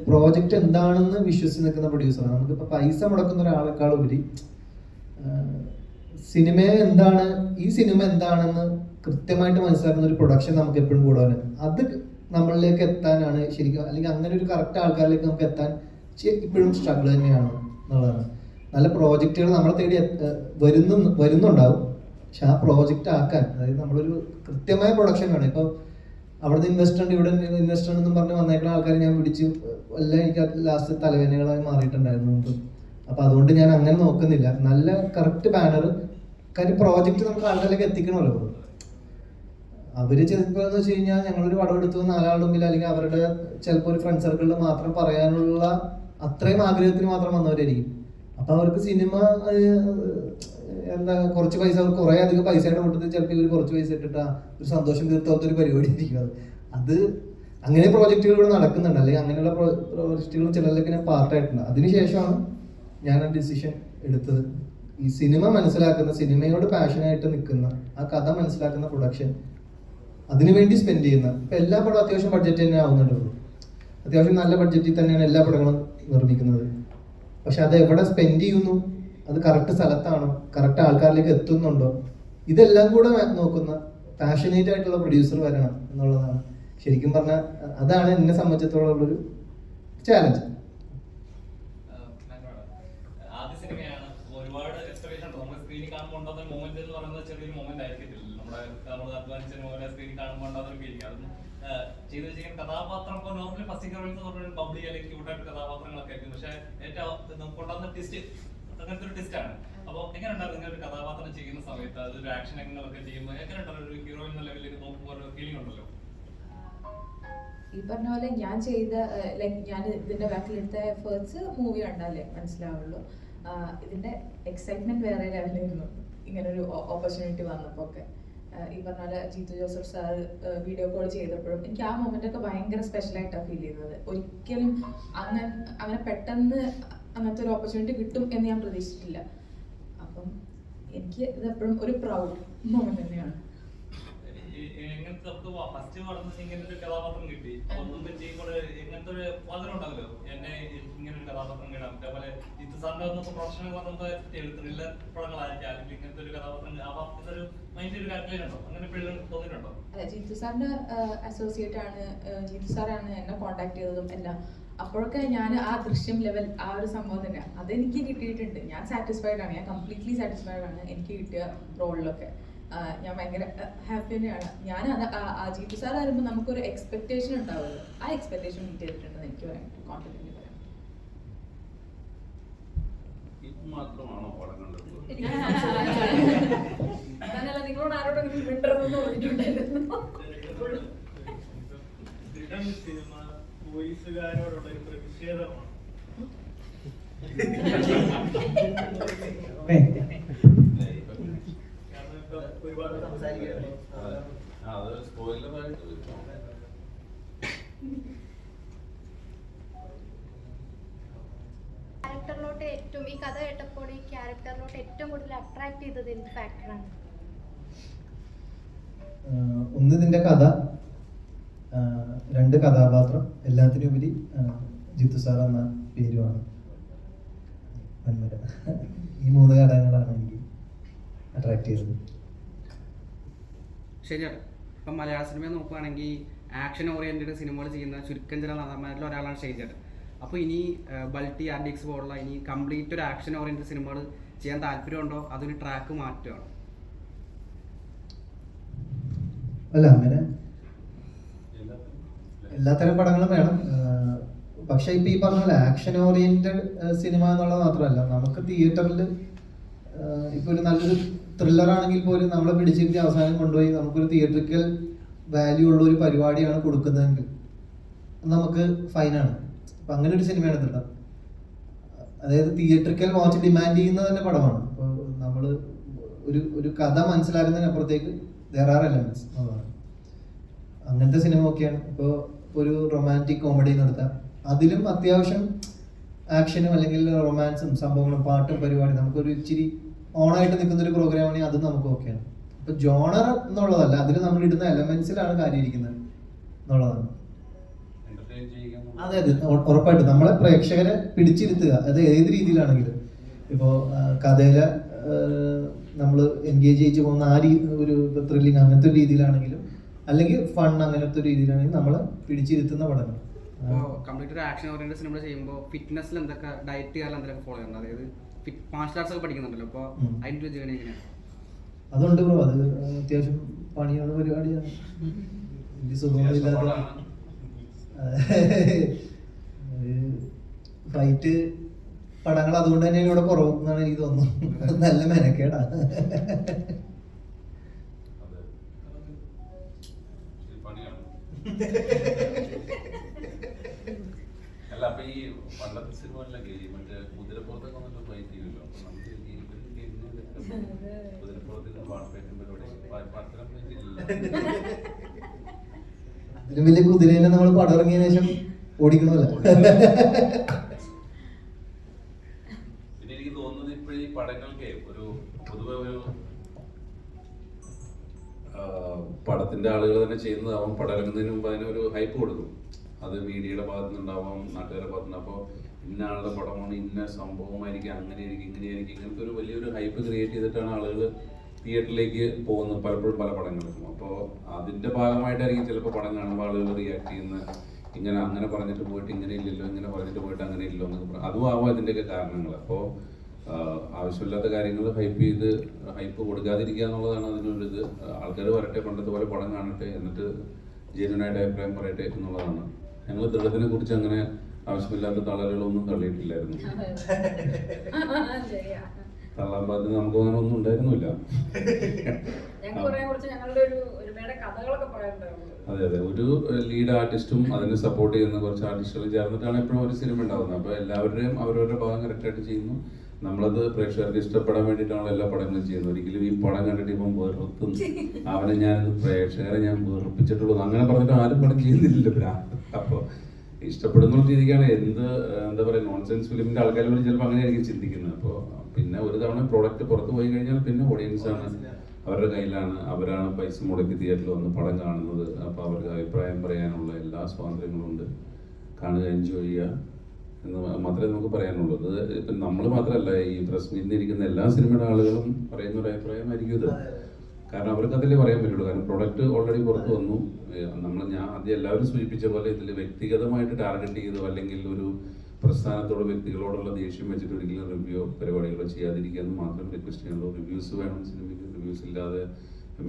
S2: പ്രോജക്റ്റ് എന്താണെന്ന് വിശ്വസിച്ച് നിൽക്കുന്ന പ്രൊഡ്യൂസറാണ്. നമുക്കിപ്പോൾ പൈസ മുടക്കുന്ന ഒരാളെക്കാൾ ഉപരി സിനിമ എന്താണ്, ഈ സിനിമ എന്താണെന്ന് കൃത്യമായിട്ട് മനസ്സിലാക്കുന്ന ഒരു പ്രൊഡക്ഷൻ നമുക്ക് എപ്പോഴും കൂടാണ്. അത് നമ്മളിലേക്ക് എത്താനാണ് ശരിക്കും, അല്ലെങ്കിൽ അങ്ങനെ ഒരു കറക്റ്റ് ആൾക്കാരിലേക്ക് നമുക്ക് എത്താൻ ഇപ്പോഴും സ്ട്രഗിൾ തന്നെയാണ് എന്നുള്ളതാണ്. നല്ല പ്രോജക്റ്റുകൾ നമ്മളെ തേടി വരുന്നുണ്ടാവും, പക്ഷെ ആ പ്രോജക്റ്റ് ആക്കാൻ, അതായത് നമ്മളൊരു കൃത്യമായ പ്രൊഡക്ഷൻ വേണം. ഇപ്പോൾ അവിടുത്തെ ഇൻവെസ്റ്റർ ഉണ്ട്, ഇവിടെ ഇൻവെസ്റ്റർ ഉണ്ടെന്നും പറഞ്ഞ് വന്നേക്കുന്ന ആൾക്കാരെ ഞാൻ പിടിച്ച് എല്ലാം എനിക്ക് ലാസ്റ്റ് തലവേദനകളായി മാറിയിട്ടുണ്ടായിരുന്നു. അപ്പോൾ അതുകൊണ്ട് ഞാൻ അങ്ങനെ നോക്കുന്നില്ല. നല്ല കറക്റ്റ് ബാനർ, കാര്യം പ്രോജക്റ്റ് നമുക്ക് ആൾക്കാരിലേക്ക് എത്തിക്കണമല്ലോ. അവര് ചിലപ്പോൾ എന്ന് വെച്ച് കഴിഞ്ഞാൽ ഞങ്ങളൊരു പടം എടുത്തു 4 ആളുടെ മുമ്പിൽ, അല്ലെങ്കിൽ അവരുടെ ചിലപ്പോൾ ഒരു ഫ്രണ്ട് സർക്കിളിൽ മാത്രം പറയാനുള്ള അത്രയും ആഗ്രഹത്തിന് മാത്രം വന്നവരായിരിക്കും. അപ്പൊ അവർക്ക് സിനിമ എന്താ കുറച്ച് പൈസ, അവർ കുറെ അധികം പൈസയുടെ കൂട്ടത്തിൽ ചിലപ്പോൾ ഇവർ കുറച്ച് പൈസ ഇട്ടിട്ട് ഒരു സന്തോഷം തീർത്താത്ത ഒരു പരിപാടി ആയിരിക്കും അത്. അങ്ങനെ പ്രോജക്റ്റുകൾ ഇവിടെ നടക്കുന്നുണ്ട്, അല്ലെങ്കിൽ അങ്ങനെയുള്ള പ്രോജക്റ്റുകൾ ചിലരിലൊക്കെ ഞാൻ പാർട്ടായിട്ടുണ്ട്. അതിനുശേഷമാണ് ഞാൻ ആ ഡിസിഷൻ എടുത്തത്. ഈ സിനിമ മനസ്സിലാക്കുന്ന, സിനിമയോട് പാഷനായിട്ട് നിൽക്കുന്ന, ആ കഥ മനസ്സിലാക്കുന്ന പ്രൊഡക്ഷൻ, അതിനുവേണ്ടി സ്പെൻഡ് ചെയ്യുന്ന. ഇപ്പം എല്ലാ പടവും അത്യാവശ്യം ബഡ്ജറ്റ് തന്നെ ആവുന്നുണ്ടല്ലോ, അത്യാവശ്യം നല്ല ബഡ്ജറ്റിൽ തന്നെയാണ് എല്ലാ പടങ്ങളും നിർമ്മിക്കുന്നത്. പക്ഷെ അത് എവിടെ സ്പെൻഡ് ചെയ്യുന്നു, അത് കറക്റ്റ് സ്ഥലത്താണോ, കറക്റ്റ് ആൾക്കാരിലേക്ക് എത്തുന്നുണ്ടോ, ഇതെല്ലാം കൂടെ നോക്കുന്ന പാഷനേറ്റ് ആയിട്ടുള്ള പ്രൊഡ്യൂസർ വരണം എന്നുള്ളതാണ് ശരിക്കും പറഞ്ഞാൽ. അതാണ് എന്നെ സംബന്ധിച്ചിടത്തോളം ഉള്ളൊരു ചാലഞ്ച്.
S9: ആദ്യ സിനിമയാണ്, ഒരുപാട് എക്സ്പെക്ടേഷൻ ഉണ്ട്. നമ്മൾ സ്ക്രീനിൽ കാണുമ്പോൾ ഉണ്ടാകുന്ന മൊമെന്റ് എന്ന് പറയുന്നത് ചെറിയൊരു മൊമെന്റ് ആയിരിക്കത്തില്ല. നമ്മൾ അധ്വാനിച്ച പോലെ സ്ക്രീനിൽ കാണുമ്പോൾ ഉണ്ടാകുന്ന ഫീലിംഗ്, അതും ചെയ്ത് വെച്ചിരിക്കുന്ന കഥാപാത്രം. ഇപ്പോൾ നോർമലി ഫസ്റ്റ് ഹീറോയിൻസ് എന്ന് പറഞ്ഞാൽ പബ്ലി അല്ലെങ്കിൽ ക്യൂട്ടായിട്ട് കഥാപാത്രങ്ങളൊക്കെ ആയിരിക്കും, പക്ഷേ ഏറ്റവും നമുക്ക് ഉണ്ടാകുന്ന ട്വിസ്റ്റ് അങ്ങനത്തെ ഒരു ട്വിസ്റ്റ് ആണ്. അപ്പോൾ എങ്ങനെ ഉണ്ടായിരുന്നു നിങ്ങൾ ഒരു കഥാപാത്രം ചെയ്യുന്ന സമയത്ത്, അതൊരു ആക്ഷൻ ഒക്കെ ചെയ്യുമ്പോൾ എങ്ങനെ ഉണ്ടായിരുന്നു? ഒരു ഹീറോയിൻ എന്ന ലെവലിലേക്ക് നോക്കുമ്പോൾ ഒരു ഫീലിംഗ് ഉണ്ടല്ലോ.
S5: ഈ പറഞ്ഞ പോലെ ഞാൻ ചെയ്ത ഞാൻ ഇതിന്റെ ബാക്കിലെടുത്ത എഫേർട്സ് മൂവി കണ്ടാലേ മനസ്സിലാവുള്ളൂ. ഇതിന്റെ എക്സൈറ്റ്മെന്റ് വേറെ ലെവലായിരുന്നു ഇങ്ങനൊരു ഓപ്പർച്യൂണിറ്റി വന്നപ്പോൾ ഒക്കെ. ഈ പറഞ്ഞ പോലെ Jeethu Joseph sir video call ചെയ്തപ്പോഴും എനിക്ക് ആ മൊമെന്റ് ഒക്കെ ഭയങ്കര സ്പെഷ്യലായിട്ടാണ് ഫീൽ ചെയ്തത്. ഒരിക്കലും അങ്ങനെ പെട്ടെന്ന് അങ്ങനത്തെ ഒരു ഓപ്പർച്യൂണിറ്റി കിട്ടും എന്ന് ഞാൻ പ്രതീക്ഷിച്ചിട്ടില്ല. അപ്പം എനിക്ക് ഇത് എപ്പോഴും ഒരു പ്രൗഡ് മൊമെന്റ് തന്നെയാണ്.
S9: എങ്ങനത്തെ ഫസ്റ്റ് വളർന്ന് ഇങ്ങനത്തെ ഒരു കഥാപാത്രം കിട്ടി, ഒന്നും ചെയ്യുമ്പോൾ എങ്ങനത്തെ ഒരു ആഗ്രഹം ഉണ്ടാവല്ലോ, എന്നെ ഇങ്ങനെ ഒരു കഥാപാത്രം കിട്ടാം. അതേപോലെ ജിത്തു സാറിന്റെ വന്നപ്പോൾ പ്രൊഫഷണൽ നമുക്ക് ത്രില്ലർ പടങ്ങളായിരിക്കും, അല്ലെങ്കിൽ ഇങ്ങനത്തെ ഒരു കഥാപാത്രം ആവാം എന്നൊരു മൈൻഡിൽ ഒരു കാൽക്കുലേഷൻ ഉണ്ടോ? അങ്ങനെ തോന്നിയിട്ടുണ്ടോ?
S5: അല്ല, ജിത്തു സാറിന്റെ അസോസിയേറ്റ് ആണ്, ജിത്തു സാറാണ് എന്നെ കോൺടാക്ട് ചെയ്തതും എല്ലാം. അപ്പോഴൊക്കെ ഞാൻ ആ ദൃശ്യം ലെവൽ, ആ ഒരു സംഭവം തന്നെയാണ് അതെനിക്ക് കിട്ടിയിട്ടുണ്ട്. ഞാൻ സാറ്റിസ്ഫൈഡ് ആണ്, ഞാൻ കംപ്ലീറ്റ്ലി സാറ്റിസ്ഫൈഡ് ആണ് എനിക്ക് കിട്ടിയ റോളിലൊക്കെ. ഞാൻ ഭയങ്കര ഹാപ്പി തന്നെയാണ്. ഞാൻ അത് ജീത്തു സാർ ആകുമ്പോൾ നമുക്കൊരു എക്സ്പെക്ടേഷൻ ഉണ്ടാവുമല്ലോ, ആ എക്സ്പെക്ടേഷൻ മീറ്റ് ചെയ്തിട്ടുണ്ടെന്ന് എനിക്ക് കോൺഫിഡൻ്റ് പറയാം.
S4: മാത്രമാണോ പടം കണ്ടത്?
S6: നിങ്ങളോട് ആരോടെങ്കിലും മിണ്ടരുതെന്ന് പറഞ്ഞിട്ടുണ്ടായിരുന്നു.
S11: ദൃഢം സിനിമ പോലീസുകാരോടുള്ള ഒരു പ്രതിഷേധമാണ്. കാരണം ഇപ്പൊ ഒരുപാട് സംസാരിക്കുന്നത്
S4: അത് സ്പോയിലറായിട്ട്
S12: ക്യാരക്ടറിലോട്ട് ഏറ്റവും ഈ കഥ കേട്ടപ്പോൾ ഈ ക്യാരക്ടറിലോട്ട് ഏറ്റവും കൂടുതൽ അട്രാക്ട് ചെയ്തത് എന്ത് ഫാക്ടറാണ്?
S2: ഒന്ന് ഇതിന്റെ കഥ, രണ്ട് കഥാപാത്രം, എല്ലാത്തിനുപരി ജിത്തു സാർ എന്ന പേരുമാണ് വന്മര. ഈ 3 ഘടകങ്ങളാണ് എനിക്ക് അട്രാക്ട് ചെയ്തത്.
S13: ശരിയാണ്. ഇപ്പം മലയാള സിനിമയെ നോക്കുകയാണെങ്കിൽ ആക്ഷൻ ഓറിയൻറ്റഡ് സിനിമകൾ ചെയ്യുന്ന ചുരുക്കം ചില നടന്മാരിൽ ഒരാളാണ് ഷെയ്ജേട്ടൻ. അപ്പോൾ ഇനി ബൾട്ടി RDX പോലുള്ള ഇനി കംപ്ലീറ്റ് ഒരു ആക്ഷൻ ഓറിയൻറ്റഡ് സിനിമകൾ ചെയ്യാൻ താല്പര്യമുണ്ടോ, അതൊരു ട്രാക്ക് മാറ്റുകയാണ്?
S2: അല്ല, അങ്ങനെ എല്ലാത്തരം പടങ്ങളും വേണം. പക്ഷെ ഇപ്പൊ ഈ പറഞ്ഞ പോലെ ആക്ഷൻ ഓറിയന്റഡ് സിനിമ എന്നുള്ളത് മാത്രമല്ല, നമുക്ക് തിയേറ്ററിൽ ഇപ്പൊ ഒരു നല്ലൊരു ത്രില്ലർ ആണെങ്കിൽ പോലും നമ്മളെ പിടിച്ചിരുത്തി അവസാനം കൊണ്ടുപോയി നമുക്കൊരു തിയേറ്ററിക്കൽ വാല്യൂ ഉള്ള ഒരു പരിപാടിയാണ് കൊടുക്കുന്നതെങ്കിൽ നമുക്ക് ഫൈനാണ്. അപ്പൊ അങ്ങനെ ഒരു സിനിമയാണ് ദൃഢം. അതായത് തിയേറ്ററിക്കൽ വാച്ച് ഡിമാൻഡ് ചെയ്യുന്ന തന്നെ പടമാണ്. അപ്പോൾ നമ്മൾ ഒരു കഥ മനസ്സിലാക്കുന്നതിനപ്പുറത്തേക്ക് there are elements എന്നുള്ളതാണ്. അങ്ങനത്തെ സിനിമ ഒക്കെയാണ്. ഇപ്പോൾ ഒരു റൊമാൻറ്റിക് കോമഡി നടത്താം, അതിലും അത്യാവശ്യം ആക്ഷനും അല്ലെങ്കിൽ റൊമാൻസും സംഭവങ്ങളും പാട്ടും പരിപാടി നമുക്കൊരു ഇച്ചിരി ഓണായിട്ട് നിൽക്കുന്ന ഒരു പ്രോഗ്രാം ആണെങ്കിൽ അത് നമുക്ക് ഓക്കെയാണ്. ഇപ്പൊ ജോണർ എന്നുള്ളതല്ല, അതിൽ നമ്മൾ ഇടുന്ന എലമെന്റ്സിലാണ് കാര്യം ഇരിക്കുന്നത് എന്നുള്ളതാണ്. അതെ അതെ, ഉറപ്പായിട്ടും നമ്മളെ പ്രേക്ഷകരെ പിടിച്ചിരുത്തുക, അത് ഏത് രീതിയിലാണെങ്കിലും. ഇപ്പോൾ കഥയിലെ നമ്മൾ എൻഗേജ് ചെയ്ത് പോകുന്ന ഒരു ത്രില്ലിങ് അങ്ങനത്തെ ഒരു രീതിയിലാണെങ്കിലും, അല്ലെങ്കിൽ ഫൺ അങ്ങനത്തെ ഒരു രീതിയിലാണെങ്കിലും നമ്മളെ പിടിച്ചിരുത്തുന്ന പടങ്ങൾ.
S13: അപ്പോൾ കംപ്ലീറ്റ് ഒരു ആക്ഷൻ ഓറിയന്റഡ് സിനിമ ചെയ്യുമ്പോൾ ഫിറ്റ്നസ്സിൽ എന്തൊക്കെ ഡയറ്റ് ചെയ്യാൻ എന്തൊക്കെ ഫോളോ ചെയ്യുന്നത്? അതായത് മാർഷൽ ആർട്സ് ഒക്കെ പഠിക്കുന്നുണ്ടല്ലോ, അപ്പോൾ അതിൻ്റെ ജേണി എങ്ങനെയാണ്?
S2: അതുണ്ട് ബ്രോ, അത് അത്യാവശ്യം പണിയുള്ള പരിപാടിയാണ്. വലിയ സുഖമില്ലാത്ത ഫൈറ്റ് പടങ്ങൾ അതുകൊണ്ട് തന്നെയാണ് ഇവിടെ കുറവെന്നാണ് എനിക്ക് തോന്നുന്നത്. നല്ല മെനക്കേടാ.
S4: അല്ല, അപ്പൊ ഈ പണ്ടത്തെ സിനിമകളിലൊക്കെ മറ്റേ കുതിരപ്പുറത്തൊക്കെ വന്നിട്ട് ഫൈറ്റ് ചെയ്യുമല്ലോ. അപ്പൊ നമുക്ക് കുതിരപ്പുറത്തിന് പാട്ട് പരിപാടി അത്തരം
S2: അതിലും വലിയ കുതിരേനെ നമ്മൾ പടം ഇറങ്ങിയതിനു ശേഷം ഓടിക്കണമല്ലോ.
S4: പിന്നെ എനിക്ക് തോന്നുന്നത് ഇപ്പോഴീ പടങ്ങൾക്ക് ഒരു പൊതുവെ ഒരു പടത്തിന്റെ ആളുകൾ തന്നെ ചെയ്യുന്നതാവും. പടം ഇറങ്ങുന്നതിന് മുമ്പ് അതിനൊരു ഹൈപ്പ് കൊടുക്കും. അത് മീഡിയയുടെ ഭാഗത്തുനിന്നുണ്ടാവാം, നാട്ടുകാരുടെ ഭാഗത്തുനിന്ന്. അപ്പോൾ ഇന്ന ആളുടെ പടമാണ്, ഇന്ന സംഭവമായിരിക്കും, അങ്ങനെയായിരിക്കും, ഇങ്ങനെയായിരിക്കും, ഇങ്ങനത്തെ ഒരു വലിയൊരു ഹൈപ്പ് ക്രിയേറ്റ് ചെയ്തിട്ടാണ് ആളുകൾ തിയേറ്ററിലേക്ക് പോകുന്നത് പലപ്പോഴും പല പടങ്ങൾക്കും. അപ്പോൾ അതിന്റെ ഭാഗമായിട്ടായിരിക്കും ചിലപ്പോൾ പടം കാണുമ്പോൾ ആളുകൾ റിയാക്ട് ചെയ്യുന്നത്. ഇങ്ങനെ അങ്ങനെ പറഞ്ഞിട്ട് പോയിട്ട് ഇങ്ങനെ ഇല്ലല്ലോ, ഇങ്ങനെ പറഞ്ഞിട്ട് പോയിട്ട് അങ്ങനെ ഇല്ലല്ലോ എന്നൊക്കെ അതും ആവാം ഇതിൻ്റെയൊക്കെ കാരണങ്ങൾ. അപ്പോൾ ആവശ്യമില്ലാത്ത കാര്യങ്ങൾ ഹൈപ്പ് കൊടുക്കാതിരിക്കുക എന്നുള്ളതാണ് അതിനൊരിത്. ആൾക്കാർ വരട്ടെ, പണ്ടത്തെ പോലെ പടം കാണട്ടെ, എന്നിട്ട് ജെന്യൂനായിട്ട് അഭിപ്രായം പറയട്ടെ എന്നുള്ളതാണ്. ഞങ്ങൾ ദൃഢത്തിനെ കുറിച്ച് അങ്ങനെ ആവശ്യമില്ലാത്ത തളലുകളൊന്നും തള്ളിയിട്ടില്ലായിരുന്നു. തള്ളാൻ പാത്തിന് നമുക്ക് അങ്ങനെ ഒന്നും ഉണ്ടായിരുന്നില്ല. അതെ അതെ, ഒരു ലീഡ് ആർട്ടിസ്റ്റും അതിനെ സപ്പോർട്ട് ചെയ്യുന്ന കുറച്ച് ആർട്ടിസ്റ്റുകളും ചേർന്നിട്ടാണ് എപ്പോഴും ഒരു സിനിമ ഉണ്ടാകുന്നത്. അപ്പോൾ എല്ലാവരുടെയും അവരവരുടെ ഭാഗം കറക്റ്റായിട്ട് ചെയ്യുന്നു. നമ്മളത് പ്രേക്ഷകർക്ക് ഇഷ്ടപ്പെടാൻ വേണ്ടിയിട്ടാണ് എല്ലാ പടങ്ങളും ചെയ്യുന്നത്. ഒരിക്കലും ഈ പടം കണ്ടിട്ട് ഇപ്പം വെറുത്തും അവനെ പ്രേക്ഷകരെ ഞാൻ വെറുപ്പിച്ചിട്ടുള്ളൂ അങ്ങനെ പറഞ്ഞിട്ട് ആരും പടം ചെയ്യുന്നില്ല. അപ്പോൾ ഇഷ്ടപ്പെടുന്ന രീതിക്കാണ് എന്താ പറയുക, നോൺസെൻസ് ഫിലിമിന്റെ ആൾക്കാർ പോലും ചിലപ്പോൾ അങ്ങനെയായിരിക്കും ചിന്തിക്കുന്നത്. അപ്പോൾ പിന്നെ ഒരു തവണ പ്രോഡക്റ്റ് പുറത്ത് പോയി കഴിഞ്ഞാൽ പിന്നെ ഓഡിയൻസാണ് അവരുടെ കയ്യിലാണ്, അവരാണ് പൈസ മുടക്കി തിയേറ്ററിൽ വന്ന് പടം കാണുന്നത്. അപ്പോൾ അവർക്ക് അഭിപ്രായം പറയാനുള്ള എല്ലാ സ്വാതന്ത്ര്യങ്ങളും ഉണ്ട്. കാണുക, എൻജോയ് ചെയ്യുക എന്ന് മാത്രമേ നമുക്ക് പറയാനുള്ളൂ. അത് ഇപ്പം നമ്മൾ മാത്രമല്ല, ഈ പ്രസ് മീറ്റിൽ ഇരിക്കുന്ന എല്ലാ സിനിമയുടെ ആളുകളും പറയുന്ന ഒരു അഭിപ്രായമായിരിക്കും ഇത്. കാരണം അവർക്ക് അതിലേ പറയാൻ പറ്റുള്ളൂ. കാരണം പ്രൊഡക്റ്റ് ഓൾറെഡി പുറത്ത് വന്നു. ഞാൻ ആദ്യം എല്ലാവരും സൂചിപ്പിച്ച പോലെ ഇതിൽ വ്യക്തിഗതമായിട്ട് ടാർഗറ്റ് ചെയ്തോ അല്ലെങ്കിൽ ഒരു പ്രസ്ഥാനത്തോട് വ്യക്തികളോടുള്ള ദേഷ്യം വെച്ചിട്ട് ഒരിക്കലും റിവ്യൂ പരിപാടികളോ ചെയ്യാതിരിക്കുക എന്ന് മാത്രം റിക്വസ്റ്റ് ചെയ്യുള്ളൂ. റിവ്യൂസ് വേണം സിനിമയ്ക്ക്. റിവ്യൂസ് ഇല്ലാതെ,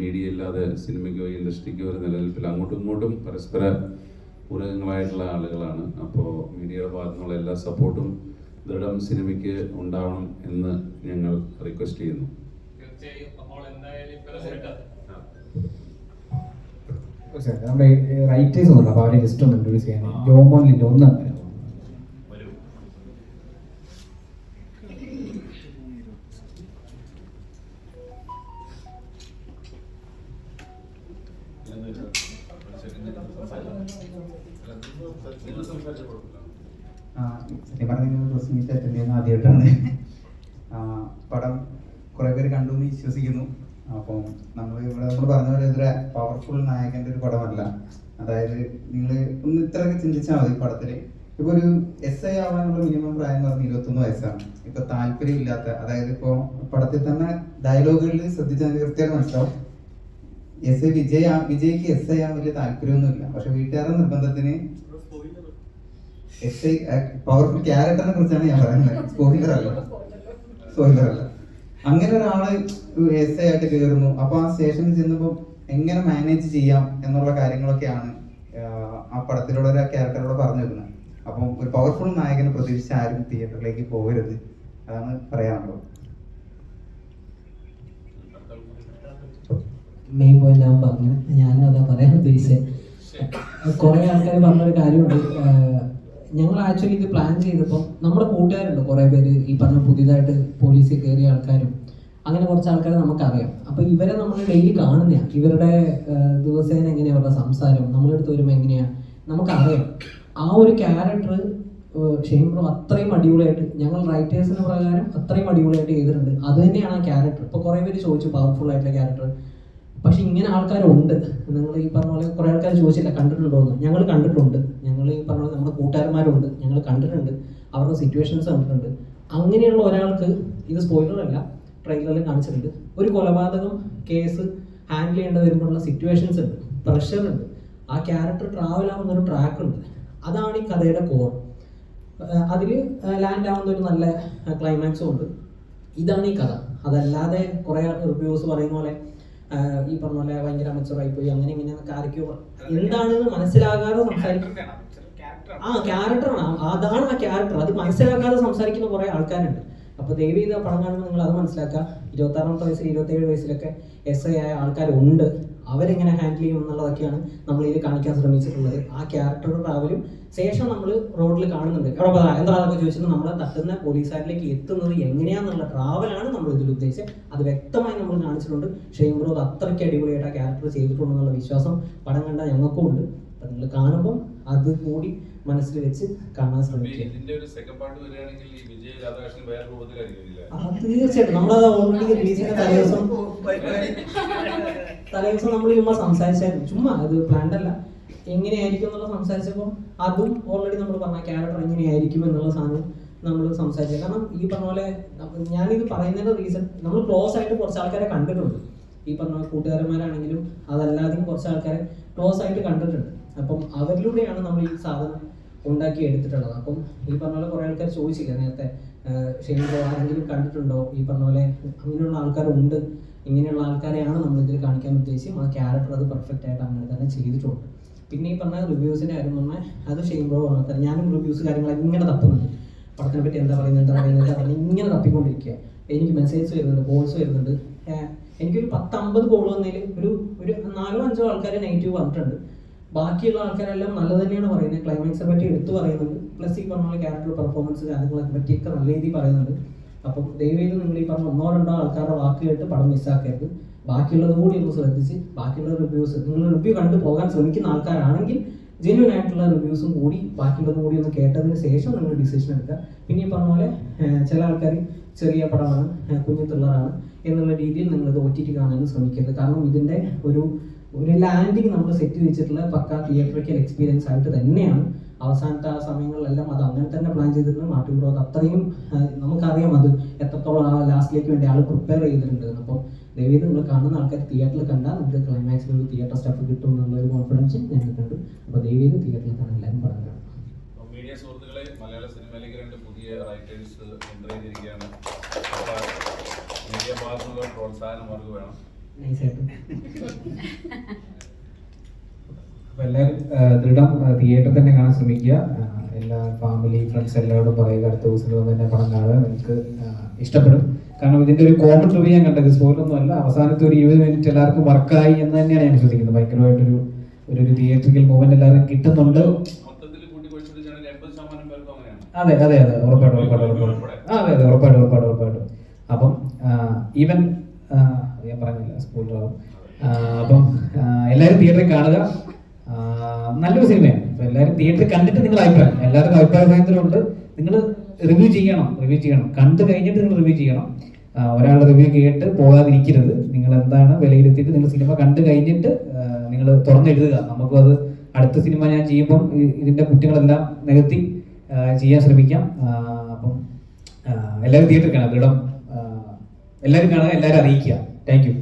S4: മീഡിയ ഇല്ലാതെ സിനിമയ്ക്കോ ഇൻഡസ്ട്രിക്കോ ഒരു നിലനിൽപ്പില്ല. അങ്ങോട്ടും ഇങ്ങോട്ടും പരസ്പര പൂരകങ്ങളായിട്ടുള്ള ആളുകളാണ്. അപ്പോൾ മീഡിയയുടെ ഭാഗത്തുനിന്നുള്ള എല്ലാ സപ്പോർട്ടും ദൃഢം സിനിമയ്ക്ക് ഉണ്ടാവണം എന്ന് ഞങ്ങൾ റിക്വസ്റ്റ് ചെയ്യുന്നു.
S9: തീർച്ചയായും. അപ്പോൾ എന്തായാലും ഇപ്പൊ
S1: നമ്മുടെ റൈറ്റേഴ്സ് ഉണ്ട്, അപ്പോൾ അവരെ ജസ്റ്റ് ഒന്ന് ഇൻട്രൊഡ്യൂസ് ചെയ്യാൻ. ജോമോനിലിൻ്റെ ഒന്ന്
S14: സത്യം പറഞ്ഞ പ്രസ് മീറ്റ് അറ്റൻഡ് ചെയ്യുന്ന ആദ്യമായിട്ടാണ്. പടം കുറേ പേര് കണ്ടു എന്ന് വിശ്വസിക്കുന്നു. അപ്പം നമ്മൾ പറഞ്ഞ പോലെ ഇതൊരു പവർഫുൾ നായകൻ്റെ ഒരു പടമല്ല. അതായത് നിങ്ങൾ ഒന്ന് ഇത്രയൊക്കെ ചിന്തിച്ചാൽ മതി. പടത്തിൽ ഇപ്പോൾ ഒരു SI ആവാനുള്ള മിനിമം പ്രായം എന്ന് പറഞ്ഞാൽ 21 വയസ്സാണ്. ഇപ്പോൾ താല്പര്യമില്ലാത്ത, അതായത് ഇപ്പോൾ പടത്തിൽ തന്നെ ഡയലോഗുകളിൽ ശ്രദ്ധിച്ചാൽ കൃത്യമായിട്ട് മനസ്സിലാവും. വിജയ്ക്ക് SI ആവാൻ വലിയ താല്പര്യമൊന്നുമില്ല. പക്ഷെ വീട്ടുകാരുടെ നിർബന്ധത്തിന് SI പവർഫുൾ ക്യാരക്ടറിനെ കുറിച്ചാണ് ഞാൻ പറയുന്നത്. സ്പോയിലർ അല്ല. അങ്ങനെ ഒരാള് SI ആയിട്ട് കയറുന്നു. അപ്പൊ ആ സ്റ്റേഷനിൽ ചെന്നപ്പോൾ എങ്ങനെ മാനേജ് ചെയ്യാം എന്നുള്ള കാര്യങ്ങളൊക്കെയാണ് ആ പടത്തിലൂടെ ഒരു ക്യാരക്ടറോട് പറഞ്ഞു വെക്കുന്നത്. അപ്പം ഒരു പവർഫുൾ നായകനെ പ്രതീക്ഷിച്ച് ആരും തിയേറ്ററിലേക്ക് പോകരുത്, അതാണ് പറയാനുള്ളത്.
S15: മെയിൻ പോയിന്റ് ഞാൻ പറഞ്ഞു, ഞാനും അതാ പറയാൻ ഉദ്ദേശിച്ചത്. കുറേ ആൾക്കാർ പറഞ്ഞൊരു കാര്യമുണ്ട്. ഞങ്ങൾ ആക്ച്വലി ഇത് പ്ലാൻ ചെയ്തപ്പോൾ നമ്മുടെ കൂട്ടുകാരുണ്ട് കുറേ പേര്, ഈ പറഞ്ഞ പുതിയതായിട്ട് പോലീസിൽ കയറിയ ആൾക്കാരും അങ്ങനെ കുറച്ച് ആൾക്കാരെ നമുക്കറിയാം. അപ്പോൾ ഇവരെ നമ്മൾ ഡെയിലി കാണുന്നതാണ്. ഇവരുടെ ദിവസേന എങ്ങനെയാണ് അവരുടെ സംസാരം, നമ്മളെടുത്ത് വരുമ്പോൾ എങ്ങനെയാണ് നമുക്കറിയാം. ആ ഒരു ക്യാരക്ടർ ഷെയ്ൻ ബ്രോ അത്രയും അടിപൊളിയായിട്ട്, ഞങ്ങൾ റൈറ്റേഴ്സിന് പ്രകാരം അത്രയും അടിപൊളിയായിട്ട് ചെയ്തിട്ടുണ്ട്. അത് തന്നെയാണ് ആ ക്യാരക്ടർ. ഇപ്പോൾ കുറേ പേര് ചോദിച്ചു പവർഫുൾ ആയിട്ടുള്ള ക്യാരക്ടർ, പക്ഷെ ഇങ്ങനെ ആൾക്കാരുണ്ട്. നിങ്ങൾ ഈ പറഞ്ഞ പോലെ കുറേ ആൾക്കാർ ചോദിച്ചില്ല കണ്ടിട്ടുണ്ടോ എന്ന്. ഞങ്ങൾ കണ്ടിട്ടുണ്ട്. ഞങ്ങൾ ഈ പറഞ്ഞ പോലെ നമ്മുടെ കൂട്ടുകാരന്മാരുണ്ട്, ഞങ്ങൾ കണ്ടിട്ടുണ്ട്, അവരുടെ സിറ്റുവേഷൻസ് കണ്ടിട്ടുണ്ട്. അങ്ങനെയുള്ള ഒരാൾക്ക്, ഇത് സ്പോയിലറല്ല, ട്രെയിലറിൽ കാണിച്ചിട്ടുണ്ട്, ഒരു കൊലപാതകം കേസ് ഹാൻഡിൽ ചെയ്യേണ്ടി വരുമ്പോഴുള്ള സിറ്റുവേഷൻസ് ഉണ്ട്, പ്രഷർ ഉണ്ട്. ആ ക്യാരക്ടർ ട്രാവൽ ആവുന്നൊരു ട്രാക്ക് ഉണ്ട്. അതാണ് ഈ കഥയുടെ കോർ. അതിൽ ലാൻഡ് ആവുന്ന ഒരു നല്ല ക്ലൈമാക്സും ഉണ്ട്. ഇതാണ് ഈ കഥ. അതല്ലാതെ കുറേ റിവ്യൂസ് പറയുന്ന പോലെ ഈ പറഞ്ഞ പോലെ ഭയങ്കര അമച്ചറായി പോയി അങ്ങനെ ഇങ്ങനെ ആരൊക്കെയോ എന്താണെന്ന് മനസ്സിലാകാതെ സംസാരിക്കും. ക്യാരക്ടറാണ്, അതാണ് ആ ക്യാരക്ടർ. അത് മനസ്സിലാക്കാതെ സംസാരിക്കുന്ന കുറേ ആൾക്കാരുണ്ട്. അപ്പോൾ ദയവ് ചെയ്ത് പടം കാണുമ്പോൾ നിങ്ങൾ അത് മനസ്സിലാക്കുക. 26 വയസ്സിൽ 27 വയസ്സിലൊക്കെ SI ആയ ആൾക്കാരുണ്ട്. അവരെങ്ങനെ ഹാൻഡിൽ ചെയ്യും എന്നുള്ളതൊക്കെയാണ് നമ്മൾ ഇതിൽ കാണിക്കാൻ ശ്രമിച്ചിട്ടുള്ളത്. ആ ക്യാരക്ടറുടെ ട്രാവലും ശേഷം നമ്മൾ റോഡിൽ കാണുന്നുണ്ട്. എന്താണെന്നൊക്കെ ചോദിച്ചിട്ട് നമ്മളെ തട്ടുന്ന പോലീസുകാരിലേക്ക് എത്തുന്നത് എങ്ങനെയാണെന്നുള്ള ട്രാവലാണ് നമ്മൾ ഇതിൽ ഉദ്ദേശിച്ചത്. അത് വ്യക്തമായി നമ്മൾ കാണിച്ചിട്ടുണ്ട്. ഷെയ്ൻ ബ്രോ അത്രയ്ക്ക് അടിപൊളിയായിട്ട് ആ ക്യാരക്ടർ ചെയ്തിട്ടുണ്ടെന്നുള്ള വിശ്വാസം പടം കണ്ട ഞങ്ങൾക്കും ഉണ്ട്. അപ്പം നിങ്ങൾ കാണുമ്പോൾ അത് കൂടി മനസ്സിൽ വെച്ച് കാണാൻ ശ്രമിക്കുക. തീർച്ചയായിട്ടും നമ്മളത് ഓൾറെഡി റിലീസിന്റെ തലേദിവസം നമ്മൾ ചുമ്മാ സംസാരിച്ചായിരുന്നു. ചുമ്മാ അത് പ്ലാൻഡ് അല്ല, എങ്ങനെയായിരിക്കും എന്നുള്ള സംസാരിച്ചപ്പോൾ അതും ഓൾറെഡി നമ്മൾ പറഞ്ഞ ക്യാരക്ടർ എങ്ങനെയായിരിക്കും എന്നുള്ള സാധനം നമ്മൾ സംസാരിച്ചത്. കാരണം ഈ പറഞ്ഞ പോലെ ഞാനിത് പറയുന്നതിന്റെ റീസൺ, നമ്മൾ ക്ലോസ് ആയിട്ട് കുറച്ച് ആൾക്കാരെ കണ്ടിട്ടുണ്ട്. ഈ പറഞ്ഞ കൂട്ടുകാരന്മാരാണെങ്കിലും അതല്ലാതെയും കുറച്ച് ആൾക്കാരെ ക്ലോസ് ആയിട്ട് കണ്ടിട്ടുണ്ട്. അപ്പം അവരിലൂടെയാണ് നമ്മൾ ഈ സാധനം ഉണ്ടാക്കി എടുത്തിട്ടുള്ളത്. അപ്പം ഈ പറഞ്ഞ പോലെ കുറേ ആൾക്കാർ ചോദിച്ചില്ല നേരത്തെ, ഷെയ്ൻ ബ്രോ ആരെങ്കിലും കണ്ടിട്ടുണ്ടോ, ഈ പറഞ്ഞ പോലെ അങ്ങനെയുള്ള ആൾക്കാരുണ്ട്. ഇങ്ങനെയുള്ള ആൾക്കാരെയാണ് നമ്മളിതിൽ കാണിക്കാൻ ഉദ്ദേശിച്ചും ആ ക്യാരക്ടർ അത് പെർഫെക്റ്റ് ആയിട്ട് അങ്ങനെ തന്നെ ചെയ്തിട്ടുണ്ട്. പിന്നെ ഈ പറഞ്ഞ റിവ്യൂസിൻ്റെ കാര്യം പറഞ്ഞാൽ അത് ഷെയ്ൻ ബ്രോ പറഞ്ഞാൽ ഞാനും റിവ്യൂസ് കാര്യങ്ങൾ ഇങ്ങനെ തപ്പുന്നുണ്ട്. പടത്തിനെ പറ്റി എന്താ പറയുന്നത് ഇങ്ങനെ തപ്പിക്കൊണ്ടിരിക്കുക. എനിക്ക് മെസ്സേജ് വരുന്നുണ്ട്, കോൾസ് വരുന്നുണ്ട്. എനിക്കൊരു 10-50 കോൾ വന്നതിൽ ഒരു 4-5 ആൾക്കാർ നെഗറ്റീവ് പറഞ്ഞിട്ടുണ്ട്. ബാക്കിയുള്ള ആൾക്കാരെല്ലാം നല്ലത് തന്നെയാണ് പറയുന്നത്. ക്ലൈമാക്സിനെ പറ്റി എടുത്തു പറയുന്നുണ്ട്. പ്ലസ് ഈ പറഞ്ഞ പോലെ ക്യാരക്ടർ പെർഫോമൻസ് കാര്യങ്ങളെ പറ്റിയൊക്കെ നല്ല രീതിയിൽ പറയുന്നുണ്ട്. അപ്പം ദയവേത് നിങ്ങൾ ഈ പറഞ്ഞ 1-2 ആൾക്കാരുടെ വാക്ക് കേട്ട് പടം മിസ്സാക്കരുത്. ബാക്കിയുള്ളത് കൂടി ഒന്ന് ശ്രദ്ധിച്ച് ബാക്കിയുള്ള റിവ്യൂസ്, നിങ്ങൾ റിവ്യൂ കണ്ടു പോകാൻ ശ്രമിക്കുന്ന ആൾക്കാരാണെങ്കിൽ ജെന്യൂൻ ആയിട്ടുള്ള റിവ്യൂസും കൂടി ബാക്കിയുള്ളത് കൂടി ഒന്ന് കേട്ടതിന് ശേഷം നിങ്ങൾ ഡിസിഷൻ എടുക്കുക. പിന്നെ ഈ പറഞ്ഞ പോലെ ചില ആൾക്കാർ ചെറിയ പടമാണ്, കുഞ്ഞു ത്രില്ലറാണ് എന്നുള്ള രീതിയിൽ നിങ്ങളിത് OTT കാണാനും ശ്രമിക്കരുത്. കാരണം ഇതിൻ്റെ ഒരു ലാൻഡിങ് നമ്മൾ സെറ്റ് വെച്ചിട്ടുള്ള പക്ക തിയേറ്ററിക്കൽ എക്സ്പീരിയൻസ് ആയിട്ട് തന്നെയാണ്. അവസാനത്തെ ആ സമയങ്ങളിലെല്ലാം അത് അങ്ങനെ തന്നെ പ്ലാൻ ചെയ്തിട്ടുണ്ട്. മാർട്ടിൻ ബ്രോ അത്രയും നമുക്കറിയാം അത് എത്രത്തോളം ആ ലാസ്റ്റിലേക്ക് വേണ്ടി ആൾ പ്രിപ്പയർ ചെയ്തിട്ടുണ്ട്. അപ്പം ദയവേത് നിങ്ങൾ കാണുന്ന ആൾക്കാർ തിയേറ്ററിൽ കണ്ടാൽ നിങ്ങൾക്ക് ക്ലൈമാക്സിൽ ഒരു തിയേറ്റർ സ്റ്റഫ് കിട്ടും എന്നുള്ളൊരു കോൺഫിഡൻസ് ഞങ്ങൾക്കുണ്ട്. അപ്പോൾ ദയവേത് തിയേറ്ററിൽ കാണാൻ എല്ലാവരും പടം കാണും.
S4: മീഡിയ സുഹൃത്തുക്കളെ, മലയാള സിനിമയിലേക്ക് 2 പുതിയ റൈറ്റേഴ്സ് എൻ്റർ ചെയ്തിരിക്കുകയാണ്. മീഡിയ പാർട്ണറുകൾ പ്രോത്സാഹനം അവർക്ക് വേണം.
S1: അപ്പോൾ എല്ലാവരും ദൃഢം തിയേറ്ററിൽ തന്നെ കാണാൻ ശ്രമിക്കുക. എല്ലാ ഫാമിലി ഫ്രണ്ട്സ് എല്ലാവരോടും പറയുക അടുത്ത ദിവസം തന്നെ പടം കാണുക, നിങ്ങൾക്ക് ഇഷ്ടപ്പെടും. കാരണം ഇതിന്റെ ഒരു കോമൺ റിവ്യൂ ഞാൻ കണ്ടത് സ്പോയിലൊന്നും അല്ല, അവസാനത്തെ ഒരു 20 മിനിറ്റ് എല്ലാവർക്കും വർക്കായി എന്ന് തന്നെയാണ് ഞാൻ വിശ്വസിക്കുന്നത്. ഭയങ്കരമായിട്ടൊരു ഒരു തിയേറ്ററിക്കൽ മൂവ്മെന്റ് എല്ലാവരും കിട്ടുന്നുണ്ട്. അതെ അതെ അതെ ഉറപ്പായിട്ടും ഉറപ്പായിട്ടും. അപ്പം ഈവൻ ഞാൻ പറഞ്ഞില്ല സ്പോയിലർ. അപ്പം എല്ലാവരും തിയേറ്ററിൽ കാണുക, നല്ലൊരു സിനിമയാണ്. അപ്പോൾ എല്ലാവരും തിയേറ്ററിൽ കണ്ടിട്ട് നിങ്ങളുടെ അഭിപ്രായം, എല്ലാവർക്കും അഭിപ്രായ സ്വാതന്ത്ര്യമുണ്ട്. നിങ്ങൾ റിവ്യൂ ചെയ്യണം, കണ്ടു കഴിഞ്ഞിട്ട് നിങ്ങൾ റിവ്യൂ ചെയ്യണം. ഒരാളുടെ റിവ്യൂ കേട്ട് പോകാതിരിക്കരുത്. നിങ്ങൾ എന്താണ് വിലയിരുത്തിയിട്ട് നിങ്ങൾ സിനിമ കണ്ടു കഴിഞ്ഞിട്ട് നിങ്ങൾ തുറന്നെഴുതുക. നമുക്കും അത് അടുത്ത സിനിമ ഞാൻ ചെയ്യുമ്പം ഇതിന്റെ കുറ്റങ്ങളെല്ലാം നികത്തി ചെയ്യാൻ ശ്രമിക്കാം. അപ്പം എല്ലാവരും തിയേറ്ററിൽ കാണാം, ദൃഢം എല്ലാവരും കാണുക, എല്ലാവരും അറിയിക്കുക. Thank you.